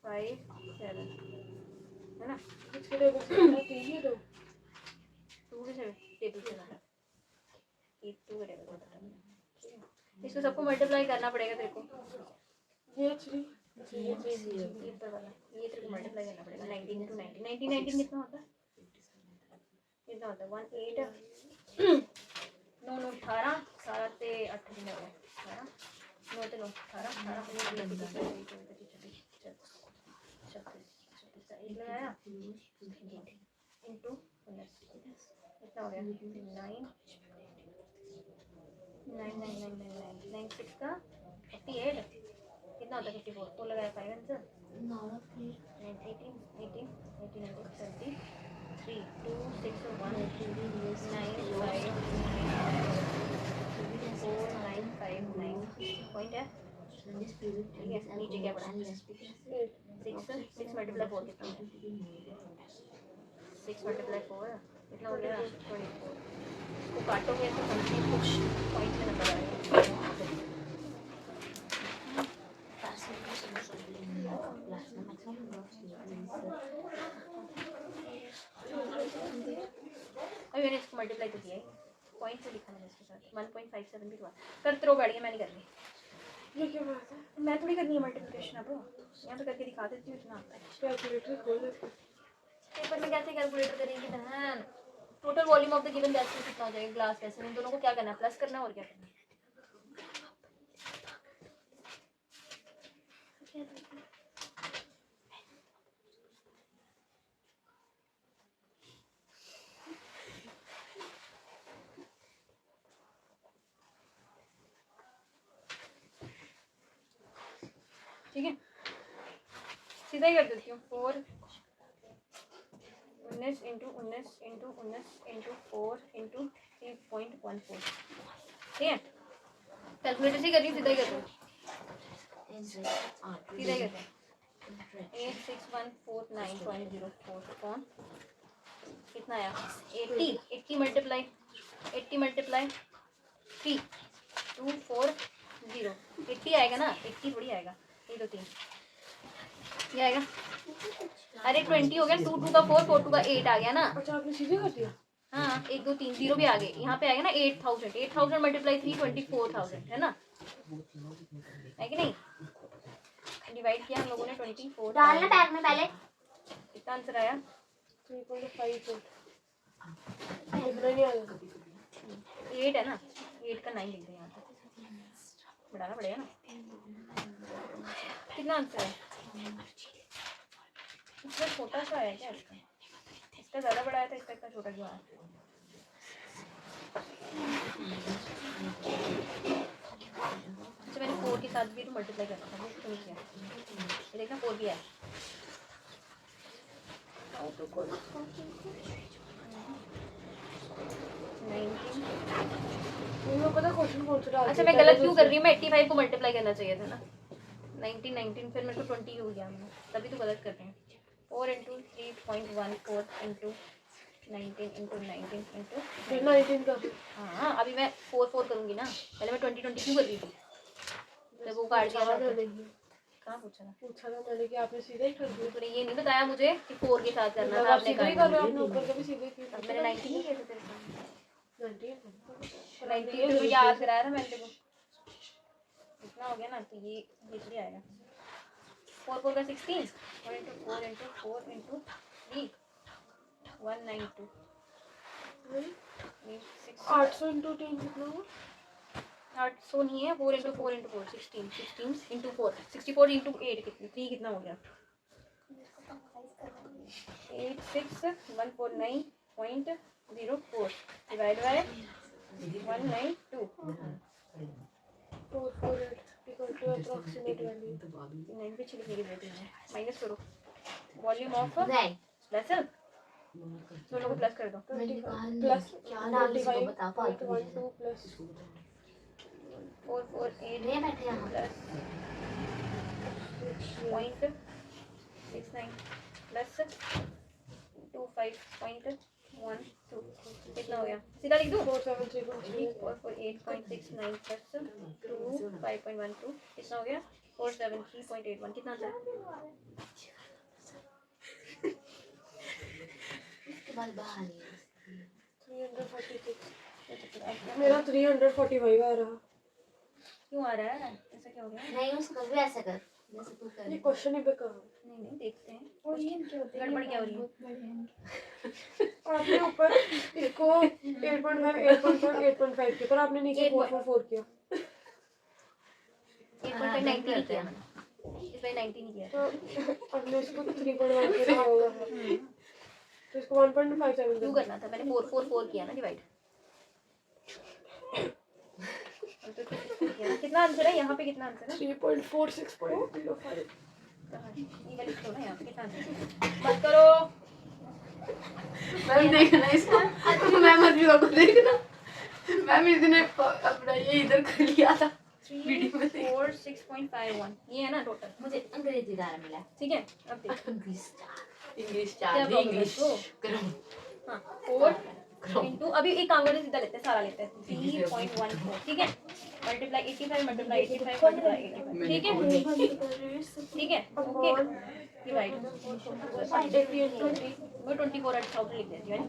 5 7, है ना। इसके टेबल से करना 3 ही दो। 2 के टेबल से ना, ये 2 के टेबल से करता है, ठीक है। इसको सबको मल्टीप्लाई करना पड़ेगा तेरे को। ये 3 ये ऊपर वाला, ये तेरे को मल्टीप्लाई करना पड़ेगा। 19 into 19, 19 19 कितना होता है? कितना होता है? 1 8 9 9 18, 18 से 8 दिन हो गए, 18 9 से 9 18 18 36 लगाया इंटू 19, कितना हो गया? 9 9 9 9 9 9 6 का 58, कितना होता है? 54 4 लगाया 5 आंसर 18 18 18 20 3 2 6 1 9 5 4 9 5 9 पॉइंट है, ठीक है। नीचे क्या पड़ा? 6 मल्टीप्लाई 4 कितना होगा? 6 मल्टीप्लाई 4 कितना हो गया? 24। इसको काटोगे तो समथिंग कुछ पॉइंट में नंबर आएगा। अभी मैंने इसको मल्टीप्लाई तो किया ही, पॉइंट से लिखा मैंने इसके साथ। 1.57 भी हुआ। करते रहो, बैठ गया, मैं नहीं करनी। ये क्या बात है? मैं थोड़ी करनी है मल्टीप्लिकेशन। अब यहाँ पे करके दिखा देती हूँ, इतना आता है। कैलकुलेटर खोल दे। पेपर में कैसे कैलकुलेटर करेंगे बहन? Total volume of the given gas कितना हो जाएगा? ग्लास वैसे इन दोनों को क्या करना है? प्लस करना है और क्या करना है? ठीक है, सीधा ही कर देती हूँ। 4 19 इंटू 19 इंटू 19 इंटू 4 इंटू 3.14, ठीक है। कैलकुलेटर से ही कर रही हूँ, सीधा ही कर रही हूँ, सीधा ही कर रही हूँ। 86149.04 कौन कितना आया? 80 80 मल्टीप्लाई 3 2 4 0 80 आएगा ना? 80 थोड़ी आएगा, ये तो 3 ये आएगा। अरे 20 हो गया, 2 2 का 4 4 2 का 8 आ गया ना। अच्छा आपने सीधे कर दिया? हाँ, 1 2 3 0 भी आ गए। यहाँ पे आएगा ना 8000, 8000 मल्टीप्लाई 3 24,000, है ना? है कि नहीं? डिवाइड किया हम लोगों ने 24 डालना बैग में पहले। कितना आंसर आया? 3.5 इतना नहीं आया। 8 है ना, 8 का 9 लिख दे यहाँ पे, बढ़ाना पड़ेगा ना। कितना आंसर है? इसका छोटा सा है क्या? इसका ज़्यादा बड़ा है, तो इसका इतना छोटा क्यों आया? अच्छा, मैंने 4 के साथ भी तो मल्टीप्लाई करना था, वो क्यों नहीं किया? ये देखना 4 भी है। मुझे पता क्वेश्चन कौन सा डाल अच्छा, मैं गलत क्यों कर रही हूँ? मैं 85 को मल्टीप्लाई करना चाहिए था ना। 19 19 फिर मेरे को 20 हो गया, मैंने तभी तो गलत कर रही हूँ। 4 इंटू 3.14 इंटू 19 इंटू 19 इंटू फिर 19 का हाँ, अभी मैं 4 4 करूँगी ना। पहले मैं 20 20 क्यों कर रही थी? तो वो काट दिया था। कहाँ पूछा था? पूछा था मैंने कि आपने सीधे ही कर दिया। तूने ये नहीं बताया मुझे कि 4 के साथ करना था, आप आपने सीधे ही कहा कर रहे हो, आपने ऊपर का भी सीधे किया। मैंने 19 नहीं किया था तेरे साथ। 19 19 तो याद कराया था मैंने तेरे को। इतना हो गया ना, तो ये थोड़ी आएगा। 4 4 का 16 4 इंटू 4 इंटू 4 इंटू 3 192 800 इंटू 3 कितना हुआ? 800 नहीं है, 4 इंटू 4 इंटू 4 16 16 इंटू 4 64 इंटू 8 कितनी 3 कितना हो गया? 86149.04 divide by 192 448 equal to approximate value. 9 पे छिड़के की देती है, माइनस करो। वॉल्यूम ऑफ नहीं वेसल दोनों को प्लस कर दो। मैं निकाल ली। प्लस क्या नाम है इसको बता फालतू 25.12 प्लस 448 नहीं बैठे यहाँ प्लस 0.69 प्लस 25.12 कितना हो गया? सीधा लिख दूँ? 473.3 448.69 प्लस 25.12 कितना हो गया? 473.81 कितना आंसर है? इसके बाद बाहर नहीं 346 मेरा 345 आ रहा। क्यों आ रहा है? ऐसा क्या हो गया? नहीं उसका भी ऐसा कर जैसे तू कर ये क्वेश्चन ही बेकार है। नहीं देखते हैं। गड़बड़ क्या हो रही है? आपने ऊपर इसको 8.5 8.5 8.5 किया पर आपने नीचे 444 किया। 8.5 90 नहीं किया मैंने। इस बार 90 नहीं किया। तो आपने इसको 3.1 किया होगा तो इसको 1.57 क्यों करना था? मैंने 4 किया ना डिवाइड। कितना आंसर है? यहाँ पे कितना आंसर है? 3.46.05 कहाँ? ये वाली लिखो ना यहाँ पे कितना आंसर है? मत करो। मैम देखना इसको मैम मत को देखना मैम इसने अपना ये इधर कर लिया था वीडियो में 446.51 ये है ना टोटल। मुझे अंग्रेजी दारा मिला ठीक है अब देख। इंग्लिश क्या चार problem है इंग्लिश इसको? करो हाँ 4 इंटू अभी एक काम करते सीधा लेते हैं सारा लेते हैं 3.14 ठीक है मल्टीप्लाई 85 मल्टीप्लाई 85 मल्टीप्लाई 85 ठीक है ठीक है ओके डिवाइड वो 24,000 लिख देती हूँ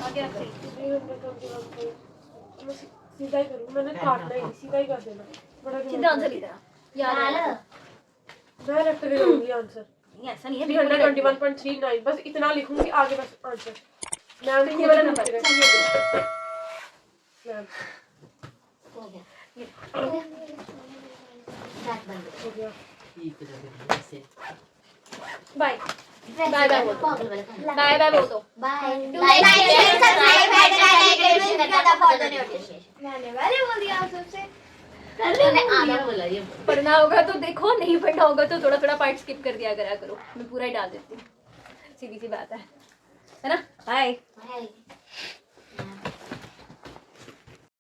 आगे रखते हैं। 321 सीधा ही करूँ मैंने काटना ही सीधा ही कर देना बड़ा सीधा आंसर लिख देना याद है मैं लेफ्ट में लूंगी आंसर नहीं ऐसा नहीं है 321.39 बस इतना लिखूंगी आगे बस आंसर मैं ये वाला नंबर मैम हो गया बैक बंद हो गया ठीक है जैसे बाय बाय बाय बाय बोल दो पागल वाला काम बाय बाय बोल दो बाय लाइक शेयर सब्सक्राइब करना फॉलो नहीं होती मैंने पहले बोल दिया आप सबसे तूने आधा बोला ये पढ़ना होगा तो देखो नहीं पढ़ना होगा तो थोड़ा थोड़ा पार्ट स्किप कर दिया करो मैं पूरा ही डाल देती हूँ सीधी सी बात है ना बाय बाय